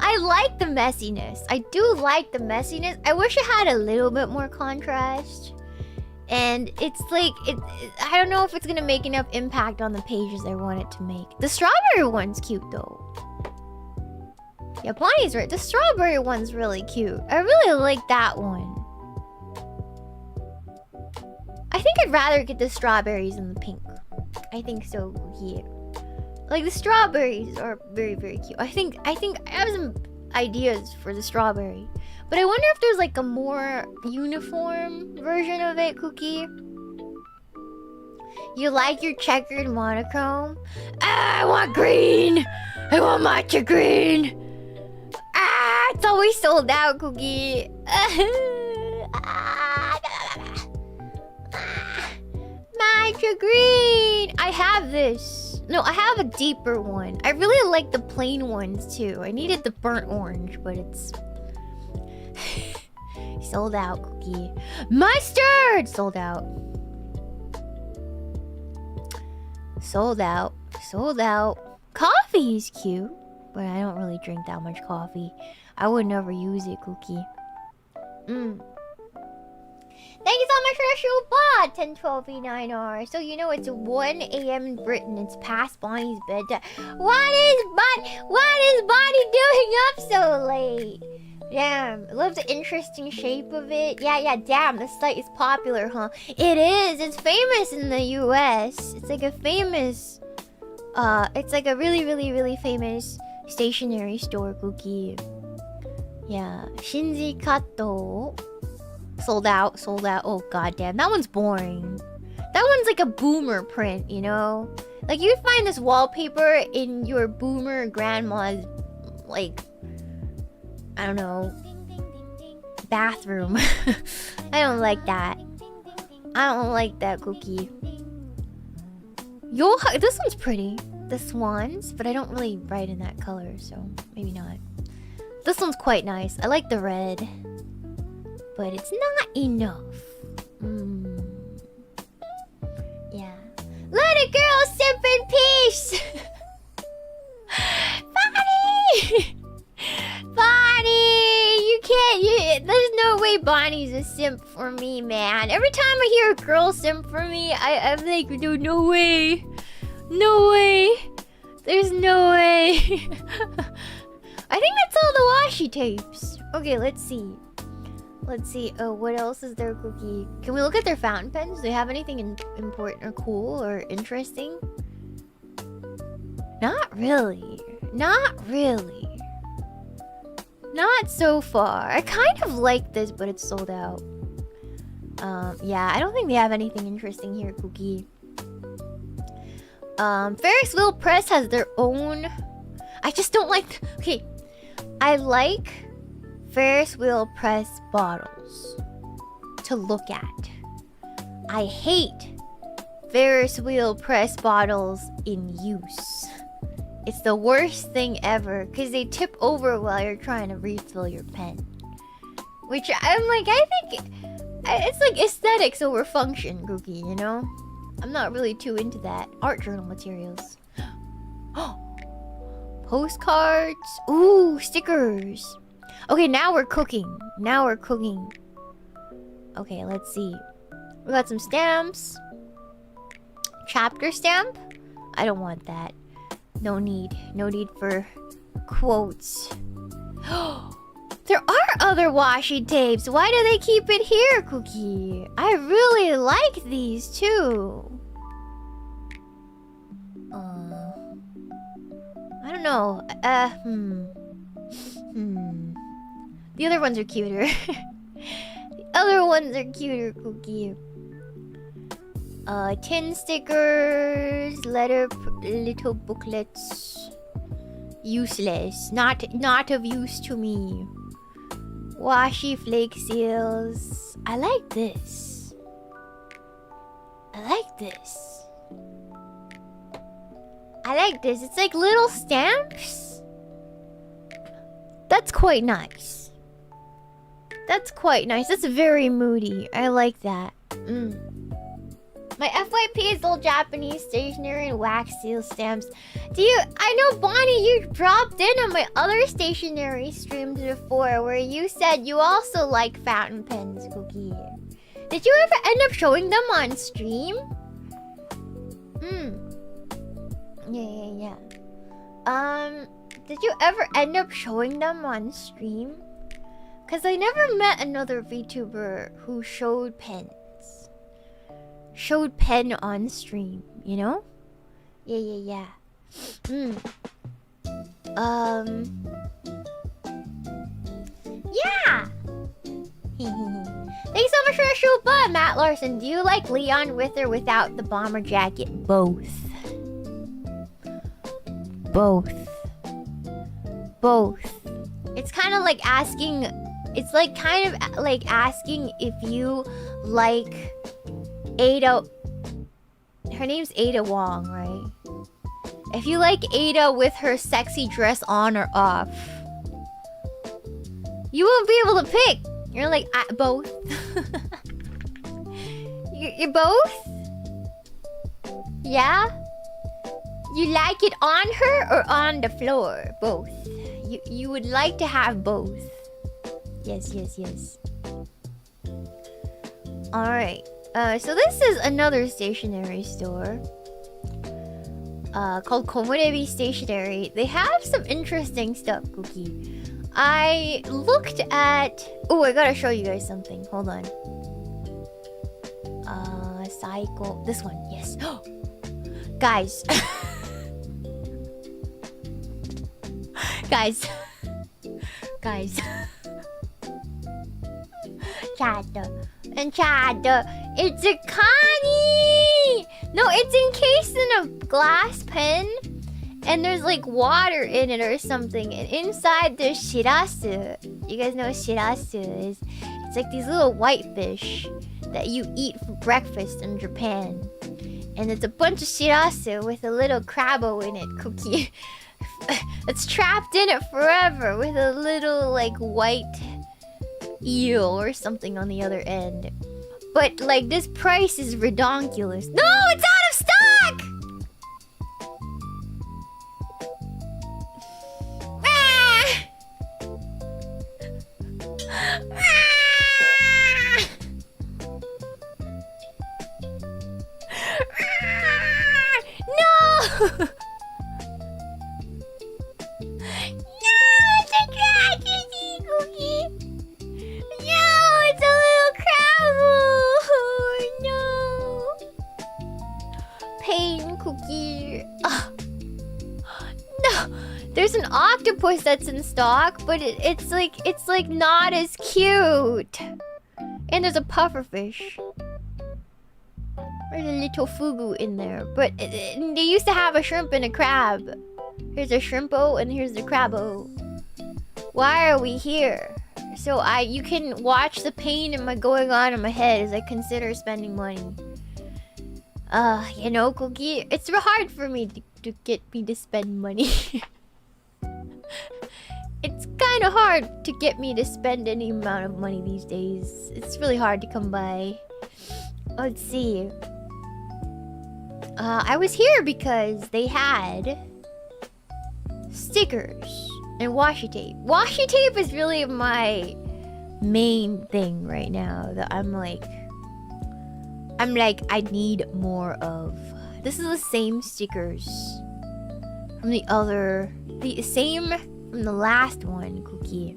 I like the messiness. I do like the messiness. I wish it had a little bit more contrast. And it's like, I don't know if it's gonna make enough impact on the pages I want it to make. The strawberry one's cute though. Yeah, Bonnie's right. The strawberry one's really cute. I really like that one. I think I'd rather get the strawberries than the pink. I think so, yeah. Like, the strawberries are very, very cute. I think I have some ideas for the strawberry. But I wonder if there's like a more uniform version of it, Cookie. You like your checkered monochrome? Ah, I want green! I want matcha green! Ah, it's always sold out, Cookie. Matcha green! I have this. No, I have a deeper one. I really like the plain ones too. I needed the burnt orange, but it's sold out, Cookie. Mustard! Sold out. Sold out. Sold out. Coffee's cute, but I don't really drink that much coffee. I would never use it, Cookie. Thank you so much for the shoe bot, 1012v9r. So you know it's 1 a.m. in Britain. It's past Bonnie's bedtime. What is Bonnie doing up so late? Damn, I love the interesting shape of it. Yeah, damn, this site is popular, huh? It is. It's famous in the US. It's like a famous, it's like a really, really, really famous stationery store, Cookie. Yeah, Shinji Kato. Sold out, sold out. Oh, goddamn. That one's boring. That one's like a boomer print, you know? Like, you'd find this wallpaper in your boomer grandma's, like, I don't know, bathroom. I don't like that. I don't like that, Cookie. This one's pretty. The swans, but I don't really write in that color, so maybe not. This one's quite nice. I like the red. But it's not enough. a girl simp in peace! Bonnie! Bonnie! You can't... there's no way Bonnie's a simp for me, man. Every time I hear a girl simp for me, I'm like, no way. No way. There's no way. I think that's all the washi tapes. Okay, let's see. Let's see. Oh, what else is there, Cookie? Can we look at their fountain pens? Do they have anything important or cool or interesting? Not really. Not really. Not so far. I kind of like this, but it's sold out. Yeah, I don't think they have anything interesting here, Cookie. Ferris Wheel Press has their own... I just don't like... Okay. I like Ferris Wheel Press bottles to look at. I hate Ferris Wheel Press bottles in use. It's the worst thing ever because they tip over while you're trying to refill your pen. Which I'm like, I think it's like aesthetics over function, Cookie, you know? I'm not really too into that. Art journal materials. Postcards. Ooh, stickers. Okay, now we're cooking. Now we're cooking. Okay, let's see. We got some stamps. Chapter stamp? I don't want that. No need. No need for quotes. There are other washi tapes. Why do they keep it here, Cookie? I really like these too. I don't know. The other ones are cuter. The other ones are cuter, Cookie. Tin stickers, little booklets. Useless. Not of use to me. Washi flake seals. I like this. I like this. I like this. It's like little stamps. That's quite nice. That's quite nice. That's very moody. I like that. My FYP is all Japanese stationery and wax seal stamps. I know, Bonnie, you dropped in on my other stationery streams before where you said you also like fountain pens, Cookie. Did you ever end up showing them on stream? Yeah. Did you ever end up showing them on stream? Because I never met another VTuber who showed pens. Showed pen on stream, you know? Yeah. Yeah! Thanks so much for the show, but Matt Larson, do you like Leon with or without the bomber jacket? Both. It's kind of like asking... It's like kind of like asking if you like... Ada... Her name's Ada Wong, right? If you like Ada with her sexy dress on or off, you won't be able to pick. You're like, both. You're both? Yeah? You like it on her or on the floor? Both. You would like to have both. Yes. Alright. So this is another stationery store. Called Komorebi Stationery. They have some interesting stuff, Cookie. I looked at... Oh, I gotta show you guys something. Hold on. Cycle. This one, yes. Guys. Guys. Chad. It's a Connie! No, it's encased in a glass pen. And there's like water in it or something. And inside there's shirasu. You guys know what shirasu is? It's like these little whitefish that you eat for breakfast in Japan. And it's a bunch of shirasu with a little crabbo in it, Cookie. It's trapped in it forever with a little like white eel or something on the other end. But like this price is redonkulous. No, it's out of stock! No! No, it's a tragedy, Cookie! No, it's a little crab! Oh, no! Pain, Cookie. No! There's an octopus that's in stock, but it's like not as cute. And there's a pufferfish. There's a little fugu in there, but they used to have a shrimp and a crab. Here's a shrimpo and here's the crabbo. Why are we here? So you can watch the pain going on in my head as I consider spending money. You know, Cookie, it's real hard for me to get me to spend money. It's kind of hard to get me to spend any amount of money these days. It's really hard to come by. Let's see. I was here because they had stickers and washi tape. Washi tape is really my main thing right now that I'm like, I need more of. This is the same stickers from the same from the last one, Cookie.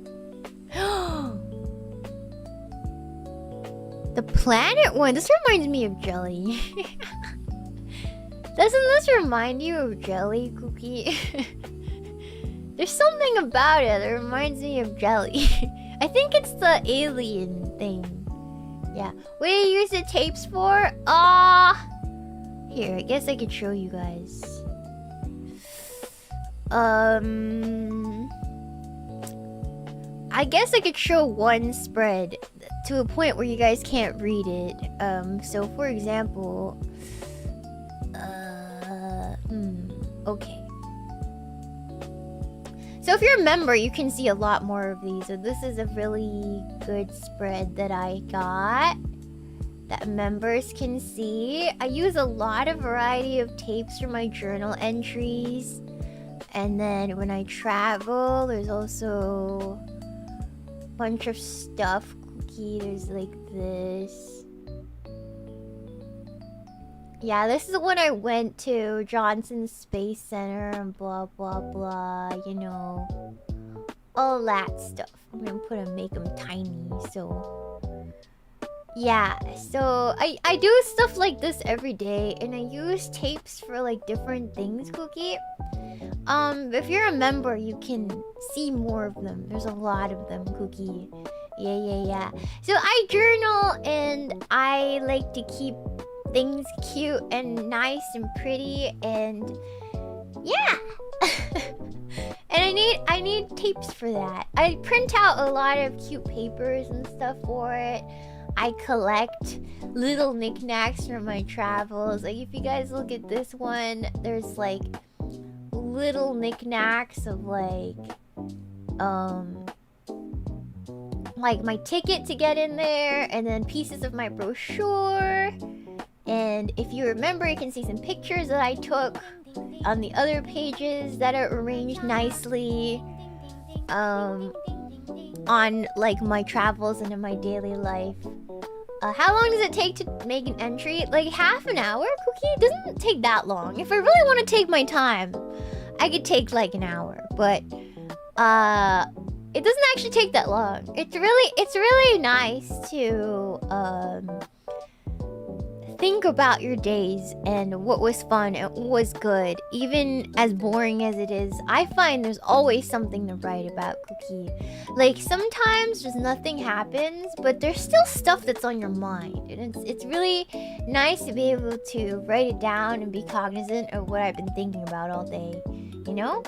The planet one. This reminds me of jelly. Doesn't this remind you of jelly, Cookie? There's something about it that reminds me of jelly. I think it's the alien thing. Yeah. What do you use the tapes for? Here, I guess I could show you guys. I guess I could show one spread to a point where you guys can't read it. So for example, okay. So if you're a member, you can see a lot more of these. So this is a really good spread that I got that members can see. I use a lot of variety of tapes for my journal entries. And then when I travel, there's also a bunch of stuff. Cookie, there's like this. Yeah, this is when I went to Johnson Space Center and blah blah blah, you know, all that stuff. I'm gonna make them tiny, so yeah. So I do stuff like this every day, and I use tapes for like different things, Cookie. If you're a member, you can see more of them. There's a lot of them, Cookie. Yeah. So I journal and I like to keep things cute and nice and pretty, and yeah. And I need tapes for that. I print out a lot of cute papers and stuff for it. I collect little knickknacks from my travels. Like if you guys look at this one, there's like little knickknacks of like my ticket to get in there, and then pieces of my brochure. And if you remember, you can see some pictures that I took on the other pages that are arranged nicely on like my travels and in my daily life. How long does it take to make an entry? Like half an hour, Cookie? It doesn't take that long. If I really want to take my time, I could take like an hour, but it doesn't actually take that long. It's really nice to think about your days and what was fun and what was good, even as boring as it is. I find there's always something to write about, Cookie. Like sometimes just nothing happens, but there's still stuff that's on your mind, and it's really nice to be able to write it down and be cognizant of what I've been thinking about all day, you know?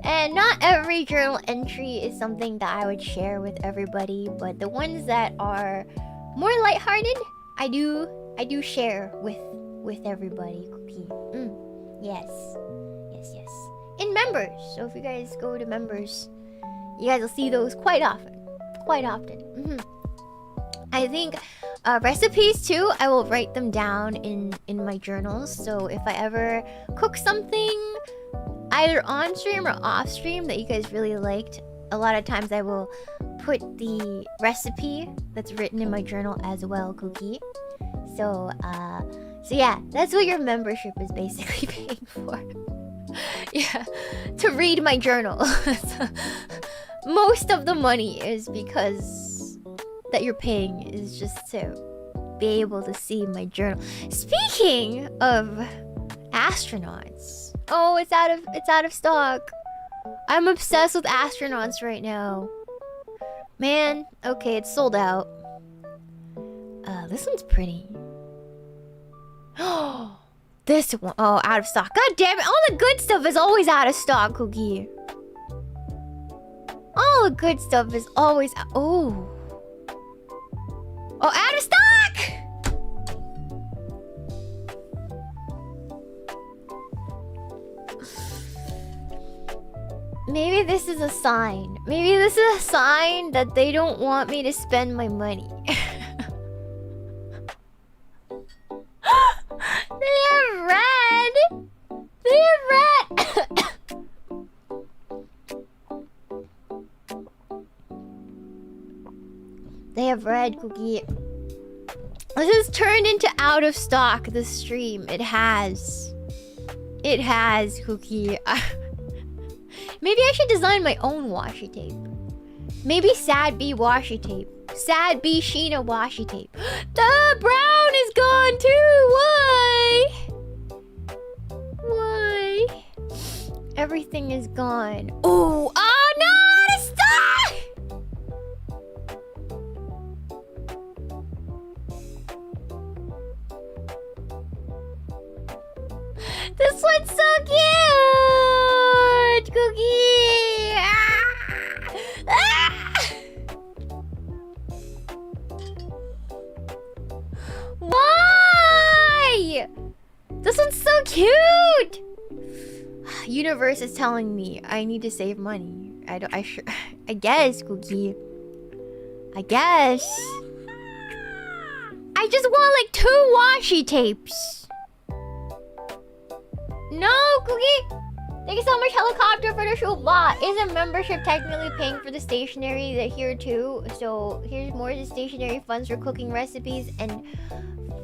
And not every journal entry is something that I would share with everybody, but the ones that are more lighthearted, I do share with everybody, Cookie. Yes. And members. So if you guys go to members, you guys will see those quite often. I think recipes too, I will write them down in my journals. So if I ever cook something, either on stream or off stream, that you guys really liked, a lot of times I will put the recipe that's written in my journal as well, Cookie. So So yeah, that's what your membership is basically paying for. Yeah, to read my journal. So, most of the money is because that you're paying is just to be able to see my journal. Speaking of astronauts, oh, it's out of stock. I'm obsessed with astronauts right now. Man, okay, it's sold out. This one's pretty. Oh, this one. Oh, out of stock. God damn it! All the good stuff is always out of stock, Cookie. All the good stuff is always oh, out of stock. Maybe this is a sign. Maybe this is a sign that they don't want me to spend my money. They have red! They have red! They have red, Cookie. This has turned into out of stock, this stream. It has. It has, Cookie. Maybe I should design my own washi tape. Maybe Sad B washi tape. Sad B Shiina washi tape. The brown is gone too! Why? Why? Everything is gone. Oh, oh no! Stop! This one's so cute! Cookie! Ah! Ah! Why? This one's so cute! Universe is telling me I need to save money. I guess, Cookie. I guess. I just want like 2 washi tapes. No, Cookie! Thank you so much, Helicopter, for the show. Blah. Isn't membership technically paying for the stationery that here too? So here's more of the stationery funds for cooking recipes and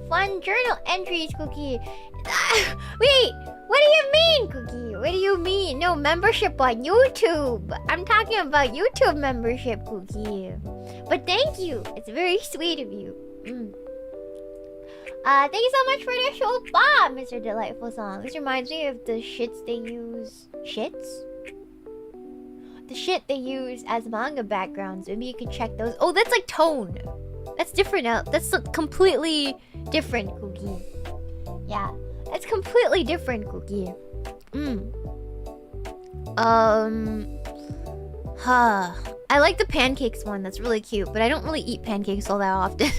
fun journal entries, Cookie. Wait, what do you mean, Cookie? What do you mean? No, membership on YouTube. I'm talking about YouTube membership, Cookie. But thank you. It's very sweet of you. Thank you so much for the show, Bob, Mr. Delightful Song. This reminds me of the shits they use. Shits? The shit they use as manga backgrounds. Maybe you can check those. Oh, that's like tone. That's different now. That's completely different, Cookie. Yeah, that's completely different, Cookie. I like the pancakes one. That's really cute, but I don't really eat pancakes all that often.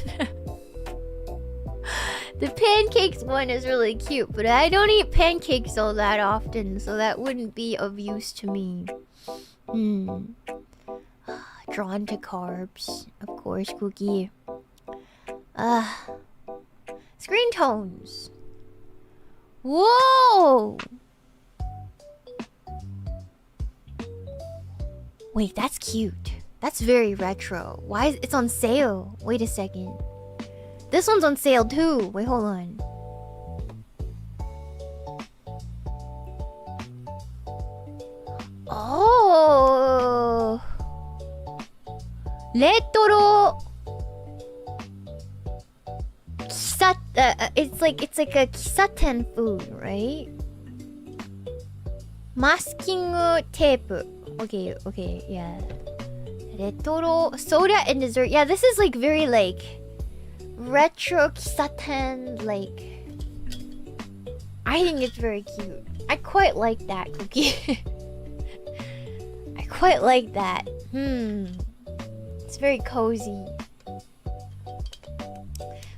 The pancakes one is really cute, but I don't eat pancakes all that often, so that wouldn't be of use to me. Drawn to carbs, of course, Cookie. Screen tones. Whoa! Wait, that's cute. That's very retro. Why is it's on sale? Wait a second. This one's on sale too. Wait, hold on. Oh, retro. It's like a kisaten food, right? Masking tape. Okay, yeah. Retro soda and dessert. Yeah, this is like very like retro kisaten, like I think it's very cute. I quite like that, Cookie. I quite like that. It's very cozy.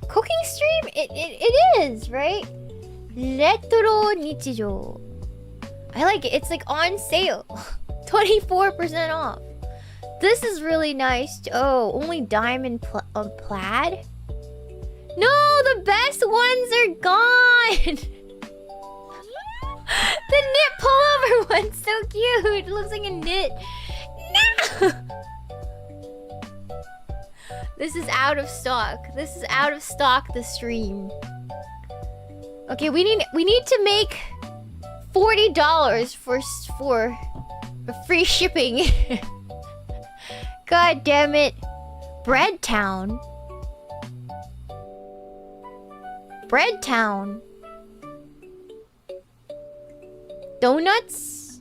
Cooking stream? It is, right? Retro Nichijou. I like it. It's like on sale. 24% off. This is really nice. Oh, only diamond plaid? No, the best ones are gone. The knit pullover one's so cute. It looks like a knit. No! This is out of stock. This is out of stock, the stream. Okay, we need to make $40 for free shipping. God damn it. Bread Town. Bread Town. Donuts?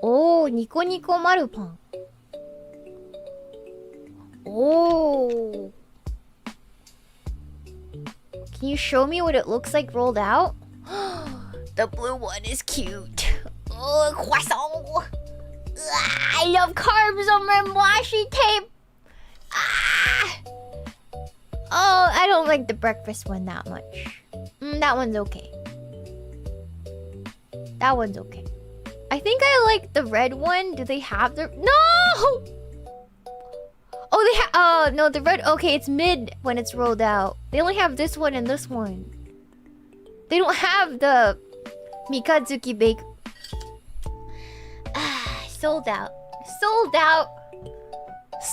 Oh, Nico Nico Marupan. Oh. Can you show me what it looks like rolled out? The blue one is cute. Oh, croissant. I love carbs on my washi tape. Ah. Oh, I don't like the breakfast one that much. That one's okay. That one's okay. I think I like the red one. Do they have the... No! Oh, they have... Oh, no, the red... Okay, it's mid when it's rolled out. They only have this one and this one. They don't have the Mikazuki Bake... Ah, sold out. Sold out.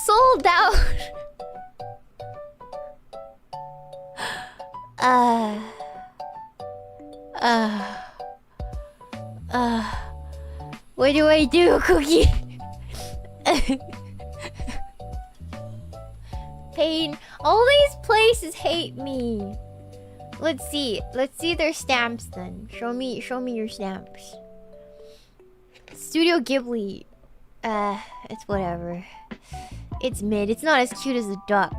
Sold out. What do I do, Cookie? Pain. All these places hate me. Let's see. Let's see their stamps then. Show me your stamps. Studio Ghibli. It's whatever. It's mid. It's not as cute as a duck.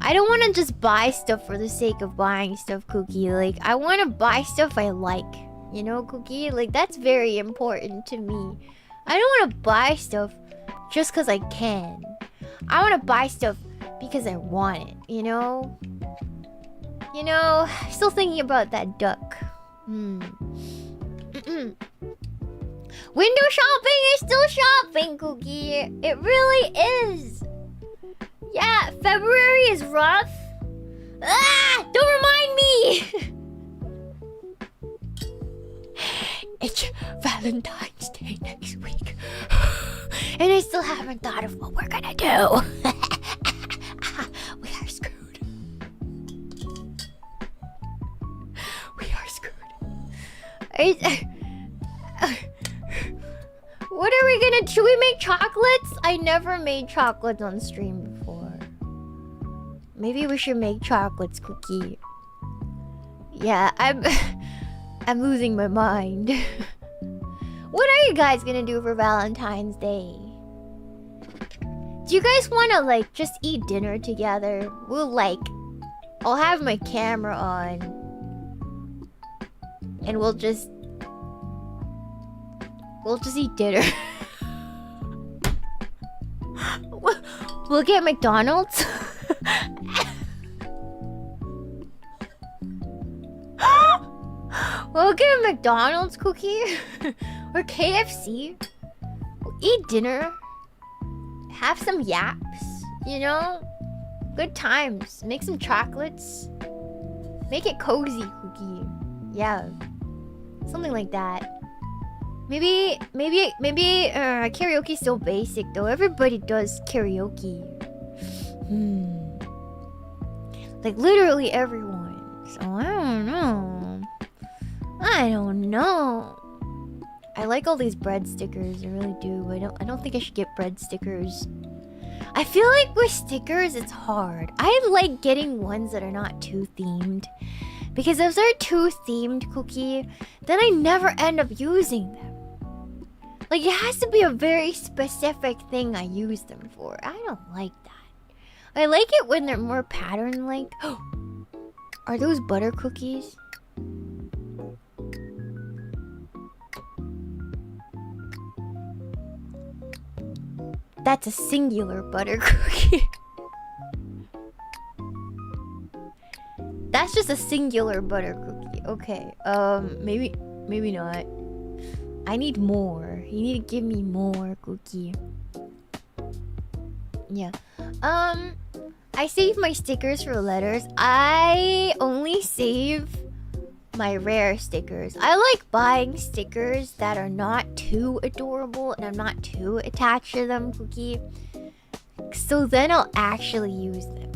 I don't want to just buy stuff for the sake of buying stuff, Cookie. Like, I want to buy stuff I like. You know, Cookie? Like, that's very important to me. I don't want to buy stuff just because I can. I want to buy stuff because I want it, you know? You know, still thinking about that duck. Window shopping is still shopping, Cookie. It really is. Yeah, February is rough. Ah! Don't remind me! It's Valentine's Day next week. And I still haven't thought of what we're gonna do. We are screwed. We are screwed. What are we gonna... Should we make chocolates? I never made chocolates on stream before. Maybe we should make chocolates, Cookie. Yeah, I'm losing my mind. What are you guys gonna do for Valentine's Day? Do you guys wanna, like, just eat dinner together? I'll have my camera on. And we'll just eat dinner. We'll get McDonald's. We'll get a McDonald's, Cookie. Or KFC. We'll eat dinner. Have some yaps. You know? Good times. Make some chocolates. Make it cozy, Cookie. Yeah. Something like that. Maybe karaoke's so basic though. Everybody does karaoke. Like literally everyone. So I don't know. I like all these bread stickers. I really do. I don't think I should get bread stickers. I feel like with stickers it's hard. I like getting ones that are not too themed. Because if they're too themed, Cookie, then I never end up using them. Like, it has to be a very specific thing I use them for. I don't like that. I like it when they're more pattern-like. Are those butter cookies? That's a singular butter cookie. That's just a singular butter cookie. Okay, maybe not. I need more. You need to give me more, Cookie. Yeah. I save my stickers for letters. I only save my rare stickers. I like buying stickers that are not too adorable and I'm not too attached to them, Cookie. So then I'll actually use them.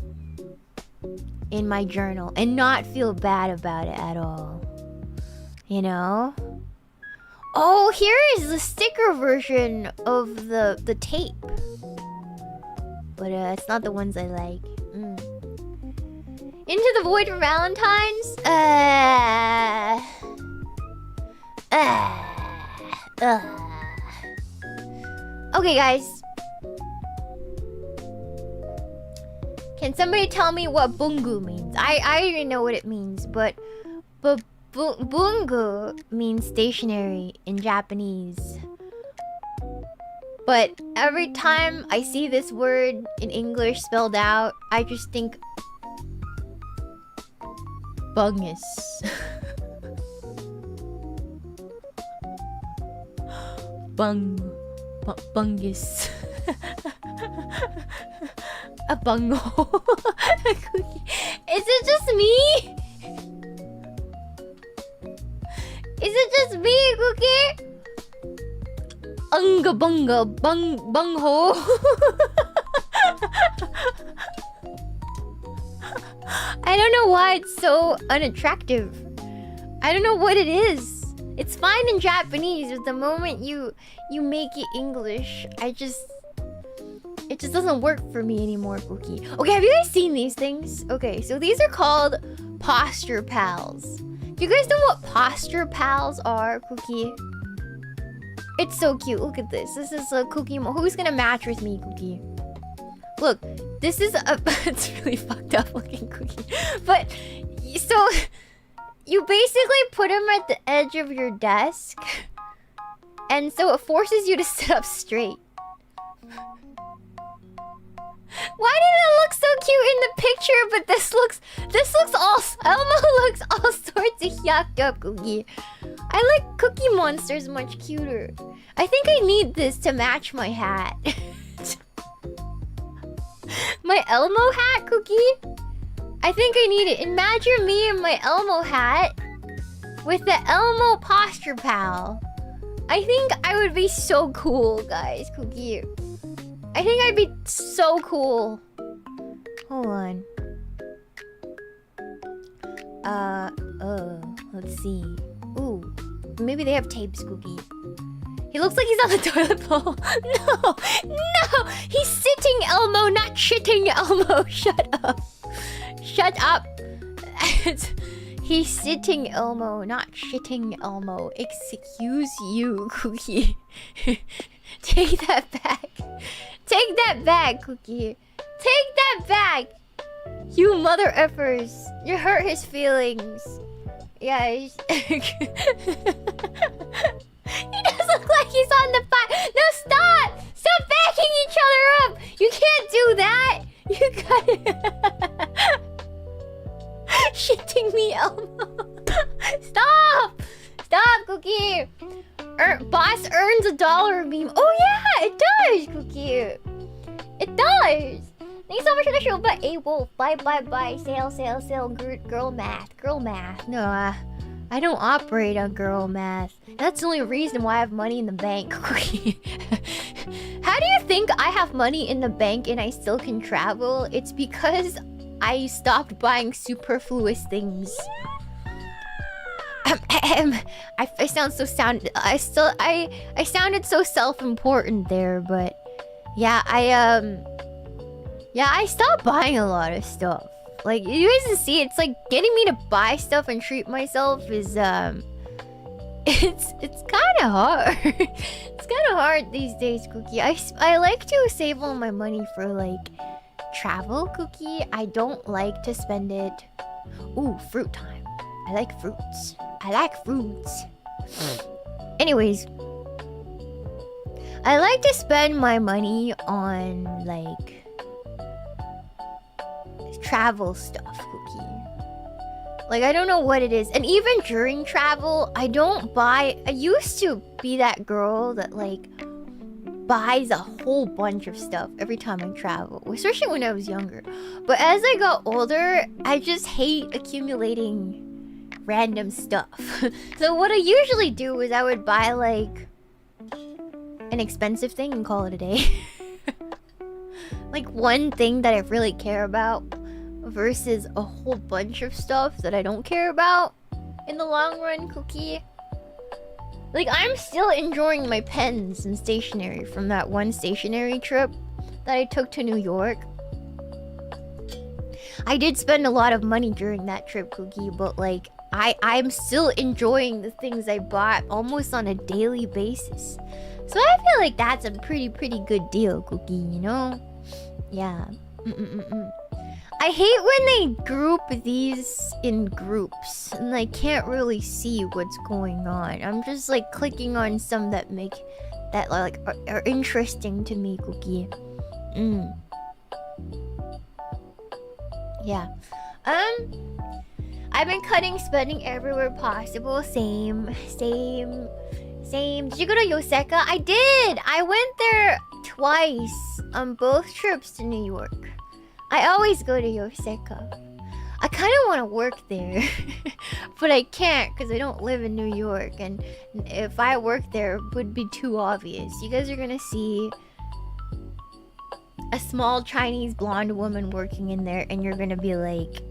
in my journal and not feel bad about it at all. You know? Oh, here is the sticker version of the tape. But it's not the ones I like. Into the Void for Valentine's? Okay, guys. Can somebody tell me what bungu means? I already know what it means, but bungu means stationery in Japanese. But every time I see this word in English spelled out, I just think bungus. Bungus. A bungo. Is it just me? Is it just me, Cookie? Unga bunga bungho. I don't know why it's so unattractive. I don't know what it is. It's fine in Japanese, but the moment you make it English, it just doesn't work for me anymore, Cookie. Okay, have you guys seen these things? Okay, so these are called posture pals. Do you guys know what posture pals are, Cookie? It's so cute. Look at this. This is a Cookie. Who's gonna match with me, Cookie? Look, this is a... It's really fucked up looking, Cookie. But, so... You basically put them at the edge of your desk. And so it forces you to sit up straight. Why did it look so cute in the picture, but this looks all... Elmo looks all sorts of yucked up, Cookie. I like Cookie Monsters much cuter. I think I need this to match my hat. My Elmo hat, Cookie? I think I need it. Imagine me in my Elmo hat with the Elmo posture pal. I think I would be so cool, guys, Cookie. I think I'd be so cool. Hold on. Let's see. Ooh, maybe they have tapes, Cookie. He looks like he's on the toilet bowl. No! He's sitting Elmo, not shitting Elmo. Shut up. Shut up. He's sitting Elmo, not shitting Elmo. Excuse you, Cookie. Take that back. Take that back, Cookie. Take that back. You mother effers. You hurt his feelings. Yeah, He does look like he's on the fire. No, stop! Stop backing each other up! You can't do that! You got shitting me, Elmo. Stop! Stop, Cookie! Boss earns $1 meme. Oh yeah, it does, Cookie. It does. Thanks so much for the show, but wolf. Bye. Sale. Girl math. No, I don't operate on girl math. That's the only reason why I have money in the bank. How do you think I have money in the bank and I still can travel? It's because I stopped buying superfluous things. I sounded so self-important there, but yeah, I stopped buying a lot of stuff. Like, you guys can see, it's like getting me to buy stuff and treat myself is it's kind of hard. It's kind of hard these days, Cookie. I like to save all my money for like travel, Cookie. I don't like to spend it. Ooh, fruit time. I like fruits. Anyways, I like to spend my money on like travel stuff, Cookie. Like, I don't know what it is. And even during travel, I don't buy... I used to be that girl that like buys a whole bunch of stuff every time I travel, especially when I was younger. But as I got older, I just hate accumulating random stuff. So what I usually do is I would buy like an expensive thing and call it a day. Like one thing that I really care about. versus a whole bunch of stuff that I don't care about in the long run, Cookie. Like, I'm still enjoying my pens and stationery from that one stationery trip that I took to New York. I did spend a lot of money during that trip, Cookie, but like, I'm still enjoying the things I bought almost on a daily basis. So I feel like that's a pretty good deal, Cookie, you know? Yeah. I hate when they group these in groups and I can't really see what's going on. I'm just like clicking on some that are interesting to me, Cookie. Yeah. I've been cutting spending everywhere possible. Same. Did you go to Yoseka? I did! I went there twice on both trips to New York. I always go to Yoseka. I kind of want to work there, but I can't because I don't live in New York. And if I work there, it would be too obvious. You guys are gonna see a small Chinese blonde woman working in there, and you're gonna be like,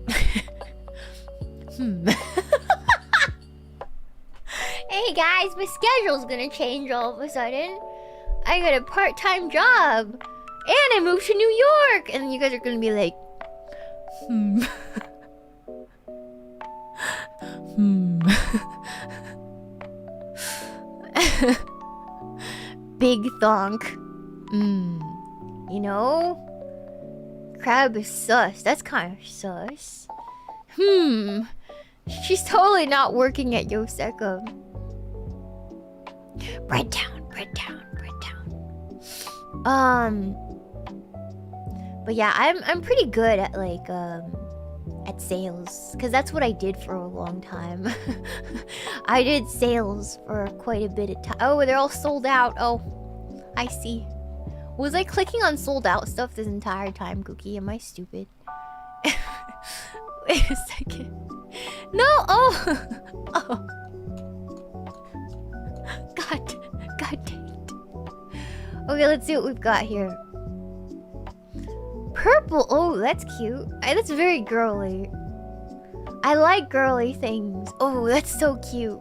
Hey guys, my schedule's gonna change all of a sudden. I got a part-time job, and I moved to New York, and you guys are gonna be like, Big thonk. You know? Crab is sus. That's kind of sus. She's totally not working at Yoseka. Bread town. But yeah, I'm pretty good at like at sales, because that's what I did for a long time. I did sales for quite a bit of time. Oh, they're all sold out. Oh, I see. Was I clicking on sold out stuff this entire time, Cookie? Am I stupid? Wait a second. No! Oh! Oh. God dang it. Okay, let's see what we've got here. Purple! Oh, that's cute. That's very girly. I like girly things. Oh, that's so cute.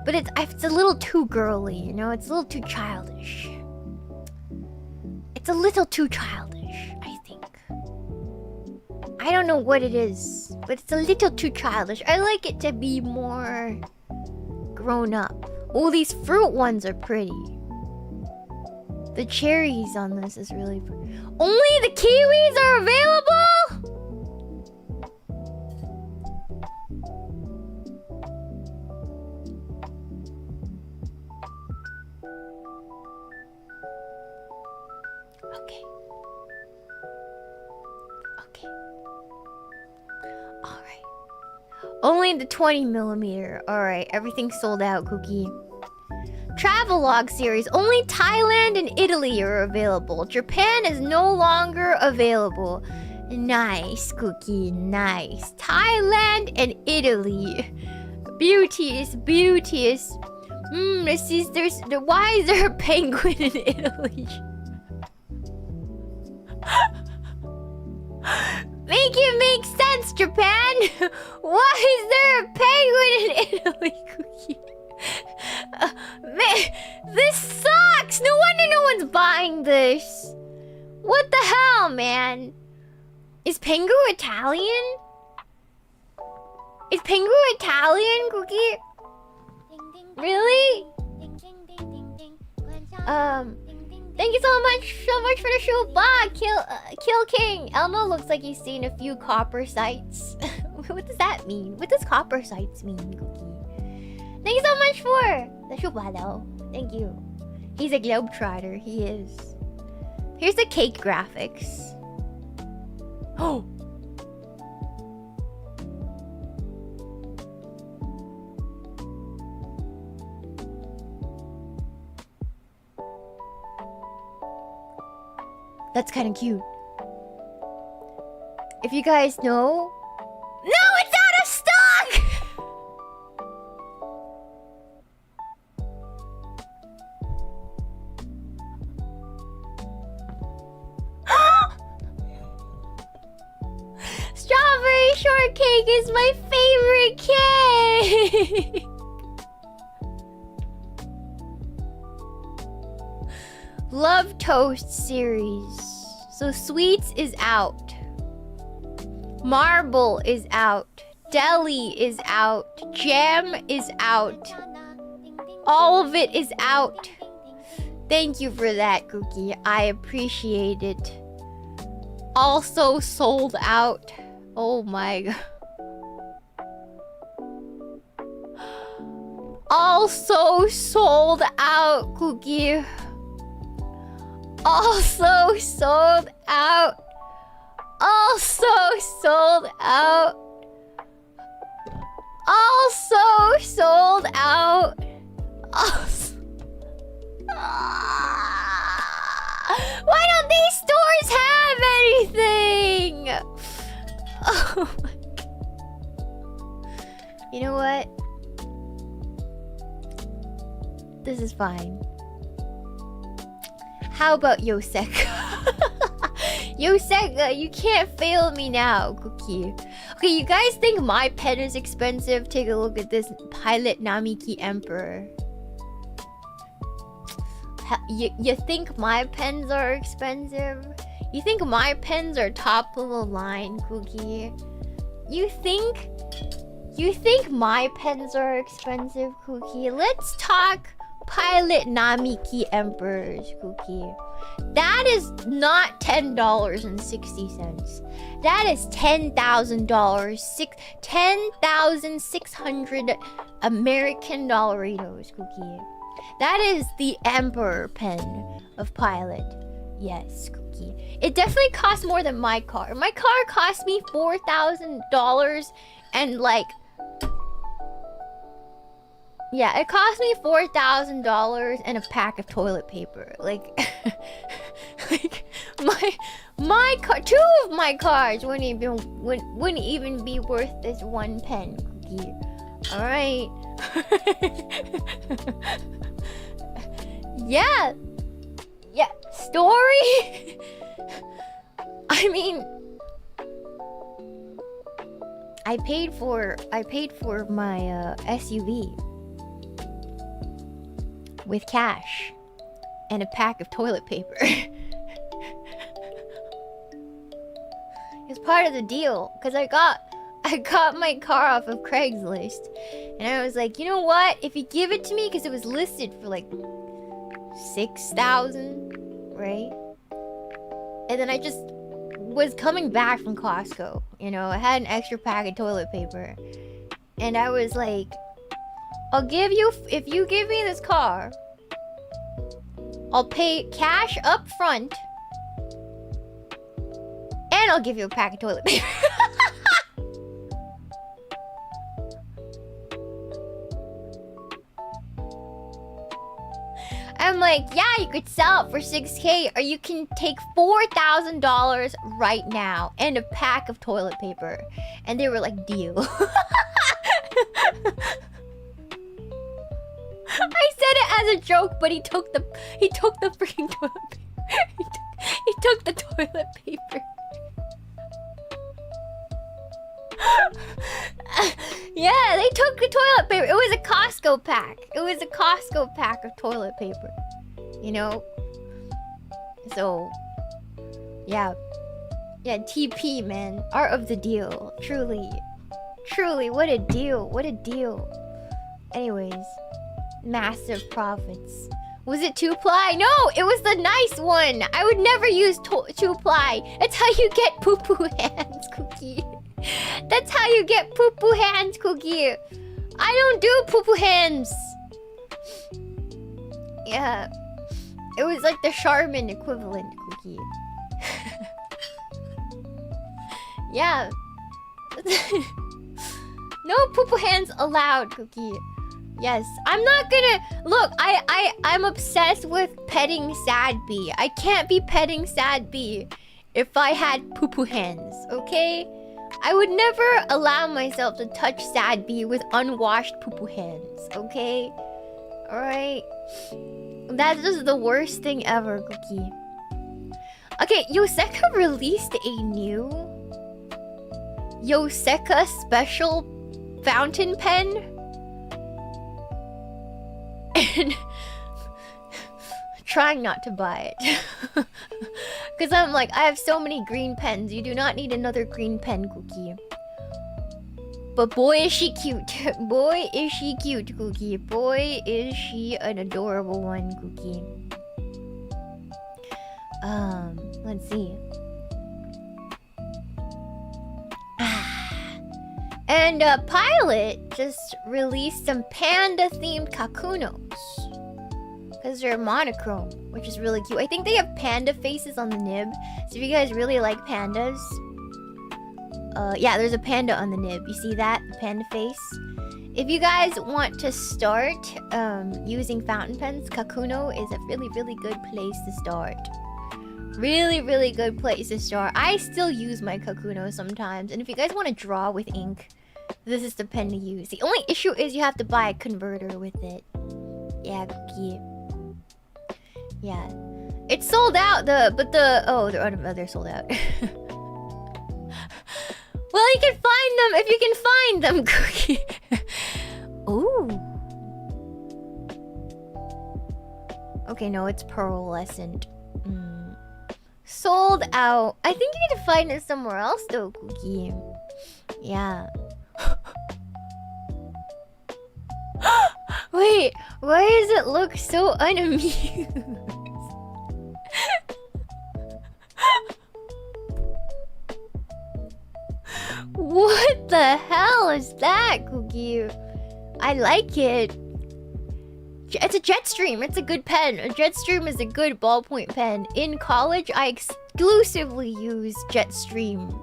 But it's a little too girly, you know? It's a little too childish. It's a little too childish, I think. I don't know what it is, but it's a little too childish. I like it to be more grown up. Oh, these fruit ones are pretty. The cherries on this is really pretty. Only the kiwis are available? Okay. Alright. Only the 20mm. Alright, everything's sold out, Cookie. Travelogue series. Only Thailand and Italy are available. Japan is no longer available. Nice, Cookie. Nice. Thailand and Italy. Beauteous. Why is there a penguin in Italy? Make it make sense, Japan! Why is there a penguin in Italy, Cookie? Man, this sucks! No wonder no one's buying this. What the hell, man? Is Pengu Italian? Is Pengu Italian, Cookie? Really? Thank you so much for the show, Bob. Kill King. Elmo looks like he's seen a few copper sites. What does that mean? What does copper sites mean, Cookie? Thank you so much for the show, though. Thank you. He's a globetrotter. He is. Here's the cake graphics. Oh. That's kind of cute. If you guys know... No, it's out of stock! cake is my favorite cake! Love Toast series. So Sweets is out. Marble is out. Deli is out. Jam is out. All of it is out. Thank you for that, Cookie. I appreciate it. Also sold out. Oh my god. Also sold out, Cookie. Also sold out. Also sold out. Also sold out. Also... Why don't these stores have anything? Oh my god. You know what? This is fine. How about Yoseka? Yoseka, you can't fail me now, Cookie. Okay, you guys think my pen is expensive? Take a look at this Pilot Namiki Emperor. You think my pens are expensive? You think my pens are top of the line, Cookie? You think my pens are expensive, Cookie? Let's talk Pilot Namiki Emperors, Cookie. That is not $10.60. That is $10,000. 10,600 American dollaritos, Cookie. That is the Emperor pen of Pilot. Yes, Cookie. It definitely costs more than my car. My car cost me $4,000 and like... Yeah, it cost me $4,000 and a pack of toilet paper. Like... like... My car... Two of my cars wouldn't even be worth this one pen, Cookie. Alright. Yeah. Yeah. Story? I mean... I paid for my SUV. With cash. And a pack of toilet paper. It's part of the deal. Because I got my car off of Craigslist. And I was like, you know what? If you give it to me, because it was listed for like 6,000, right? And then I just was coming back from Costco. You know, I had an extra pack of toilet paper. And I was like, I'll give you, if you give me this car, I'll pay cash up front. And I'll give you a pack of toilet paper. I'm like, yeah, you could sell it for $6K, or you can take $4,000 right now and a pack of toilet paper. And they were like, deal. I said it as a joke, but he took the freaking toilet paper. he took the toilet paper. Yeah, they took the toilet paper. It was a Costco pack. It was a Costco pack of toilet paper. You know? So, yeah. Yeah, TP, man. Art of the deal. Truly. Truly, what a deal. What a deal. Anyways. Massive profits. Was it 2-ply? No, it was the nice one. I would never use 2-ply. That's how you get poo-poo hands, Cookie. That's how you get poo-poo hands, Cookie. I don't do poo-poo hands. Yeah. It was like the Charmin equivalent, Cookie. Yeah. No poo-poo hands allowed, Cookie. Yes, I'm not gonna... Look, I'm obsessed with petting Sad Bee. I can't be petting Sad Bee if I had poo-poo hands, okay? I would never allow myself to touch Sad Bee with unwashed poo-poo hands, okay? Alright? That's just the worst thing ever, Cookie. Okay, Yoseka released a new Yoseka special fountain pen. And trying not to buy it. Because I'm like, I have so many green pens. You do not need another green pen, Cookie. But boy is she cute. Boy is she cute, Cookie. Boy is she an adorable one, Cookie. Let's see. And Pilot just released some panda-themed kakunos. Because they're monochrome, which is really cute. I think they have panda faces on the nib. So if you guys really like pandas... yeah, there's a panda on the nib. You see that? The panda face? If you guys want to start using fountain pens, Kakuno is a really, really good place to start. Really, really good place to start. I still use my Kakuno sometimes. And if you guys want to draw with ink, this is the pen to use. The only issue is you have to buy a converter with it. Yeah, Cookie. Yeah. It's sold out, oh, they're sold out. Well, you can find them if you can find them, Cookie. Ooh. Okay, no, it's pearlescent. Sold out. I think you can find it somewhere else, though, Cookie. Yeah. Wait, why does it look so unamused? What the hell is that, Cookie? I like it. It's a Jetstream. It's a good pen. A Jetstream is a good ballpoint pen. In college, I exclusively use Jetstream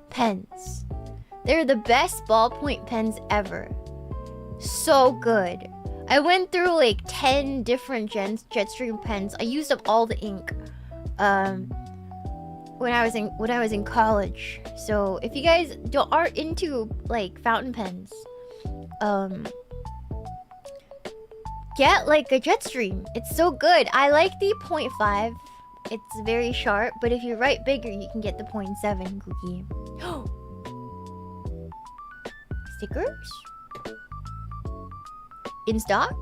pens. They're the best ballpoint pens ever. So good. I went through like 10 different Jetstream pens. I used up all the ink. When I was in college. So if you guys are into like fountain pens, get like a Jetstream. It's so good. I like the 0.5. It's very sharp, but if you write bigger, you can get the 0.7, Cookie. Stickers? In stock?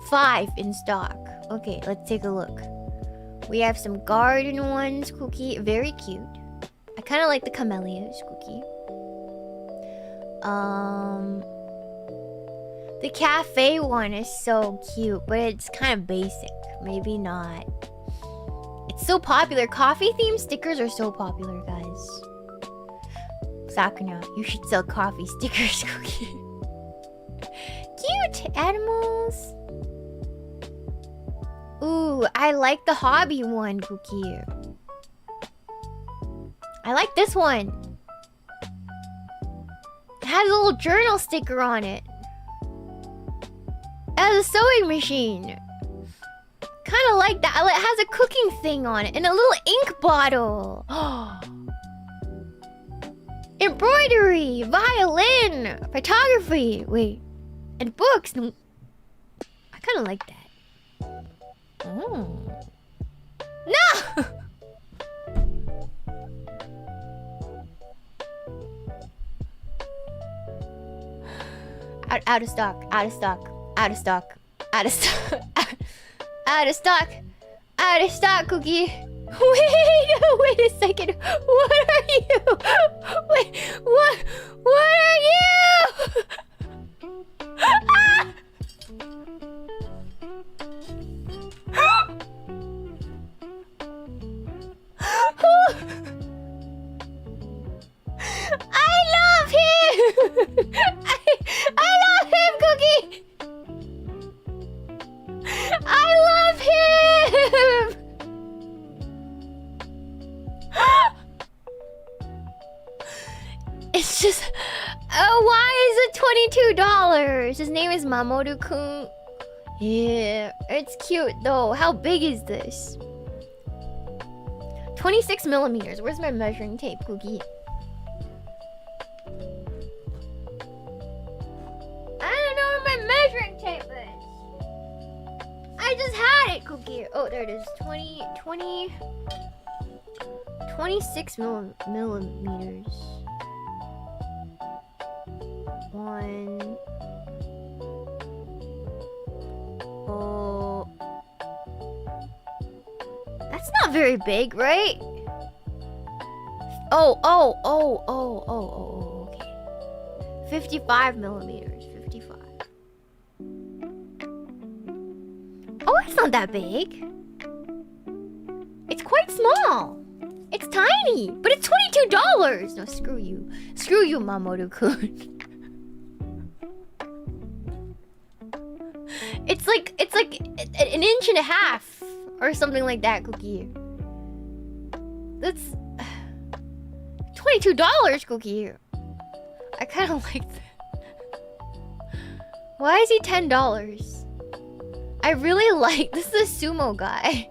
5 in stock. Okay, let's take a look. We have some garden ones, Cookie. Very cute. I kind of like the camellias, Cookie. The cafe one is so cute, but it's kind of basic. Maybe not. It's so popular. Coffee-themed stickers are so popular, guys. Sakuna, you should sell coffee stickers, Cookie. Cute animals. Ooh, I like the hobby one, Cookie. I like this one. It has a little journal sticker on it. It has a sewing machine. Kind of like that. It has a cooking thing on it and a little ink bottle. Embroidery, violin, photography. Wait, and books. I kind of like that. Oh. No! Out of stock. Out of stock. Out of stock. Out of stock. Out of stock. Out of stock, Cookie. Wait a second. What are you? Wait, what are you? I love him! I love him, Cookie! I love him! It's just... why is it $22? His name is Mamoru-kun. Yeah, it's cute though. How big is this? 26 millimeters. Where's my measuring tape, Cookie? I don't know where my measuring tape is. I just had it, Cookie. Oh, there it is. 26 millimeters. one. Oh. That's not very big, right? Oh, okay. 55 millimeters, 55. Oh, it's not that big. It's quite small. It's tiny, but it's $22. No, screw you. Screw you, Mamoru-kun. It's like an inch and a half or something like that, Cookie. That's $22, Cookie. I kind of like that. Why is he $10? I really like this is a sumo guy.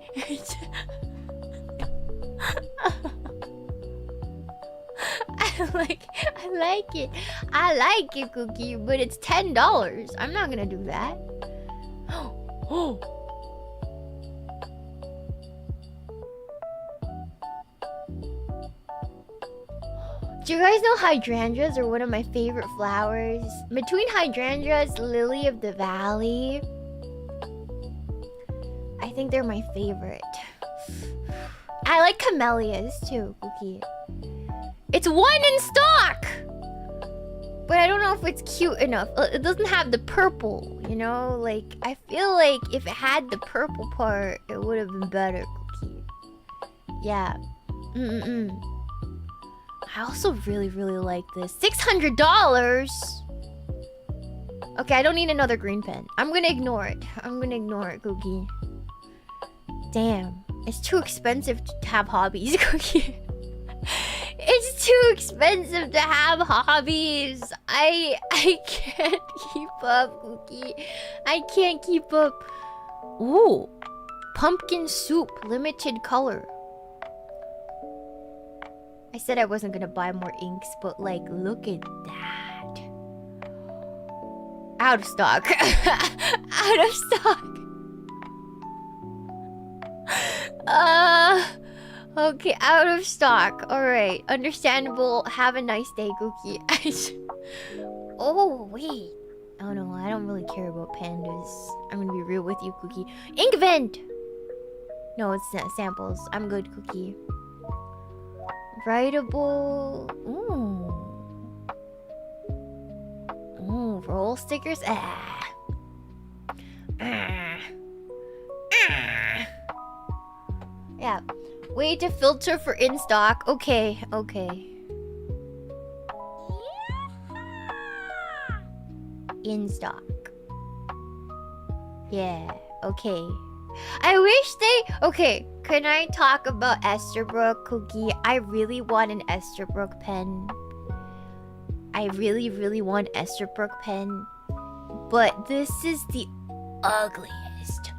I like it, Cookie, but it's $10. I'm not gonna do that. Oh. Do you guys know hydrangeas are one of my favorite flowers? Between hydrangeas, lily of the valley, I think they're my favorite. I like camellias too, Cookie. It's one in stock! But I don't know if it's cute enough. It doesn't have the purple, you know? Like, I feel like if it had the purple part, it would have been better, Cookie. Yeah. I also really like this. $600! Okay, I don't need another green pen. I'm gonna ignore it. Cookie. Damn. It's too expensive to have hobbies, Cookie. It's too expensive to have hobbies. I can't keep up, Cookie. I can't keep up. Ooh. Pumpkin soup, limited color. I said I wasn't gonna buy more inks, but like, look at that. Out of stock. Out of stock. Okay, out of stock. Alright, understandable. Have a nice day, Cookie. Oh, wait. Oh no, I don't really care about pandas. I'm gonna be real with you, Cookie. Ink vent! No, it's not samples. I'm good, Cookie. Writable. Ooh, roll stickers. Yeah. Way to filter for in stock. Okay. In stock. Yeah. Okay. I wish they... Okay, can I talk about Esterbrook, Cookie? I really want an Esterbrook pen. I really want Esterbrook pen. But this is the ugliest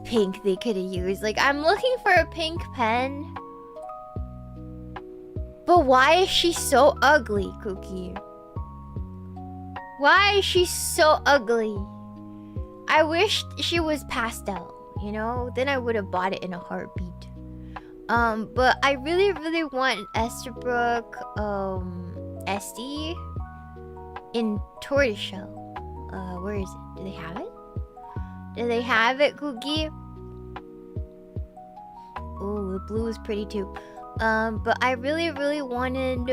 pink they could have used. Like, I'm looking for a pink pen. But why is she so ugly, Cookie? Why is she so ugly? I wish she was pastel, you know? Then I would have bought it in a heartbeat. But I really want Esterbrook, Esty in tortoiseshell. Where is it? Do they have it? Do they have it, Cookie? Oh, the blue is pretty too. But I really wanted...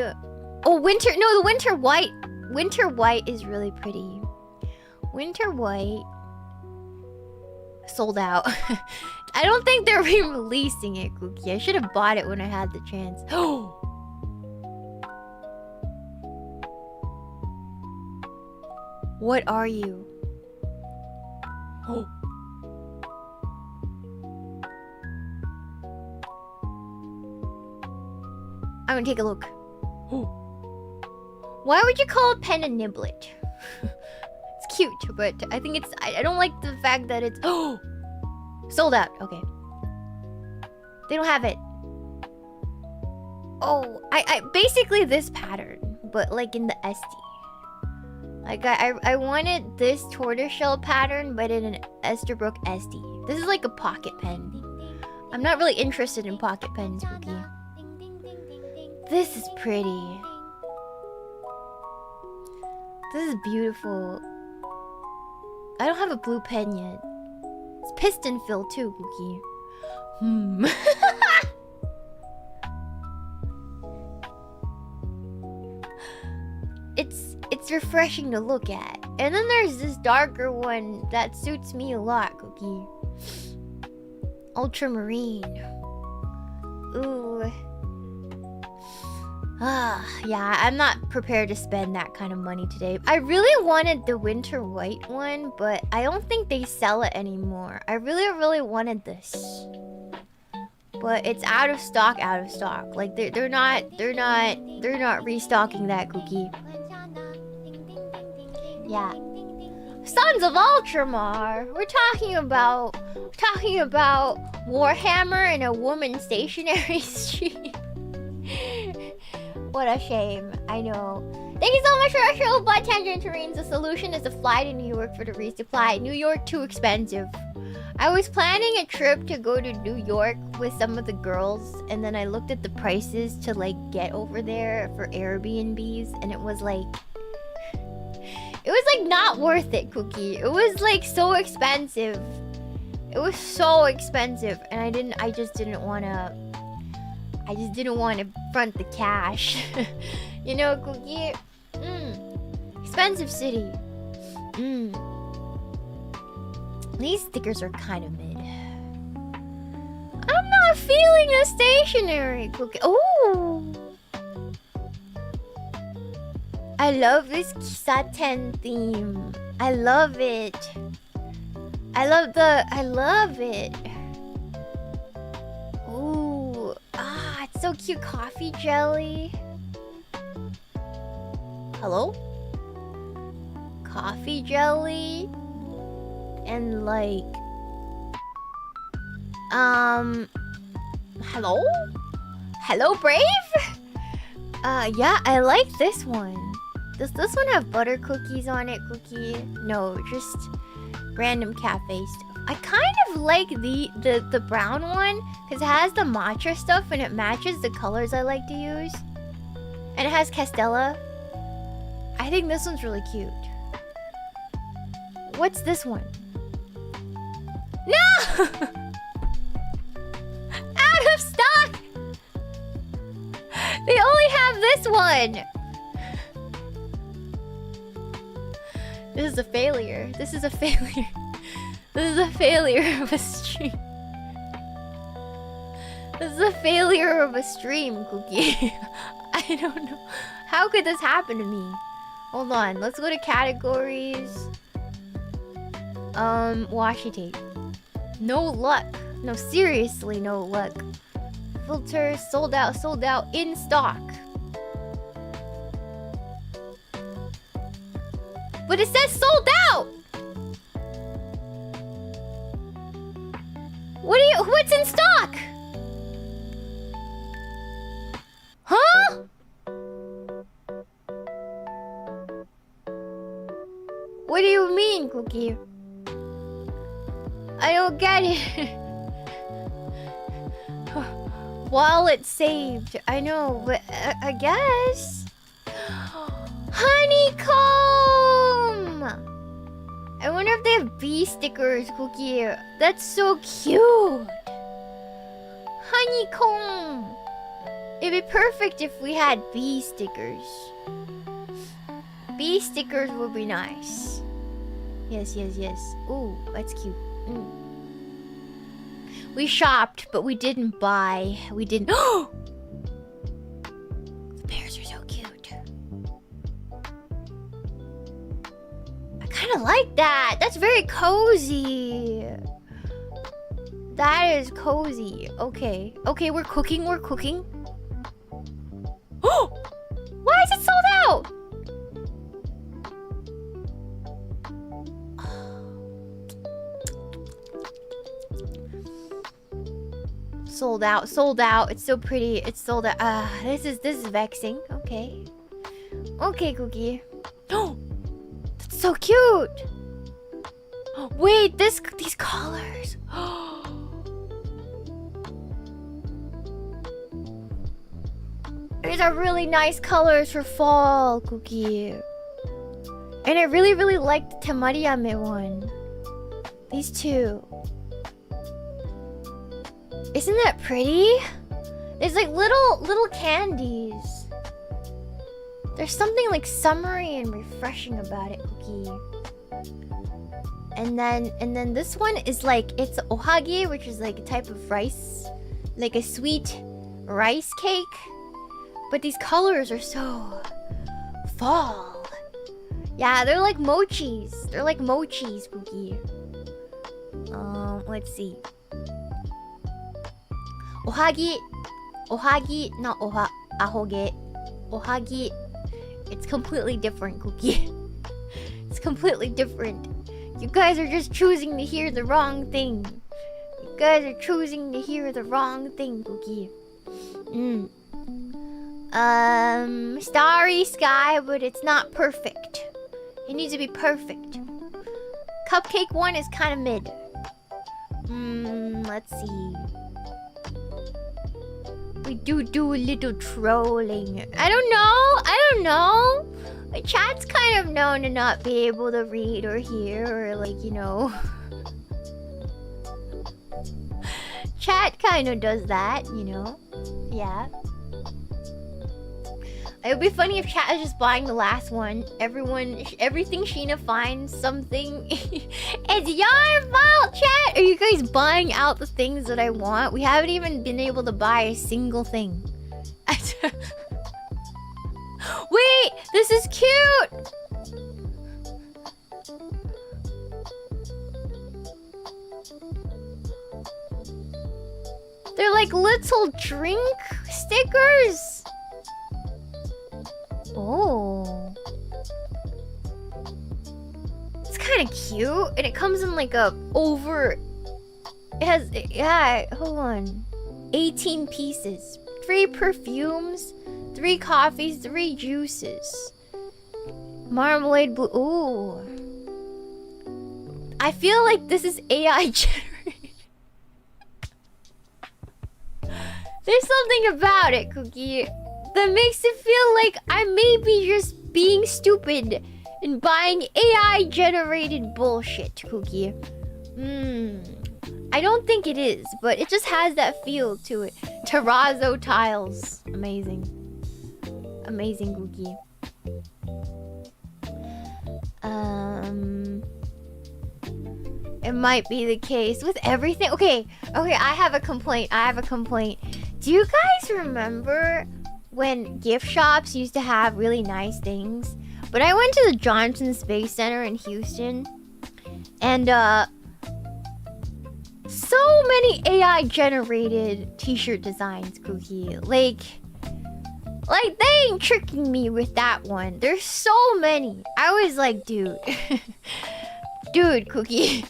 Oh, winter... No, the winter white. Winter white is really pretty. Winter white... Sold out. I don't think they're re-releasing it, Cookie. I should have bought it when I had the chance. What are you? I'm gonna take a look. Why would you call a pen a niblet? It's cute, but I think it's... I don't like the fact that it's... Sold out. Okay. They don't have it. Oh, I basically this pattern, but like in the SD. Like I wanted this tortoiseshell pattern, but in an Esterbrook SD. This is like a pocket pen. I'm not really interested in pocket pens, Cookie. This is pretty. This is beautiful. I don't have a blue pen yet. It's piston filled too, Cookie. It's refreshing to look at. And then there's this darker one that suits me a lot, Cookie. Ultramarine. Ooh. Yeah, I'm not prepared to spend that kind of money today. I really wanted the winter white one, but I don't think they sell it anymore. I really wanted this. But it's out of stock, Like they're not restocking that, Cookie. Yeah. Sons of Ultramar. We're talking about Warhammer and a woman stationery stream. What a shame. I know. Thank you so much for extra blood tangerines. The solution is to fly to New York for the resupply. New York too expensive. I was planning a trip to go to New York with some of the girls, and then I looked at the prices to like get over there for Airbnbs, and it was like not worth it, Cookie. It was like so expensive. It was so expensive, and I just didn't want to front the cash. You know, Cookie? Expensive city. These stickers are kind of mid. I'm not feeling the stationery, Cookie. Oh! I love this satin theme. I love it. I love it. Ooh. It's so cute. Coffee jelly. Hello? Coffee jelly. And like... Hello? Hello, Brave? Yeah, I like this one. Does this one have butter cookies on it, Cookie? No, just random cafe stuff. I kind of like the brown one because it has the matcha stuff and it matches the colors I like to use. And it has Castella. I think this one's really cute. What's this one? No! Out of stock! They only have this one! This is a failure. This is a failure. This is a failure of a stream. This is a failure of a stream, Cookie. I don't know. How could this happen to me? Hold on. Let's go to categories. Washi tape. No luck. No, seriously, no luck. Filters, sold out, in stock. But it says sold out! What's in stock? Huh? What do you mean, Cookie? I don't get it. Wallet saved. I know, but I guess. Honeycomb! I wonder if they have bee stickers, Cookie. That's so cute. Honeycomb. It'd be perfect if we had bee stickers. Bee stickers would be nice. Yes. Ooh, that's cute. We shopped, but we didn't buy. We didn't. Oh! The bears are so cute. I kind of like that. That's very cozy. That is cozy. Okay, we're cooking. Oh! Why is it sold out? Sold out. It's so pretty. It's sold out. This is vexing. Okay, Cookie. Oh, that's so cute. Wait, these colors. These are really nice colors for fall, Cookie. And I really, really liked the Temariame one. These two. Isn't that pretty? There's like little candies. There's something like summery and refreshing about it, Cookie. And then this one is like, it's ohagi, which is like a type of rice, like a sweet rice cake. But these colors are so fall. Yeah, they're like mochis. They're like mochis, Cookie. Let's see. Ohagi, not ahoge. Ohagi, it's completely different, Cookie. It's completely different. You guys are just choosing to hear the wrong thing. You guys are choosing to hear the wrong thing, Cookie. Starry sky, but it's not perfect. It needs to be perfect. Cupcake one is kind of mid. Let's see. We do a little trolling. I don't know. My chat's kind of known to not be able to read or hear or like, you know. Chat kind of does that, you know. Yeah. It would be funny if chat is just buying the last one. Everything Shiina finds something. It's your fault, chat! Are you guys buying out the things that I want? We haven't even been able to buy a single thing. Wait! This is cute! They're like little drink stickers. Oh. It's kind of cute. And it comes in like a over... It has... Yeah, hold on. 18 pieces. 3 perfumes. 3 coffees. 3 juices. Marmalade blue... Ooh. I feel like this is AI generated. There's something about it, Cookie, that makes it feel like I may be just being stupid and buying AI-generated bullshit, Cookie. I don't think it is, but it just has that feel to it. Terrazzo tiles. Amazing. Amazing, Cookie. It might be the case with everything. Okay, I have a complaint. Do you guys remember when gift shops used to have really nice things? But I went to the Johnson Space Center in Houston, and so many AI generated t-shirt designs, Cookie. Like they ain't tricking me with that one. There's so many. I was like, dude. Dude, Cookie.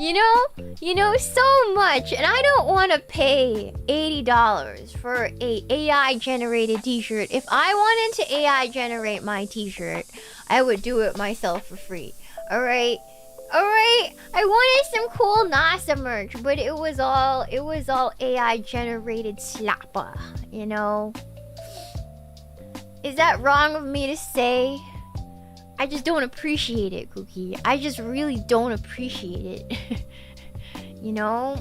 You know so much, and I don't want to pay $80 for a AI generated t-shirt. If I wanted to AI generate my t-shirt, I would do it myself for free. Alright? I wanted some cool NASA merch, but it was all AI generated slappa, you know? Is that wrong of me to say? I just don't appreciate it, Cookie. I just really don't appreciate it. You know?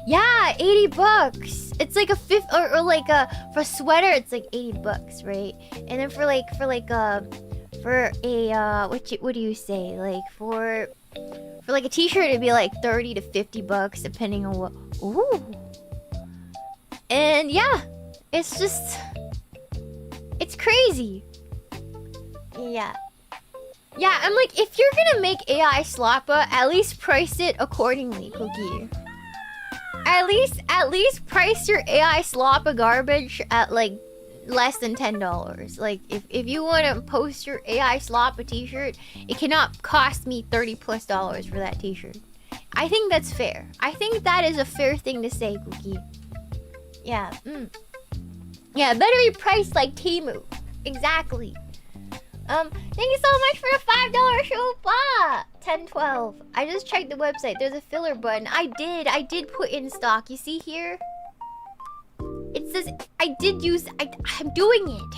Yeah, $80. It's like a fifth, or like a, for a sweater, it's like $80, right? And then for a, what do you say? Like for like a t-shirt, it'd be like $30 to $50, depending on what. Ooh. And yeah, it's just, it's crazy. Yeah. Yeah, I'm like, if you're gonna make AI slappa, at least price it accordingly, Cookie. At least price your AI slappa garbage at like less than $10. Like, if you want to post your AI slappa t-shirt, it cannot cost me $30+ for that t-shirt. I think that's fair. I think that is a fair thing to say, Cookie. Yeah. Yeah, better be priced like Temu. Exactly. Thank you so much for the $5 Shupa! 1012. I just checked the website. There's a filler button. I did put in stock. You see here? It It says I did use. I'm doing it.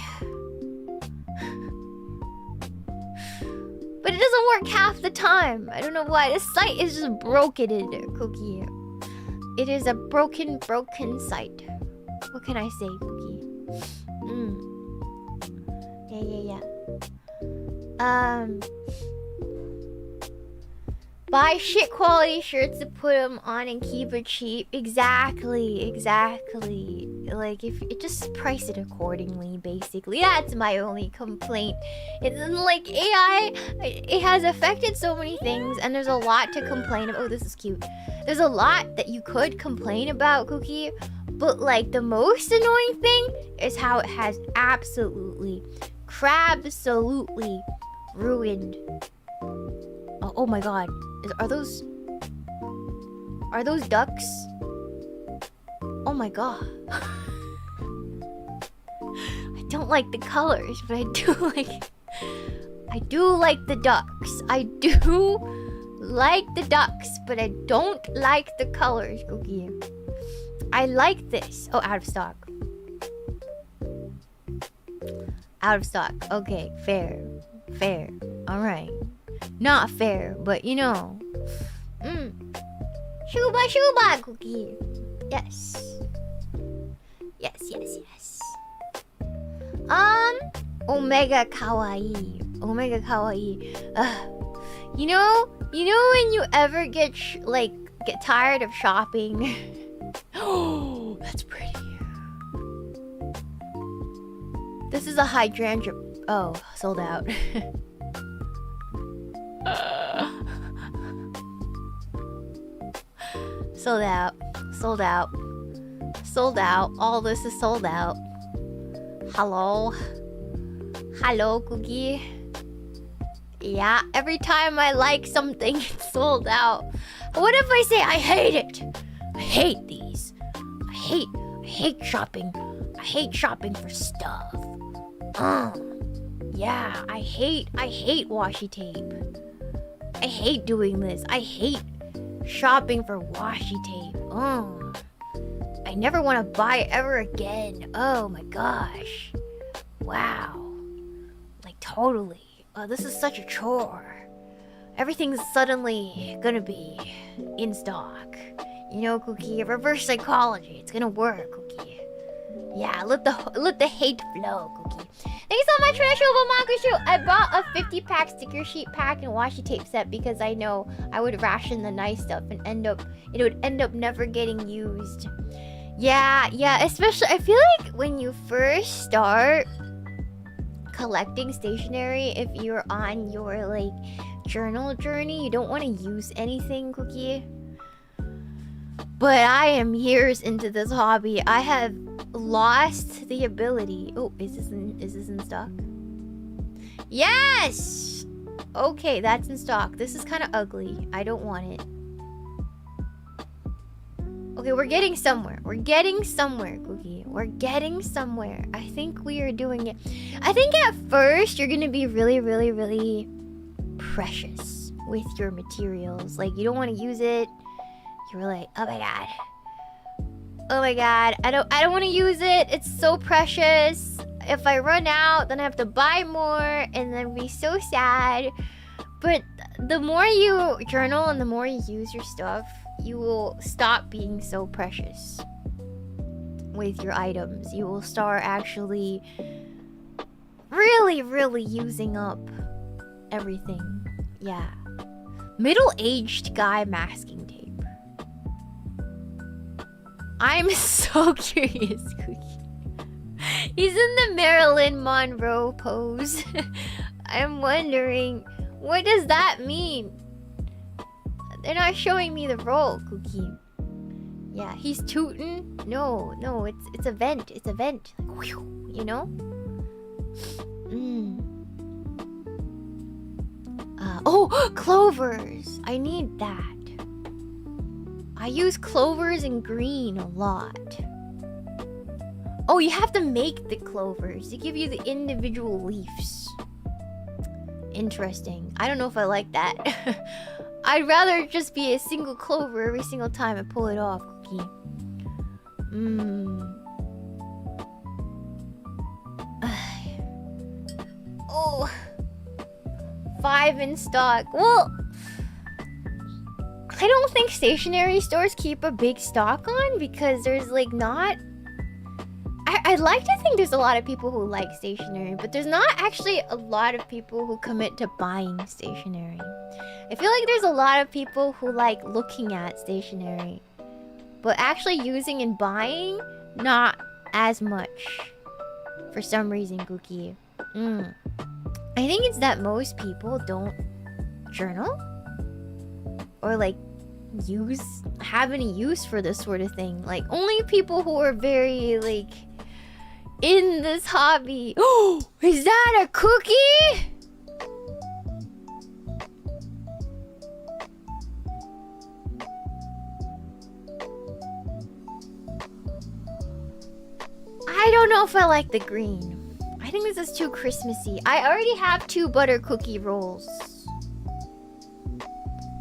But it doesn't work half the time. I don't know why. This site is just broken in there, Cookie. It is a broken site. What can I say, Cookie? Yeah. Buy shit quality shirts to put them on and keep it cheap. Exactly. Like, if it just price it accordingly, basically. That's my only complaint. It's like AI, it has affected so many things, and there's a lot to complain about. Oh, this is cute. There's a lot that you could complain about, Cookie, but like the most annoying thing is how it has absolutely, crabsolutely ruined. Oh my god. Are those ducks? Oh my god. I don't like the colors, but I do like the ducks. I do like the ducks, but I don't like the colors, Cookie. I like this. Oh, out of stock. Out of stock. Okay, fair. Alright. Not fair, but you know. Shuba, Cookie. Yes. Omega kawaii. You know when you ever get tired of shopping? Oh, that's pretty. This is a hydrangea. Oh, sold out. Sold out. All this is sold out. Hello, Cookie. Yeah, every time I like something, it's sold out. What if I say I hate it? I hate these. I hate shopping. I hate shopping for stuff. Yeah, I hate washi tape. I hate doing this. I hate shopping for washi tape. I never want to buy it ever again. Oh my gosh. Wow. Like totally. This is such a chore. Everything's suddenly gonna be in stock. You know, Cookie, reverse psychology. It's gonna work, Cookie. Yeah, let the hate flow, Cookie. Thank you so much for that show, Makushu. I bought a 50-pack sticker sheet pack and washi tape set because I know I would ration the nice stuff and it would end up never getting used. Yeah, especially I feel like when you first start collecting stationery, if you're on your like journal journey, you don't want to use anything, Cookie. But I am years into this hobby. I have lost the ability. Oh, is this in stock? Yes! Okay, that's in stock. This is kind of ugly. I don't want it. Okay, we're getting somewhere. Cookie. We're getting somewhere. I think we are doing it. I think at first you're gonna be really precious with your materials. Like, you don't want to use it. You're like, oh my god, I don't want to use it. It's so precious. If I run out, then I have to buy more and then be so sad. But the more you journal and the more you use your stuff, you will stop being so precious with your items. You will start actually really using up everything. Yeah. Middle-aged guy masking tape. I'm so curious, Cookie. He's in the Marilyn Monroe pose. I'm wondering, what does that mean? They're not showing me the role, Cookie. Yeah, he's tootin'. No, it's a vent. It's a vent. Like, whew, you know? Oh, clovers. I need that. I use clovers in green a lot. Oh, you have to make the clovers. They give you the individual leaves. Interesting. I don't know if I like that. I'd rather just be a single clover every single time I pull it off, Cookie. Oh, 5 in stock. Well, I don't think stationery stores keep a big stock on because there's like not... I'd like to think there's a lot of people who like stationery, but there's not actually a lot of people who commit to buying stationery. I feel like there's a lot of people who like looking at stationery, but actually using and buying, not as much. For some reason, Cookie. I think it's that most people don't journal or like have any use for this sort of thing. Like only people who are very like in this hobby. Oh, is that a cookie? I don't know if I like the green. I think this is too Christmassy. I already have 2 butter cookie rolls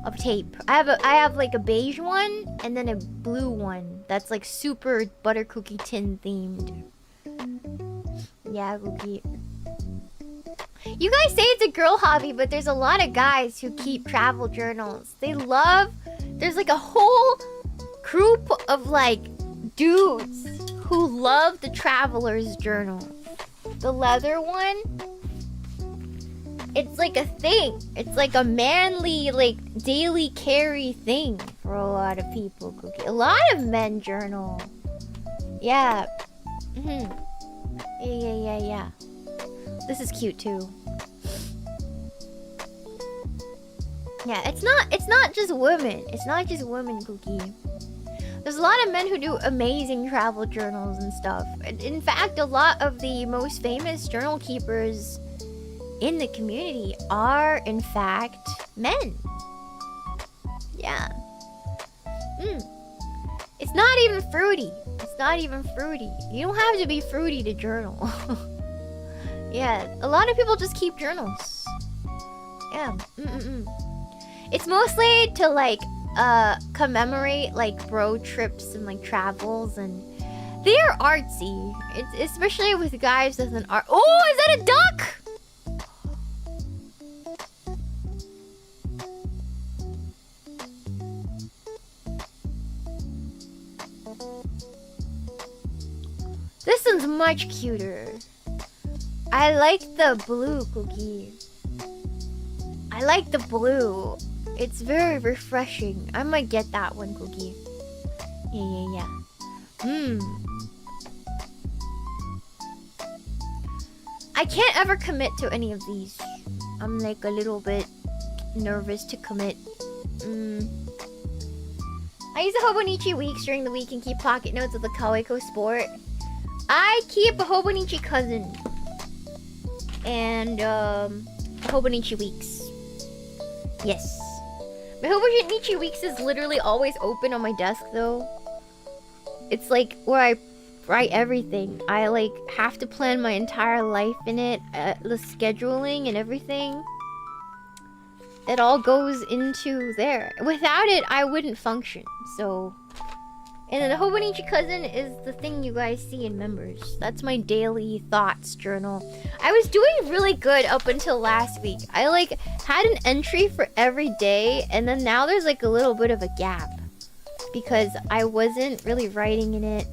of tape. I have like a beige one and then a blue one that's like super butter cookie tin themed. Yeah, Cookie. You guys say it's a girl hobby, but there's a lot of guys who keep travel journals. There's like a whole group of like dudes who love the traveler's journal. The leather one, it's like a thing. It's like a manly, like, daily carry thing for a lot of people, Cookie. A lot of men journal. Yeah. Yeah. This is cute too. Yeah, it's not just women. It's not just women, Cookie. There's a lot of men who do amazing travel journals and stuff. In fact, a lot of the most famous journal keepers in the community are, in fact, men. Yeah. It's not even fruity. It's not even fruity. You don't have to be fruity to journal. Yeah, a lot of people just keep journals. Yeah. It's mostly to, like, commemorate like bro trips and like travels, and they are artsy. It's especially with guys with an art. Oh, is that a duck? This one's much cuter. I like the blue, Cookie. I like the blue. It's very refreshing. I might get that one, Cookie. Yeah. I can't ever commit to any of these. I'm like a little bit nervous to commit. I use the Hobonichi weeks during the week and keep pocket notes of the Kawaiko sport. I keep a Hobonichi cousin. And Hobonichi weeks. Yes. My Hobonichi weeks is literally always open on my desk though. It's like where I write everything. I like have to plan my entire life in it, the scheduling and everything. It all goes into there. Without it, I wouldn't function. So, and then the Hobonichi cousin is the thing you guys see in members. That's my daily thoughts journal. I was doing really good up until last week. I like had an entry for every day, and then now there's like a little bit of a gap because I wasn't really writing in it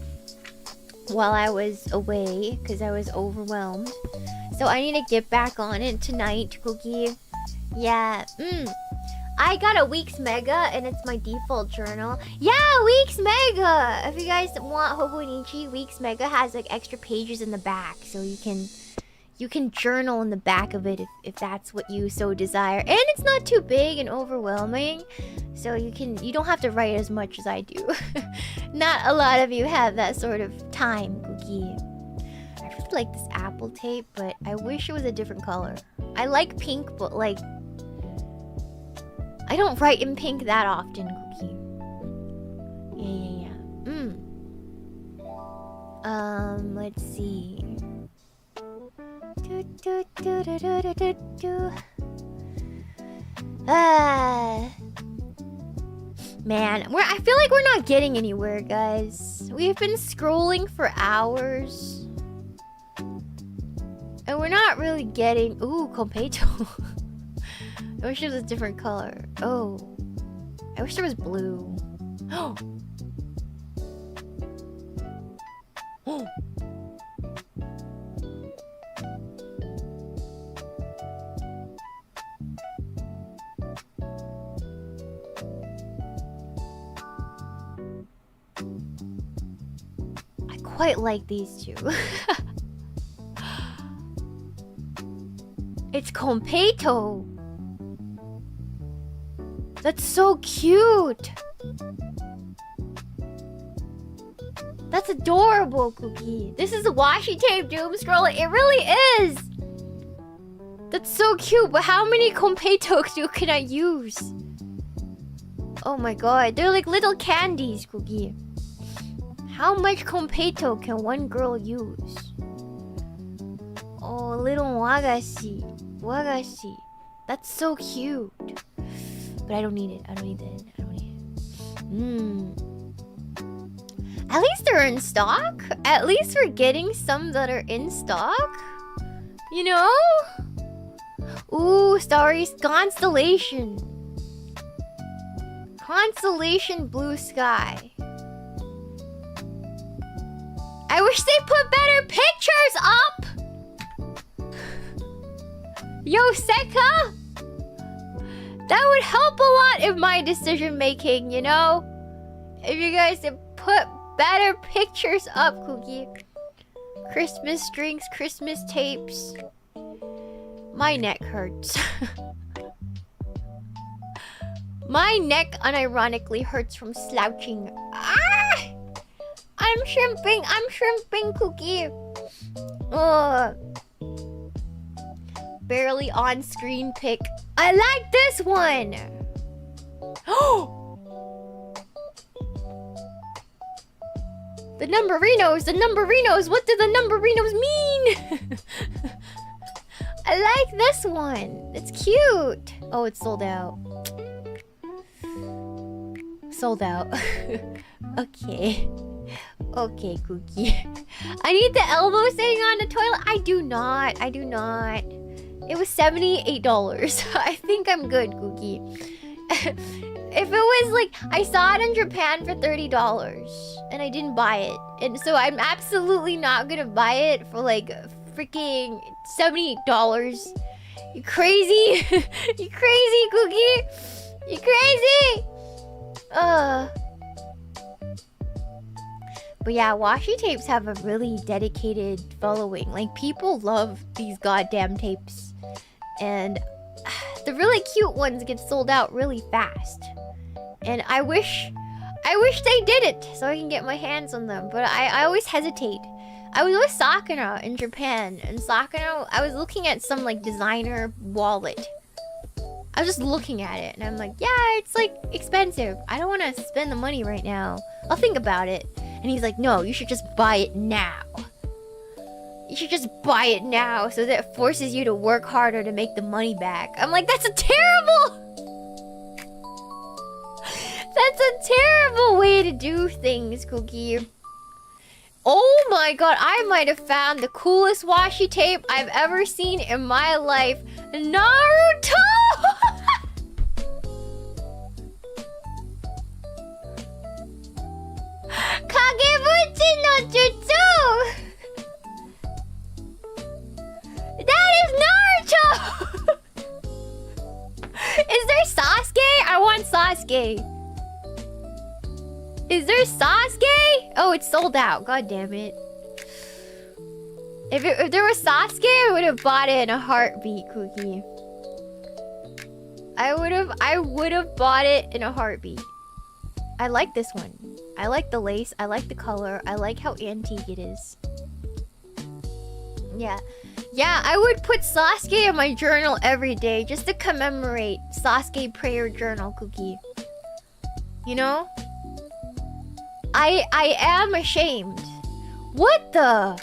while I was away because I was overwhelmed. So I need to get back on it tonight, Cookie. Yeah. I got a Weeks Mega and it's my default journal. Yeah, Weeks Mega! If you guys want Hobonichi, Weeks Mega has like extra pages in the back, so you can journal in the back of it if that's what you so desire. And it's not too big and overwhelming, so you don't have to write as much as I do. Not a lot of you have that sort of time, Cookie. I really like this apple tape, but I wish it was a different color. I like pink, but like I don't write in pink that often, Cookie. Yeah. Let's see. Man, I feel like we're not getting anywhere, guys. We've been scrolling for hours. And we're not really getting... Ooh, Competo. I wish it was a different color. Oh. I wish there was blue. Oh. Oh. I quite like these two. It's Competo. That's so cute. That's adorable, Cookie. This is a washi tape doom scroller. It really is. That's so cute. But how many Competos can I use? Oh my god, they're like little candies, Cookie. How much Competo can one girl use? Oh, little wagashi. Wagashi. That's so cute. But I don't need it. I don't need it. I don't need it. At least they're in stock. At least we're getting some that are in stock. You know? Ooh, Starry Constellation. Constellation Blue Sky. I wish they put better pictures up! Yo, Seka! That would help a lot in my decision making, you know? If you guys had put better pictures up, Cookie. Christmas drinks, Christmas tapes. My neck hurts. My neck unironically hurts from slouching. Ah! I'm shrimping, Cookie. Ugh. Barely on screen pic. I like this one. Oh! The numberinos. What do the numberinos mean? I like this one. It's cute. Oh, it's sold out. Sold out. Okay. Okay, Cookie. I need the elbow sitting on the toilet. I do not. It was $78. I think I'm good, Cookie. If it was like... I saw it in Japan for $30. And I didn't buy it. And so I'm absolutely not gonna buy it for like freaking $78. You crazy? You crazy, Cookie? You crazy? But yeah, washi tapes have a really dedicated following. Like, people love these goddamn tapes. And the really cute ones get sold out really fast. And I wish they did it so I can get my hands on them. But I always hesitate. I was with Sakura in Japan. And Sakura, I was looking at some like designer wallet. I was just looking at it. And I'm like, yeah, it's like expensive. I don't want to spend the money right now. I'll think about it. And he's like, no, you should just buy it now. You should just buy it now so that it forces you to work harder to make the money back. I'm like, that's a terrible... That's a terrible way to do things, Cookie. Oh my god, I might have found the coolest washi tape I've ever seen in my life. Naruto! Kagebuchi no Jutsu! That is Naruto! Is there Sasuke? I want Sasuke. Is there Sasuke? Oh, it's sold out. God damn it. If there was Sasuke, I would have bought it in a heartbeat, Cookie. I would have bought it in a heartbeat. I like this one. I like the lace. I like the color. I like how antique it is. Yeah. Yeah, I would put Sasuke in my journal every day just to commemorate Sasuke prayer journal, Cookie. You know? I am ashamed. What the?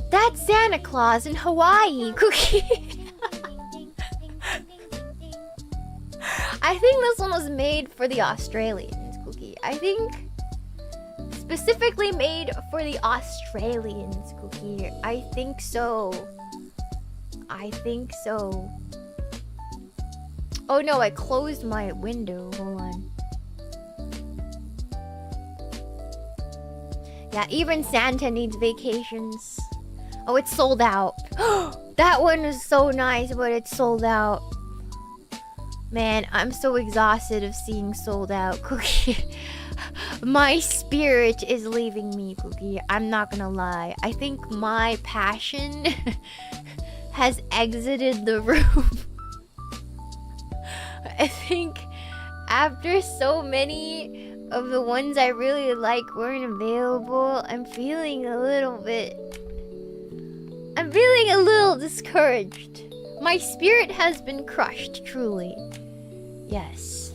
That's Santa Claus in Hawaii, Cookie. I think this one was made for the Australians, Cookie. I think specifically made for the Australians, Cookie. I think so. I think so. Oh no, I closed my window. Hold on. Yeah, even Santa needs vacations. Oh, it's sold out. That one is so nice, but it's sold out. Man, I'm so exhausted of seeing sold out, Cookie. My spirit is leaving me, Cookie. I'm not gonna lie. I think my passion has exited the room. I think after so many of the ones I really like weren't available, I'm feeling a little discouraged. My spirit has been crushed, truly. Yes.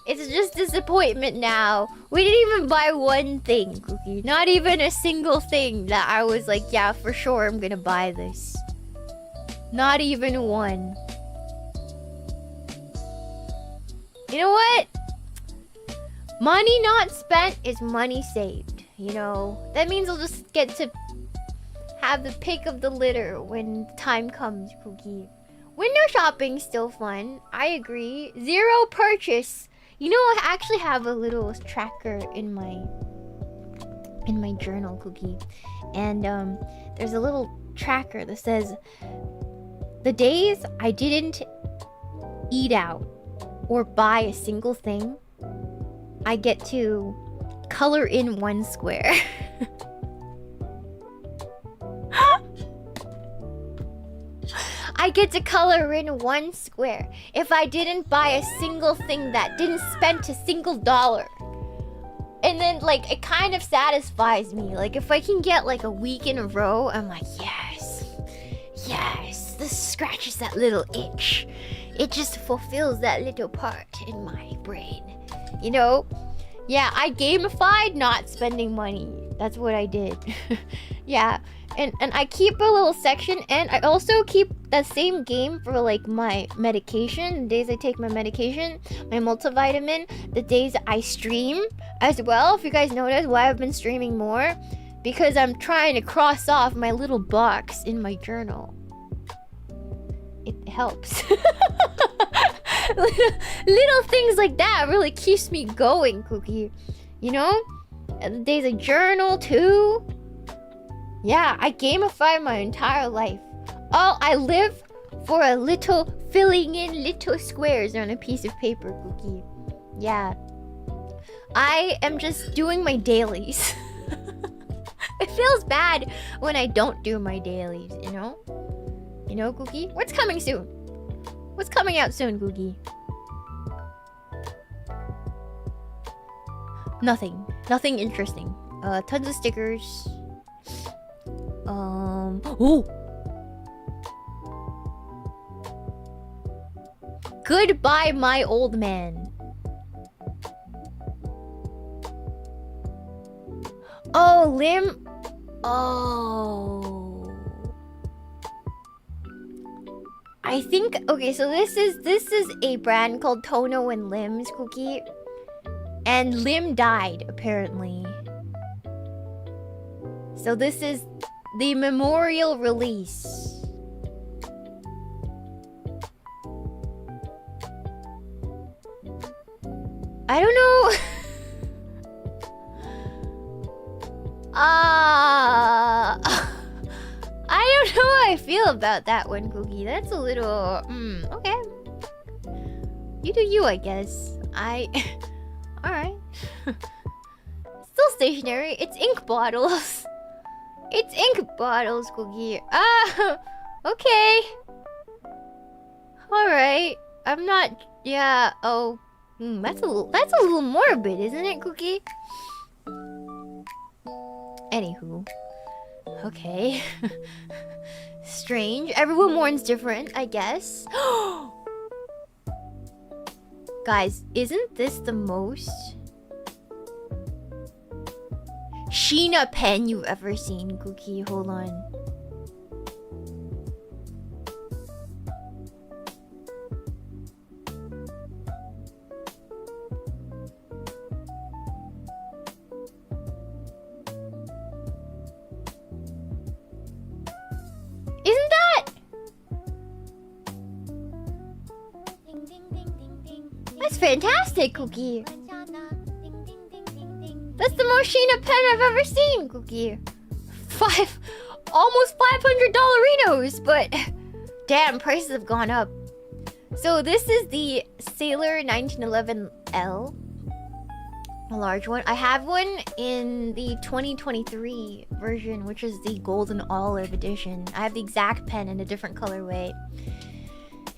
It's just disappointment now. We didn't even buy one thing, Cookie. Not even a single thing that I was like, yeah, for sure I'm gonna buy this. Not even one. You know what? Money not spent is money saved. You know, that means I'll just get to have the pick of the litter when time comes, Cookie. Window shopping's still fun. I agree. Zero purchase. You know, I actually have a little tracker in my journal, Cookie. And there's a little tracker that says the days I didn't eat out or buy a single thing, I get to color in one square. I get to color in one square if I didn't buy a single thing that didn't spend a single dollar. And then, like, it kind of satisfies me. Like, if I can get, like, a week in a row, I'm like, yes. Yes, this scratches that little itch. It just fulfills that little part in my brain. You know? Yeah, I gamified not spending money. That's what I did. Yeah. And I keep a little section, and I also keep that same game for like my medication, the days I take my medication, my multivitamin, the days I stream as well. If you guys notice why I've been streaming more, because I'm trying to cross off my little box in my journal. It helps. little things like that really keeps me going, Cookie. You know? And the days I journal too. Yeah, I gamify my entire life. Oh, I live for a little filling in little squares on a piece of paper, Cookie. Yeah. I am just doing my dailies. It feels bad when I don't do my dailies, you know? You know, Cookie? What's coming soon? What's coming out soon, Cookie? Nothing. Nothing interesting. Tons of stickers. Oh! Goodbye, my old man. Oh, Lim. Oh. I think, okay, so this is a brand called Tono and Lim's Cookie. And Lim died, apparently. So this is the memorial release. I don't know. I don't know how I feel about that one, Cookie. That's a little... okay. You do you, I guess. Alright. Still stationary. It's ink bottles. It's ink bottles, Cookie. Okay. Alright. I'm not... Yeah, oh... that's a little morbid, isn't it, Cookie? Anywho. Okay. Strange. Everyone mourns different, I guess. Guys, isn't this the most Shiina pen you've ever seen, Cookie? Hold on. That's fantastic, Cookie. That's the most Shiina pen I've ever seen, Cookie. Almost $500 but damn, prices have gone up. So this is the Sailor 1911L, a large one. I have one in the 2023 version, which is the golden olive edition. I have the exact pen in a different colorway.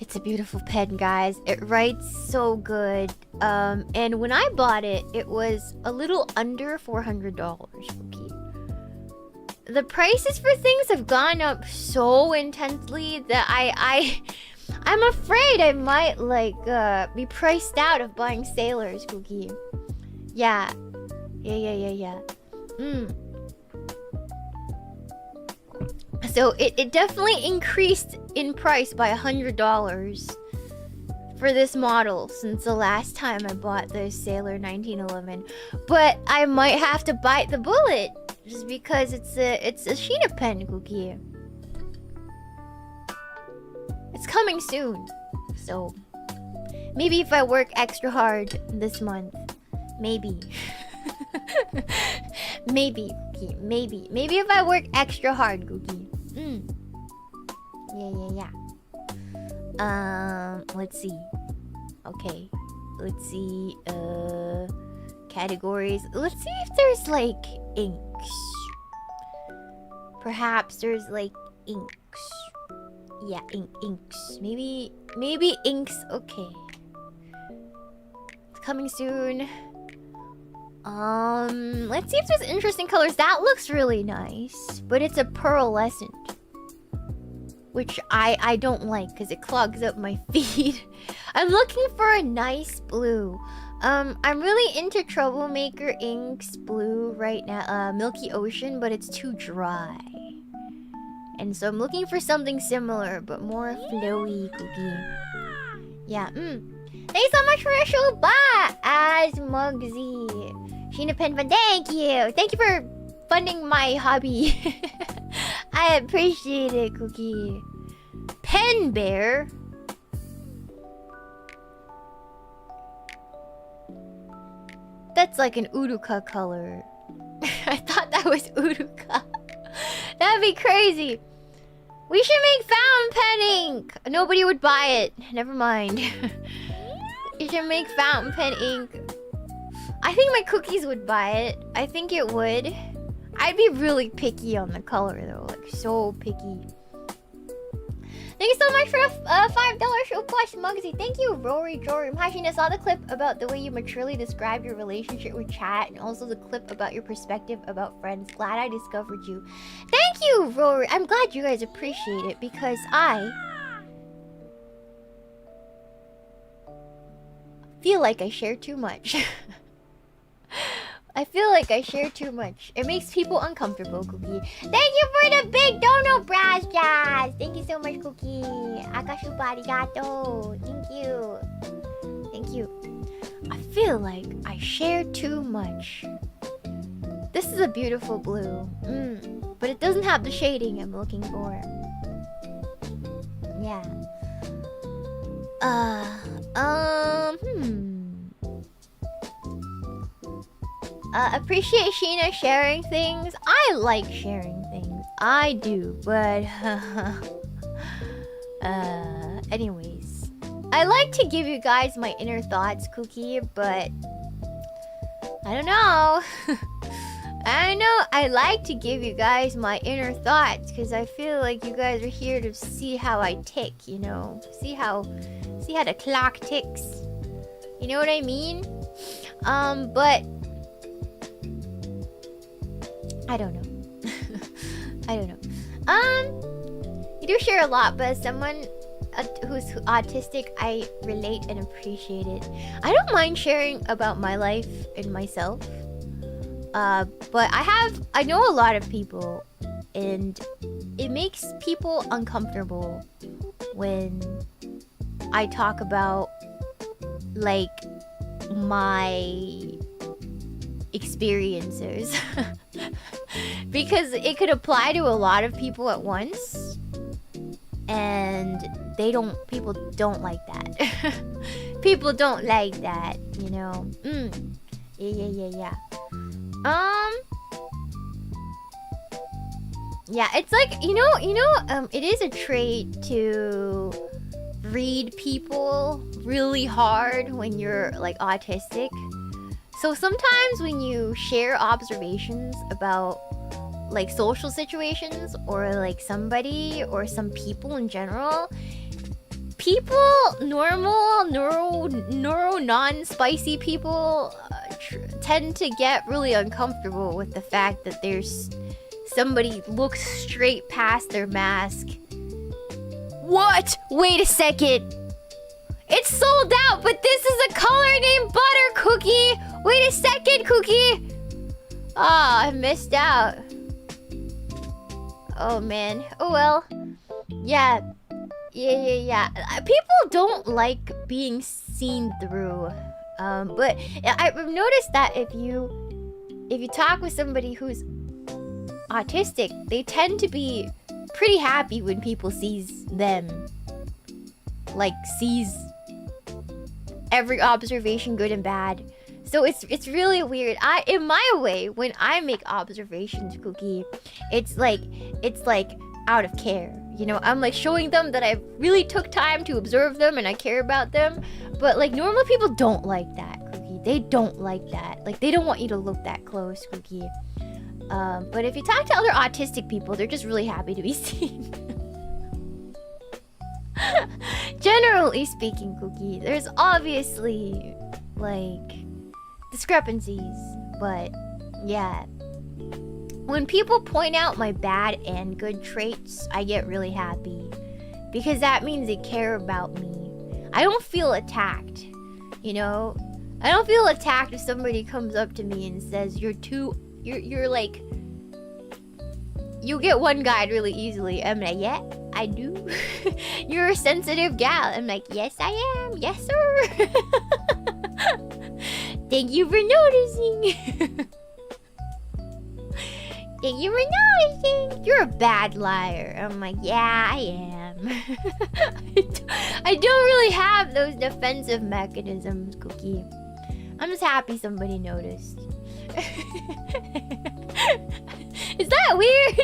It's a beautiful pen, guys. It writes so good. And when I bought it, it was a little under $400. Okay. The prices for things have gone up so intensely that I'm afraid I might like be priced out of buying Sailors, Cookie. Yeah. So it definitely increased in price by $100 for this model since the last time I bought the Sailor 1911. But I might have to bite the bullet just because it's a Shiina pen, Cookie. It's coming soon, so maybe if I work extra hard this month, maybe. Maybe, Cookie, maybe if I work extra hard, Cookie. Yeah. Let's see. Okay, let's see. Categories. Let's see if there's like inks. Perhaps there's like inks. Yeah, inks. Maybe inks. Okay. It's coming soon. Let's see if there's interesting colors. That looks really nice, but it's a pearlescent, which I don't like because it clogs up my feet. I'm looking for a nice blue. I'm really into Troublemaker Inks blue right now. Milky Ocean, but it's too dry. And so I'm looking for something similar, but more flowy, Cookie. Yeah, Thanks so much for a show. Bye, as Mugsy. Shiina Pen Fund, thank you. Thank you for funding my hobby. I appreciate it, Cookie. Pen Bear. That's like an Uruka color. I thought that was Uruka. That'd be crazy. We should make fountain pen ink. Nobody would buy it. Never mind. You should make fountain pen ink. I think my cookies would buy it. I think it would. I'd be really picky on the color though. Like so picky. Thank you so much for the $5 show plus Mugsy. Thank you, Rory Jory. Hashina, saw the clip about the way you maturely describe your relationship with chat, and also the clip about your perspective about friends. Glad I discovered you. Thank you, Rory. I'm glad you guys appreciate it because I feel like I share too much. I feel like I share too much. It makes people uncomfortable, Cookie. Thank you for the big dono, Brass Jazz. Thank you so much, Cookie. Akashupa arigato. Thank you. Thank you. I feel like I share too much. This is a beautiful blue. But it doesn't have the shading I'm looking for. Yeah. Appreciate Shiina sharing things. I like sharing things. I do, but anyways. I like to give you guys my inner thoughts, Cookie, but I don't know. I know I like to give you guys my inner thoughts because I feel like you guys are here to see how I tick, you know? See how the clock ticks. You know what I mean? But I don't know. I don't know. You do share a lot, but as someone who's autistic, I relate and appreciate it. I don't mind sharing about my life and myself. But I know a lot of people, and it makes people uncomfortable when I talk about, like, my experiences. Because it could apply to a lot of people at once, and people don't like that. People don't like that, you know. Yeah. Yeah, it's like, it is a trait to read people really hard when you're like autistic. So sometimes when you share observations about like social situations or like somebody or some people in general, non-spicy people tend to get really uncomfortable with the fact that there's somebody looks straight past their mask. What? Wait a second. It's sold out, but this is a color named Butter Cookie. Wait a second, Cookie. I missed out. Oh, man. Oh, well. Yeah. People don't like being seen through. But I've noticed that if you talk with somebody who's autistic, they tend to be pretty happy when people sees them. Like, sees every observation, good and bad. So it's really weird. In my way, when I make observations, Cookie, it's like out of care. You know, I'm like showing them that I really took time to observe them and I care about them. But like normal people don't like that, Cookie. They don't like that. Like they don't want you to look that close, Cookie. But if you talk to other autistic people, they're just really happy to be seen. Generally speaking, Cookie, there's obviously like discrepancies, but yeah. When people point out my bad and good traits, I get really happy because that means they care about me. I don't feel attacked, you know? I don't feel attacked if somebody comes up to me and says you're like, you get one guide really easily. I'm like, yeah, I do. You're a sensitive gal. I'm like, yes, I am. Yes, sir. Thank you for noticing. Thank you for noticing. You're a bad liar. I'm like, yeah, I am. I don't really have those defensive mechanisms, Cookie. I'm just happy somebody noticed. Is that weird?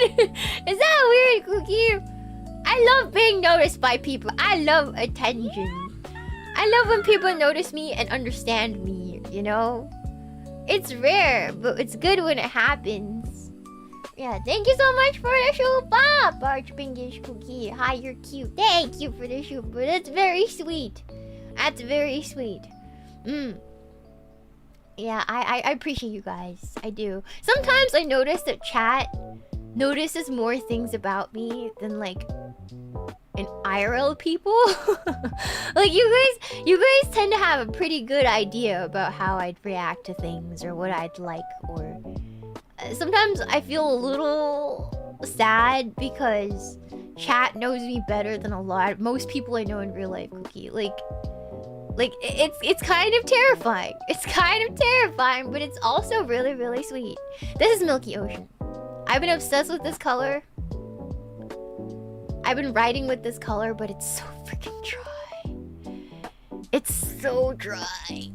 Is that weird, Cookie? I love being noticed by people. I love attention. I love when people notice me and understand me, you know? It's rare, but it's good when it happens. Yeah, thank you so much for the shoe, Bob! Archpinkish Cookie. Hi, you're cute. Thank you for the shoe, but that's very sweet. That's very sweet. Yeah, I appreciate you guys. I do. Sometimes I notice that chat notices more things about me than like an IRL people. Like you guys tend to have a pretty good idea about how I'd react to things or what I'd like, or sometimes I feel a little sad because chat knows me better than most people I know in real life, Cookie. Like it's kind of terrifying. It's kind of terrifying, but it's also really, really sweet. This is Milky Ocean. I've been obsessed with this color. I've been writing with this color, but it's so freaking dry. It's so dry.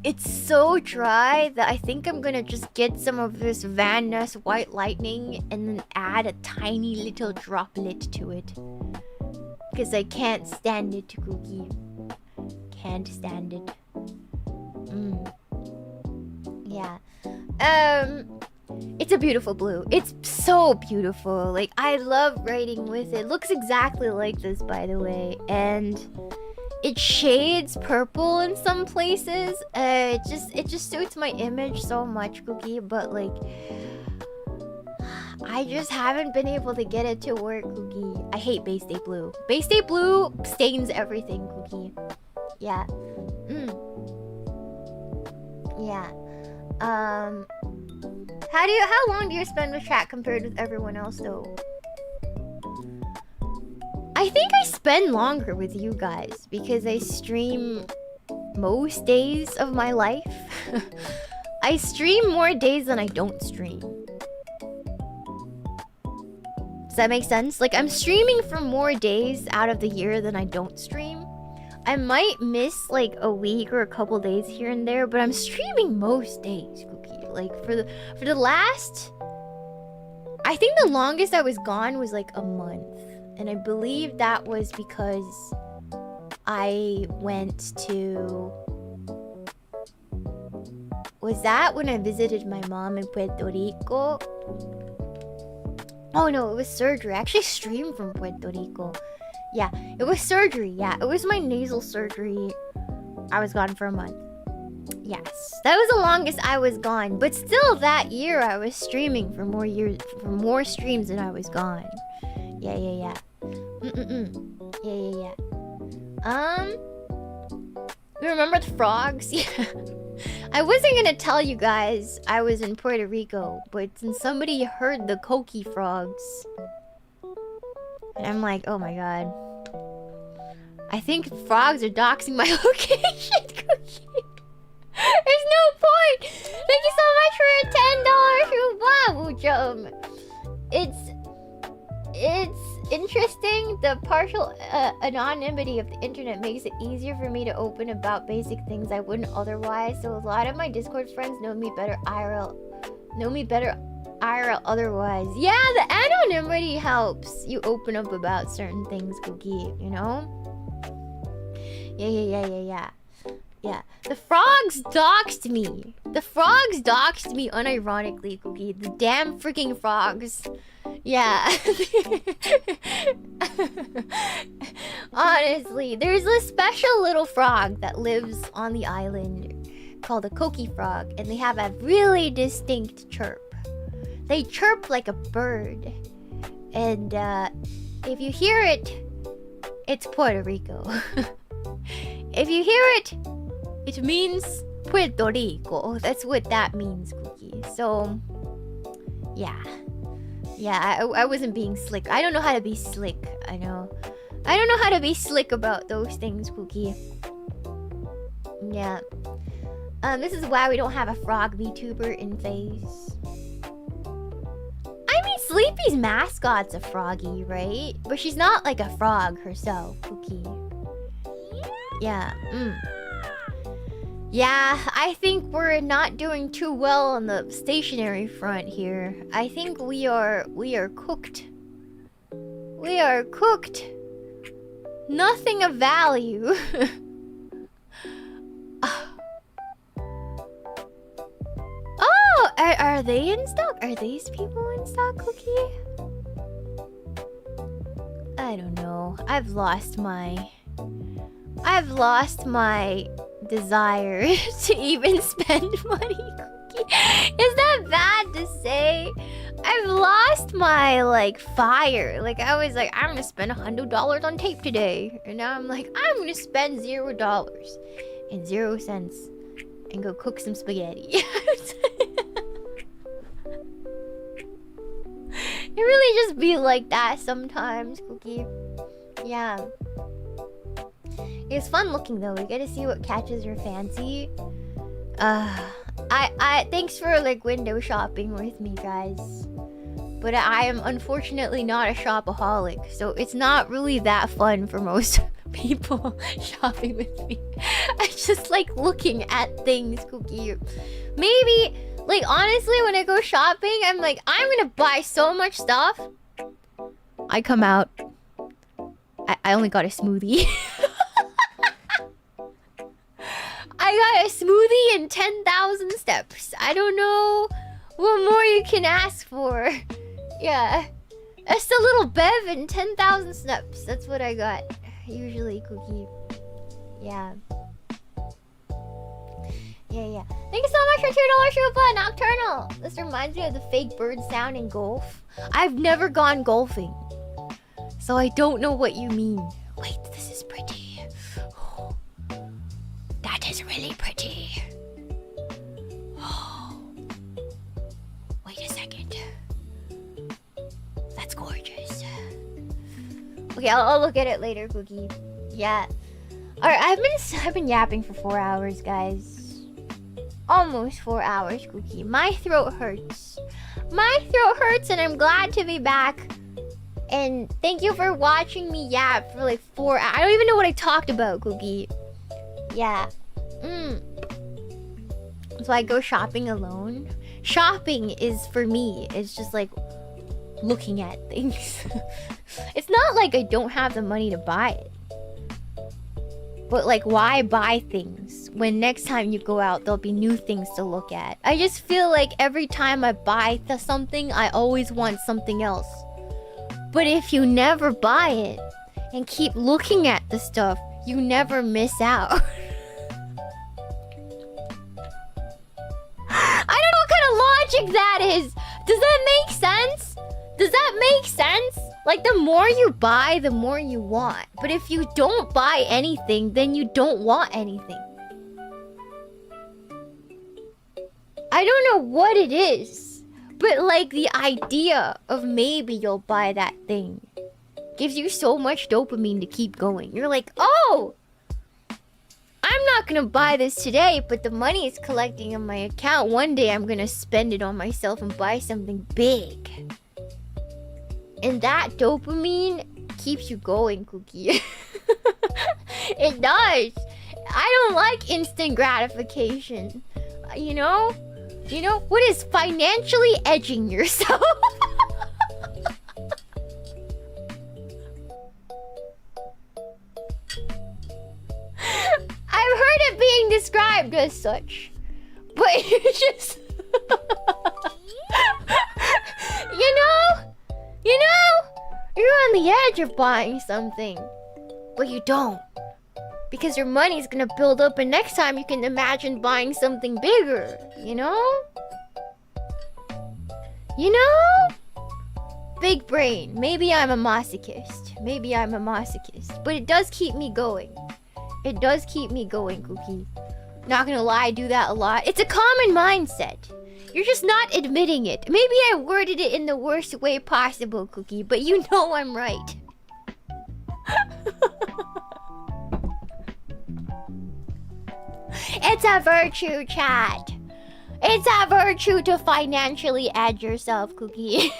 It's so dry that I think I'm gonna just get some of this Van Ness White Lightning and then add a tiny little droplet to it. Because I can't stand it, Cookie. Can't stand it. Yeah. It's a beautiful blue. It's so beautiful. Like, I love writing with it. Looks exactly like this, by the way. And it shades purple in some places. It just suits my image so much, Cookie. But like, I just haven't been able to get it to work, Cookie. I hate Bay State Blue. Bay State Blue stains everything, Cookie. Yeah. Yeah. How long do you spend with chat compared with everyone else though? I think I spend longer with you guys because I stream most days of my life. I stream more days than I don't stream. Does that make sense? Like, I'm streaming for more days out of the year than I don't stream. I might miss like a week or a couple days here and there, but I'm streaming most days, Cookie. Like for the last, I think the longest I was gone was like a month, and I believe that was because I went to. Was that when I visited my mom in Puerto Rico? Oh no, it was surgery. I actually streamed from Puerto Rico. Yeah, it was surgery. Yeah, it was my nasal surgery. I was gone for a month. Yes, that was the longest I was gone. But still, that year I was streaming for more streams than I was gone. Yeah. Yeah. You remember the frogs? Yeah. I wasn't gonna tell you guys I was in Puerto Rico, but since somebody heard the coqui frogs, and I'm like, oh my god. I think frogs are doxing my location, Cookie. There's no point! Thank you so much for a $10 It's interesting. The partial anonymity of the internet makes it easier for me to open about basic things I wouldn't otherwise. So a lot of my Discord friends know me better IRL otherwise. Yeah, the anonymity helps you open up about certain things, Cookie, you know? Yeah. The frogs doxed me. The frogs doxed me unironically, Cookie. The damn freaking frogs. Yeah. Honestly, there's a special little frog that lives on the island called a coqui frog, and they have a really distinct chirp. They chirp like a bird. And if you hear it, it's Puerto Rico. If you hear it, it means Puerto Rico. That's what that means, Cookie. So, yeah. Yeah, I wasn't being slick. I don't know how to be slick. I don't know how to be slick about those things, Cookie. Yeah. This is why we don't have a frog VTuber in phase. I mean, Sleepy's mascot's a froggy, right? But she's not like a frog herself, Cookie. Yeah. Yeah, I think we're not doing too well on the stationery front here. I think we are cooked. We are cooked. Nothing of value. Oh, are they in stock? Are these people in stock, Cookie? I don't know. I've lost my desire to even spend money, Cookie. Is that bad to say? I've lost my fire. I was like, I'm gonna spend $100 on tape today, and now I'm like, I'm gonna spend $0 and 0 cents and go cook some spaghetti. It really just be like that sometimes, Cookie. Yeah. It's fun looking though. We get to see what catches your fancy. Thanks for window shopping with me, guys. But I am unfortunately not a shopaholic, so it's not really that fun for most people shopping with me. I just like looking at things, Cookie. Maybe, honestly, when I go shopping, I'm like, I'm gonna buy so much stuff. I come out. I only got a smoothie. I got a smoothie and 10,000 steps. I don't know what more you can ask for. Yeah. Just a little bev and 10,000 steps. That's what I got. Usually, Cookie. Yeah. Yeah. Thank you so much for $2 Shupa Nocturnal. This reminds me of the fake bird sound in golf. I've never gone golfing, so I don't know what you mean. Wait, this is pretty. Oh, that is really pretty. Oh. Wait a second. That's gorgeous. Okay, I'll look at it later, Cookie. Yeah. Alright, I've been yapping for 4 hours, guys. Almost 4 hours, Cookie. My throat hurts. My throat hurts, and I'm glad to be back And thank you for watching me yap for like 4 hours. I don't even know what I talked about, Cookie. Yeah. So I go shopping alone. Shopping is, for me, it's just like looking at things. It's not like I don't have the money to buy it. But like, why buy things when next time you go out, there'll be new things to look at? I just feel like every time I buy something, I always want something else. But if you never buy it and keep looking at the stuff, you never miss out. I don't know what kind of logic that is. Does that make sense? Does that make sense? Like, the more you buy, the more you want. But if you don't buy anything, then you don't want anything. I don't know what it is, but like the idea of maybe you'll buy that thing gives you so much dopamine to keep going. You're like, oh, I'm not gonna buy this today, but the money is collecting in my account. One day I'm gonna spend it on myself and buy something big. And that dopamine keeps you going, Cookie. It does. I don't like instant gratification. You know? You know? What is financially edging yourself? I've heard it being described as such. But it's just... You know? You know? You're on the edge of buying something. But you don't. Because your money's gonna build up and next time you can imagine buying something bigger. You know? You know? Big brain. Maybe I'm a masochist. Maybe I'm a masochist. But it does keep me going. It does keep me going, Cookie. Not gonna lie, I do that a lot. It's a common mindset. You're just not admitting it. Maybe I worded it in the worst way possible, Cookie, but you know I'm right. It's a virtue, chat. It's a virtue to financially add yourself, Cookie.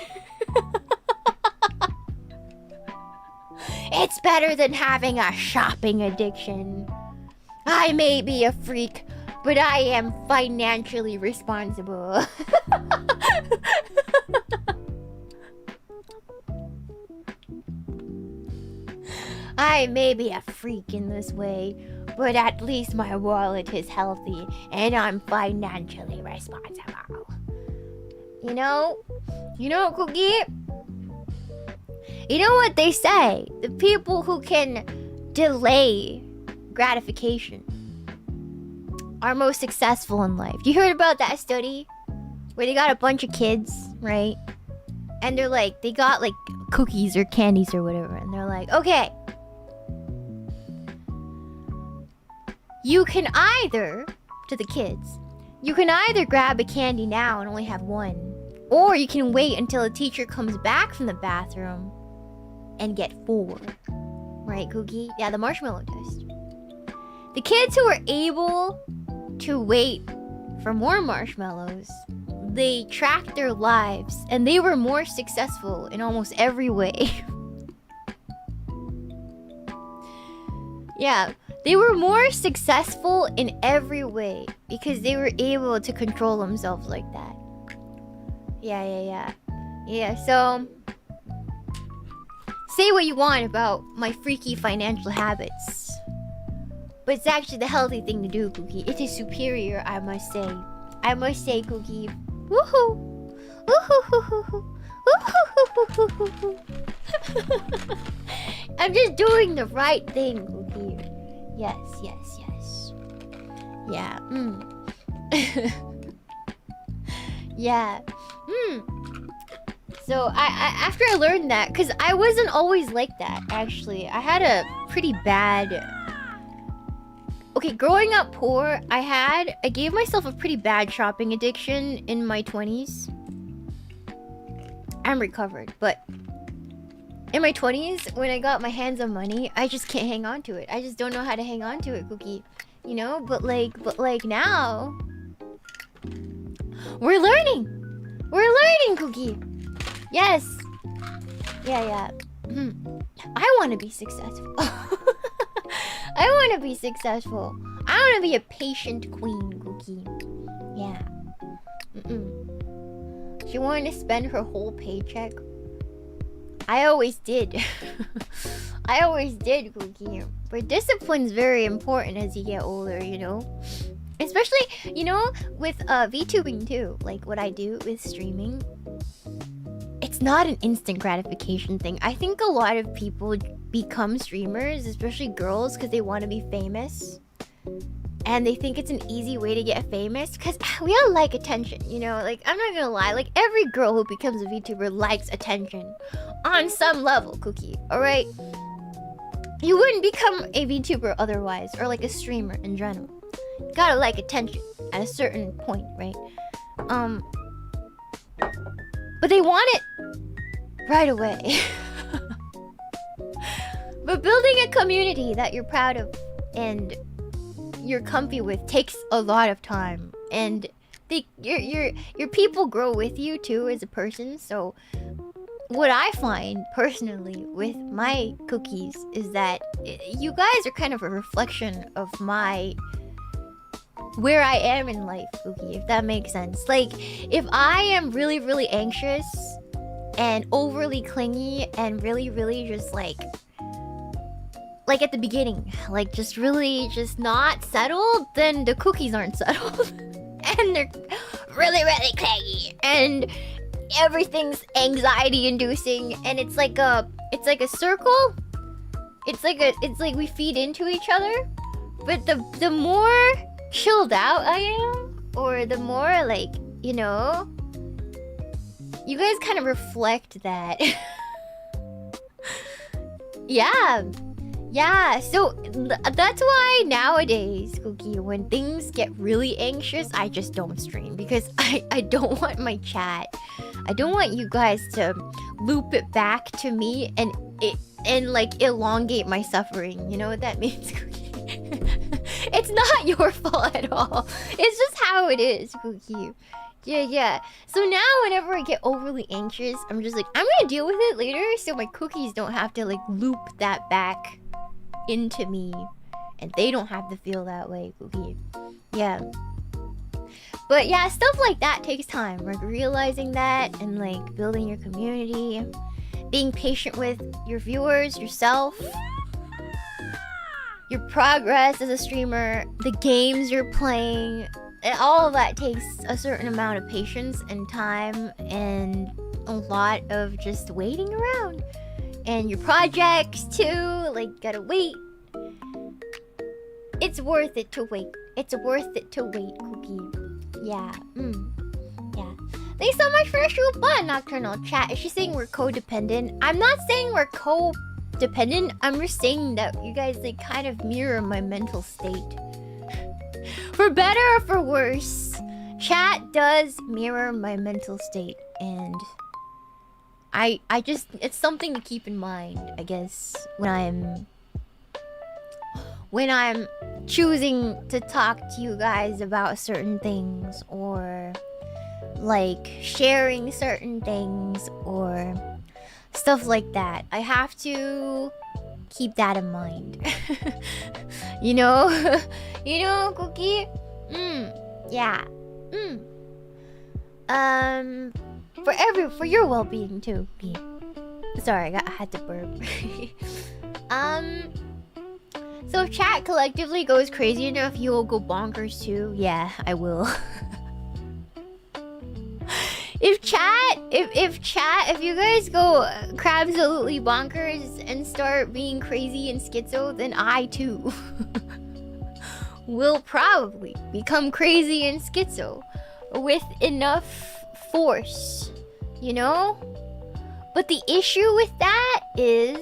It's better than having a shopping addiction. I may be a freak, but I am financially responsible. I may be a freak in this way, but at least my wallet is healthy and I'm financially responsible. You know? You know, Cookie? You know what they say? The people who can delay gratification are most successful in life. You heard about that study? Where they got a bunch of kids, right? And they're like, they got like cookies or candies or whatever. And they're like, okay. You can either, to the kids, you can either grab a candy now and only have one. Or you can wait until a teacher comes back from the bathroom and get 4. Right, Cookie? Yeah, the marshmallow test. The kids who were able to wait for more marshmallows, they tracked their lives and they were more successful in almost every way. Yeah, they were more successful in every way because they were able to control themselves like that. Yeah, so say what you want about my freaky financial habits, but it's actually the healthy thing to do, Cookie. It is superior, I must say. I must say, Cookie. Woohoo! Woohoo! Woohoo! I'm just doing the right thing, Cookie. Yes. Yeah. Yeah. So after I learned that, because I wasn't always like that, actually. I had a pretty bad... Okay, growing up poor, I gave myself a pretty bad shopping addiction in my 20s. I'm recovered, but in my 20s, when I got my hands on money, I just can't hang on to it. I just don't know how to hang on to it, Cookie. You know? But like now... We're learning! We're learning, Cookie! Yes! Yeah. I want to be successful. I want to be successful. I want to be a patient queen, Cookie. Yeah. She wanted to spend her whole paycheck. I always did. I always did, Cookie. But discipline's very important as you get older, you know? Especially, you know, with VTubing too. Like what I do with streaming. It's not an instant gratification thing. I think a lot of people become streamers, especially girls, because they want to be famous. And they think it's an easy way to get famous because we all like attention, you know? Like, I'm not gonna lie, like every girl who becomes a VTuber likes attention on some level, Cookie, alright? You wouldn't become a VTuber otherwise, or like a streamer in general. You gotta like attention at a certain point, right? But they want it right away. But building a community that you're proud of and you're comfy with takes a lot of time, and your people grow with you too as a person. So what I find personally with my cookies is that you guys are kind of a reflection of where I am in life, Cookie, if that makes sense. Like, if I am really, really anxious and overly clingy and really, really just like at the beginning, like just really just not settled, then the cookies aren't settled. And they're really, really clingy and everything's anxiety inducing, and it's like a circle. It's like we feed into each other. But the more chilled out I am, or the more like, you know, you guys kind of reflect that. Yeah, so that's why nowadays, Cookie, when things get really anxious, I just don't stream, because I don't want my chat, I don't want you guys to loop it back to me and like elongate my suffering. You know what that means, Cookie? It's not your fault at all. It's just how it is, Cookie. Yeah. So now whenever I get overly anxious, I'm just like, I'm gonna deal with it later so my cookies don't have to like loop that back into me, and they don't have to feel that way, Cookie. Yeah. But yeah, stuff like that takes time. Like realizing that and like building your community, being patient with your viewers, yourself, your progress as a streamer, the games you're playing. And all of that takes a certain amount of patience and time and a lot of just waiting around. And your projects too, like gotta wait. It's worth it to wait. It's worth it to wait, Cookie. Yeah. Yeah. Thanks so much for the shoe button, Nocturnal Chat. Is she saying we're codependent? I'm not saying we're codependent. I'm just saying that you guys like kind of mirror my mental state. For better or for worse, chat does mirror my mental state, and I just, it's something to keep in mind, I guess, when I'm choosing to talk to you guys about certain things, or like sharing certain things or stuff like that. I have to keep that in mind. You know? You know, Cookie? Yeah. For your well-being too, Cookie. Sorry, I had to burp. So if chat collectively goes crazy enough, you will go bonkers too? Yeah, I will. If you guys go crabsolutely bonkers and start being crazy and schizo, then I too will probably become crazy and schizo with enough force, you know? But the issue with that is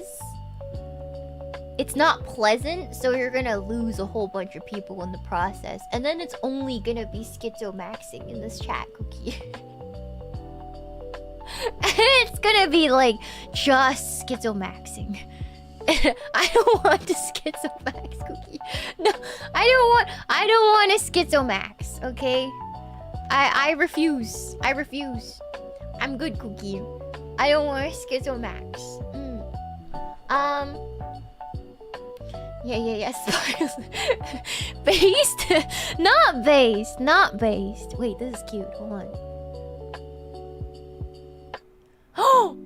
it's not pleasant, so you're gonna lose a whole bunch of people in the process, and then it's only gonna be schizo-maxing in this chat, Cookie. It's gonna be like just schizo-maxing. I don't want to schizo-max, Cookie. No, I don't want to schizo-max, okay? I refuse. I'm good, Cookie. I don't want to schizomax. Yeah. Based? Not based. Not based. Wait, this is cute. Hold on. Oh!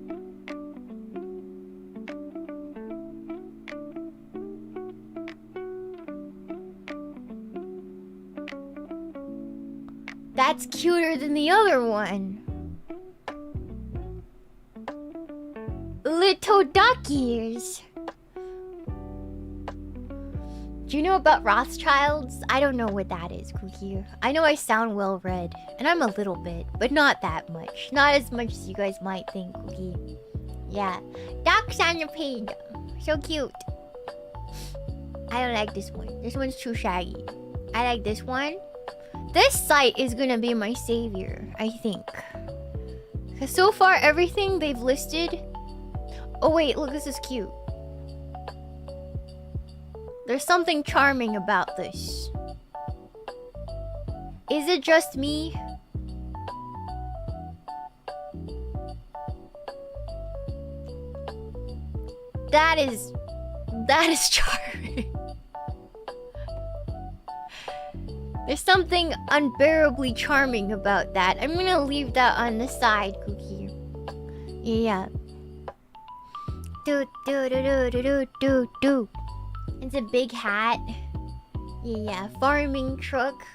That's cuter than the other one. Little duck ears. Do you know about Rothschilds? I don't know what that is, Cookie. I know I sound well read, and I'm a little bit, but not that much. Not as much as you guys might think, Cookie. Yeah. Ducks on the page. So cute. I don't like this one. This one's too shaggy. I like this one. This site is gonna be my savior, I think. Because so far, everything they've listed... Oh wait, look, this is cute. There's something charming about this. Is it just me? That is charming. There's something unbearably charming about that. I'm gonna leave that on the side, Cookie. Yeah. Do. It's a big hat. Yeah, farming truck.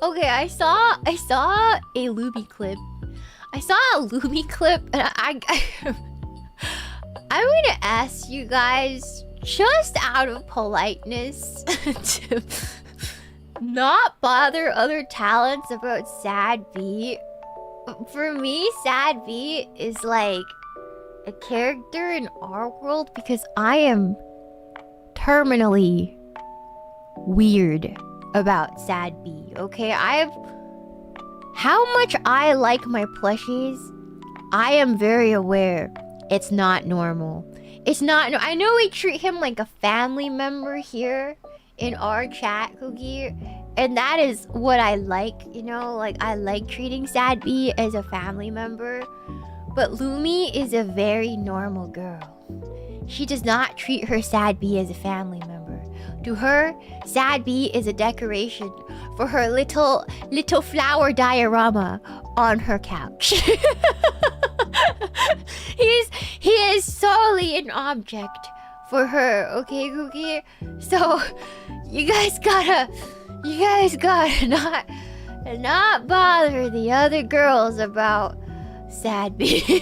Okay, I saw a Luby clip. And I'm gonna ask you guys, just out of politeness, to not bother other talents about Sad B. For me, Sad B is like a character in our world because I am terminally weird about Sad B, okay? How much I like my plushies, I am very aware it's not normal. I know we treat him like a family member here in our chat, Cookie, and that is what I like, you know? Like, I like treating Sad B as a family member, but Lumi is a very normal girl. She does not treat her Sad B as a family member. To her, Sad B is a decoration for her little flower diorama on her couch. He is solely an object for her, okay, Cookie? So you guys gotta not bother the other girls about Sad B. You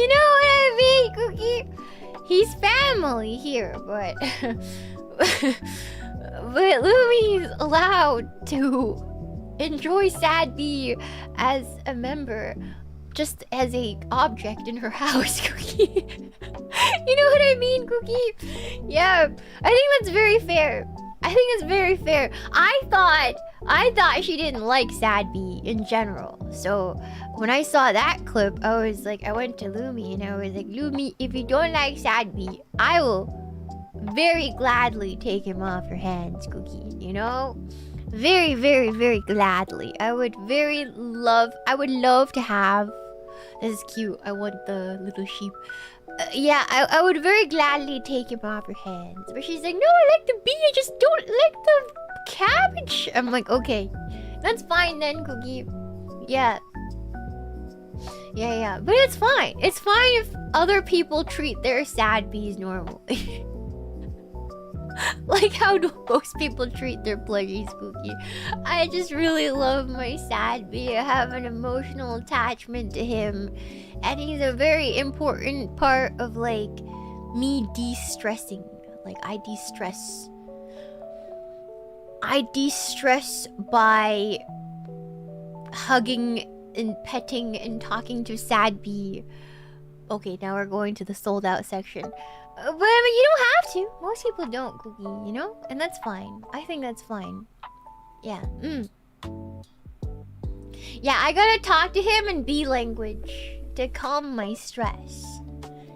know what I mean, Cookie? He's family here, but Lumi's allowed to enjoy Sad B as a member, just as a object in her house, Cookie. You know what I mean, Cookie? Yeah, I think that's very fair. I thought she didn't like Sad B in general. So when I saw that clip, I went to Lumi and I was like, Lumi, if you don't like Sad B, I will very gladly take him off your hands, Cookie. You know? Very, very, very gladly. I would love to have... This is cute. I want the little sheep. Yeah, I would very gladly take him off her hands. But she's like, no, I like the bee, I just don't like the cabbage. I'm like, okay, that's fine then, Cookie. Yeah. But it's fine. It's fine if other people treat their Sad bees normally. Like how do most people treat their plushies, Cookie. I just really love my Sad bee. I have an emotional attachment to him. And he's a very important part of, like, me de-stressing. Like, I de-stress by hugging and petting and talking to Sad bee. Okay, now we're going to the sold out section. But you don't have to. Most people don't, Cookie, you know? And that's fine. I think that's fine. Yeah. Yeah, I gotta talk to him in bee language to calm my stress.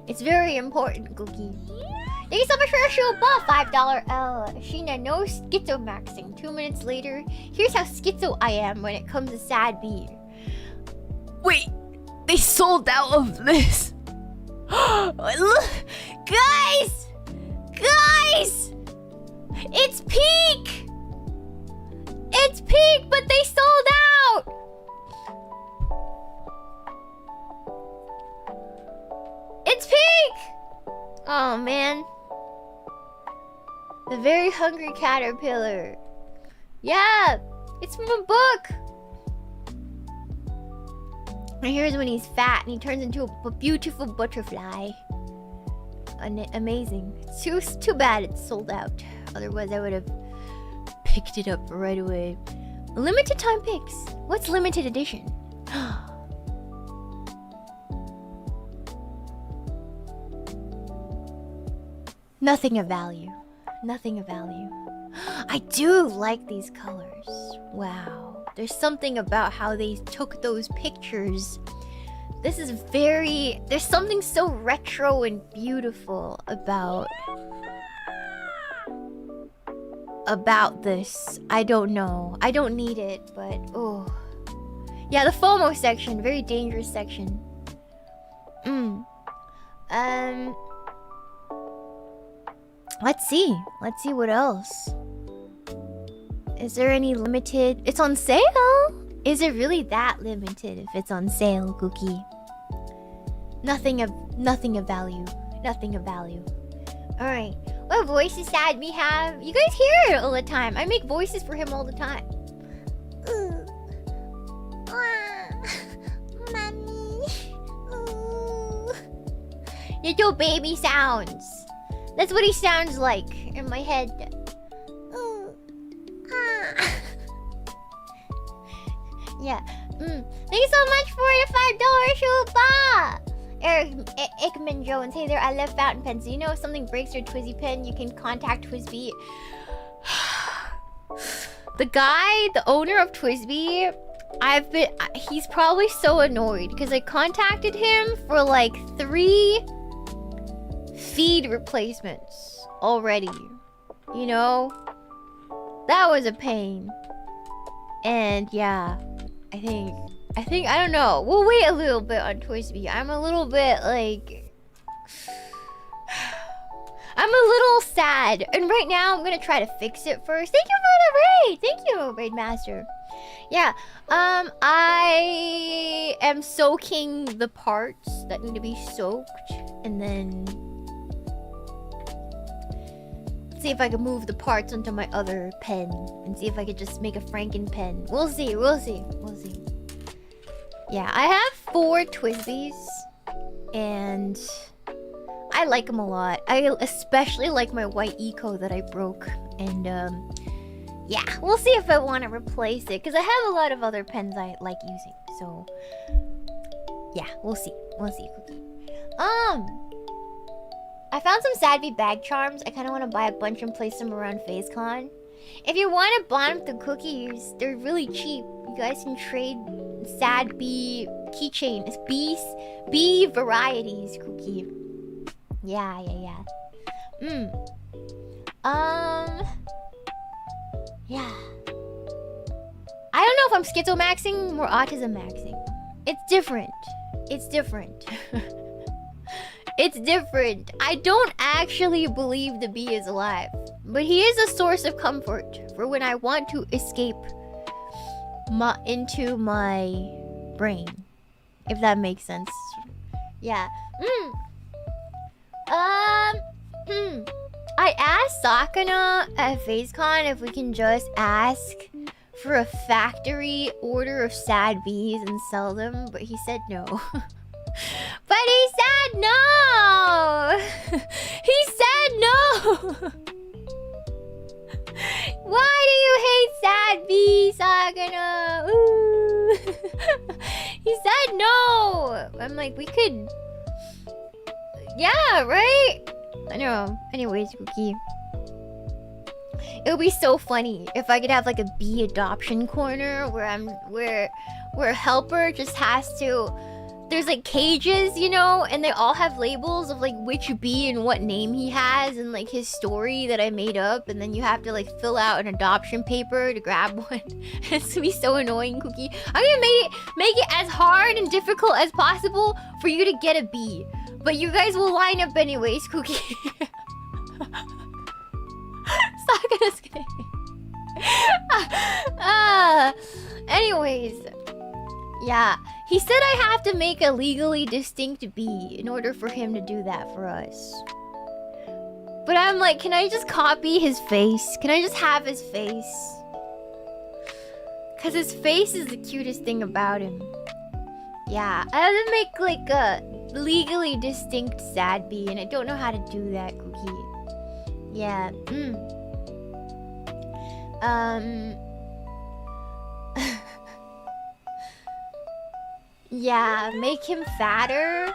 It's very important, Cookie. Thank you so much for your show buff. $5 L. Shiina, no schizomaxing. 2 minutes later, here's how schizo I am when it comes to sad B. Wait, they sold out of this. Look, guys! Guys! It's peak! It's peak, but they sold out! It's peak! Oh, man. The Very Hungry Caterpillar. Yeah! It's from a book! And here's when he's fat and he turns into a beautiful butterfly. Amazing. It's too bad it's sold out. Otherwise, I would have picked it up right away. Limited time picks. What's limited edition? Nothing of value. Nothing of value. I do like these colors. Wow. There's something about how they took those pictures. This is very... There's something so retro and beautiful about this. I don't know. I don't need it, but... Oh. Yeah, the FOMO section. Very dangerous section. Let's see. Let's see what else. Is there any limited... It's on sale? Is it really that limited if it's on sale, Cookie? Nothing of value. Nothing of value. Alright. What voices sad we have? You guys hear it all the time. I make voices for him all the time. Mommy. Little baby sounds. That's what he sounds like in my head. Yeah. Thank you so much for the $5 Shuba! Eric Ickman Jones. Hey there, I love fountain pens. Do you know if something breaks your Twizzy pen, you can contact Twisby? The guy, the owner of Twisby, he's probably so annoyed because I contacted him for like 3 feed replacements already. You know? That was a pain. And yeah, I think, I don't know. We'll wait a little bit on Twisby. I'm a little bit like... I'm a little sad. And right now, I'm gonna try to fix it first. Thank you for the raid! Thank you, Raid Master. Yeah, I am soaking the parts that need to be soaked. And then... see if I can move the parts onto my other pen. And see if I could just make a Franken pen. We'll see, we'll see, we'll see. Yeah, I have 4 Twisbies. And... I like them a lot. I especially like my white Eco that I broke. And, yeah, we'll see if I want to replace it. Because I have a lot of other pens I like using. So, yeah, we'll see. We'll see. I found some Sadby bag charms. I kind of want to buy a bunch and place them around FaceCon. If you want to bond the cookies, they're really cheap. You guys can trade Sadby keychain. It's B varieties cookie. Yeah. Yeah. I don't know if I'm schizomaxing or autism maxing. It's different. It's different. It's different. I don't actually believe the bee is alive. But he is a source of comfort for when I want to escape into my brain. If that makes sense. Yeah. I asked Sakana at FaceCon if we can just ask for a factory order of sad bees and sell them, but he said no. But he said no! He said no! Why do you hate sad bees, Sakana? Ooh. He said no! I'm like, we could... Yeah, right? I know. Anyways, Cookie. It would be so funny if I could have like a bee adoption corner where a helper just has to there's like cages, you know, and they all have labels of like which bee and what name he has and like his story that I made up, and then you have to like fill out an adoption paper to grab one. It's gonna be so annoying, Cookie. I'm gonna make it as hard and difficult as possible for you to get a bee, but you guys will line up anyways, Cookie. Stop gonna say. Anyways, yeah. He said I have to make a legally distinct bee in order for him to do that for us. But I'm like, can I just copy his face? Can I just have his face? Because his face is the cutest thing about him. Yeah, I have to make like a legally distinct sad bee, and I don't know how to do that, Cookie. Yeah, yeah, make him fatter.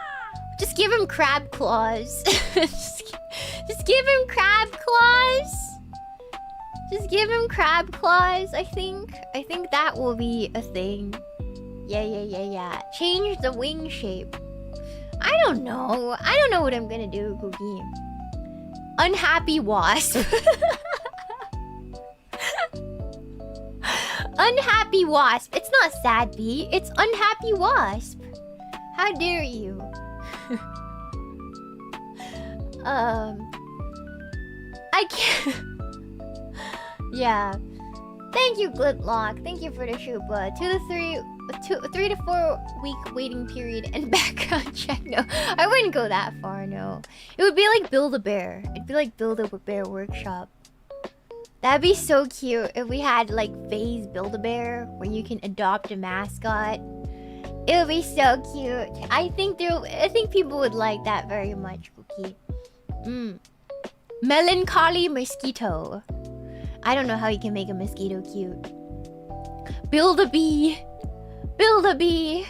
Just give him crab claws. just give him crab claws. Just give him crab claws, I think. I think that will be a thing. Yeah. Change the wing shape. I don't know. I don't know what I'm gonna do, Cookie. Unhappy wasp. Unhappy wasp. It's not sad bee. It's unhappy wasp. How dare you? I can't. Yeah. Thank you, Glitlock. Thank you for the shupa. 3 to 4 week waiting period and background check. No, I wouldn't go that far. No, it would be like Build-A-Bear. It'd be like Build-A-Bear Workshop. That'd be so cute if we had like phase Build-A-Bear where you can adopt a mascot. It would be so cute. I think people would like that very much, Cookie. Melancholy mosquito. I don't know how you can make a mosquito cute. Build-A-Bee. Build-A-Bee.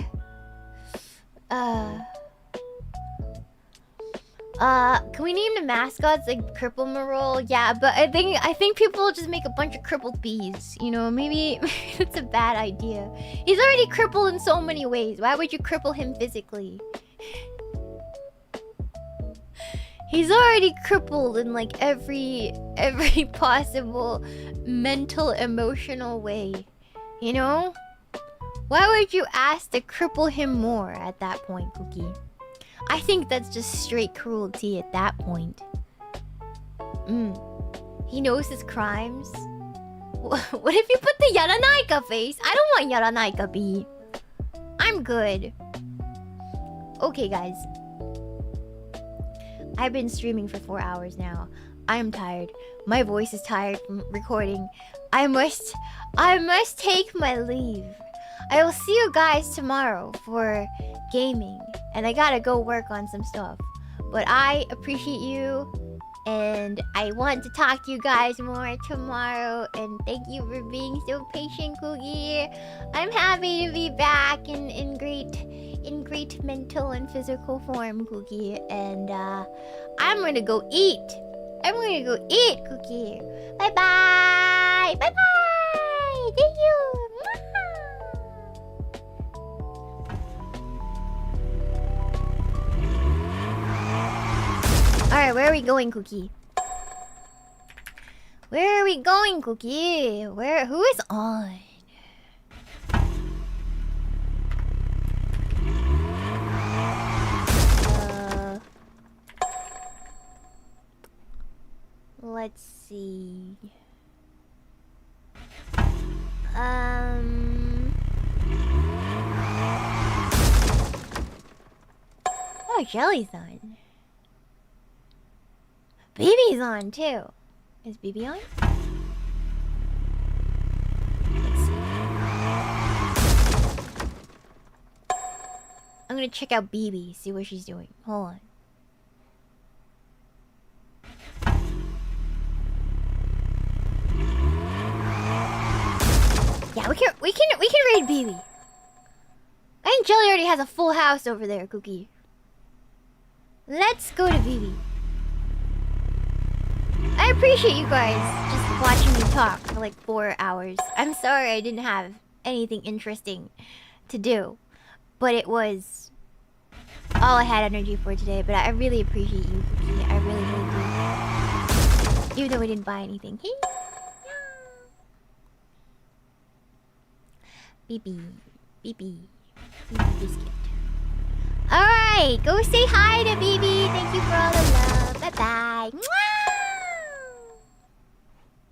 Can we name the mascots like Cripple Marole? Yeah, but I think people will just make a bunch of crippled bees. You know, maybe it's a bad idea. He's already crippled in so many ways. Why would you cripple him physically? He's already crippled in like every possible mental, emotional way. You know? Why would you ask to cripple him more at that point, Cookie? I think that's just straight cruelty at that point. He knows his crimes. What if you put the Yaranaika face? I don't want Yaranaika bee. I'm good. Okay, guys. I've been streaming for 4 hours now. I'm tired. My voice is tired from recording. I must take my leave. I will see you guys tomorrow for gaming. And I gotta go work on some stuff. But I appreciate you. And I want to talk to you guys more tomorrow. And thank you for being so patient, Cookie. I'm happy to be back in great mental and physical form, Cookie. And I'm gonna go eat. I'm gonna go eat, Cookie. Bye-bye. Bye-bye. Thank you. Alright, where are we going, Cookie? Where are we going, Cookie? Who is on? Let's see. Oh, Jelly's on. BB's on too. Is BB on? Let's see. I'm gonna check out BB, see what she's doing. Hold on. Yeah, we can raid BB. I think Jelly already has a full house over there, Cookie. Let's go to BB. I appreciate you guys just watching me talk for like 4 hours. I'm sorry I didn't have anything interesting to do, but it was all I had energy for today, but I really appreciate you, Cookie. I really, really do. Even though we didn't buy anything. Hey. BB. BB. BB biscuit. Alright, go say hi to BB. Thank you for all the love. Bye bye.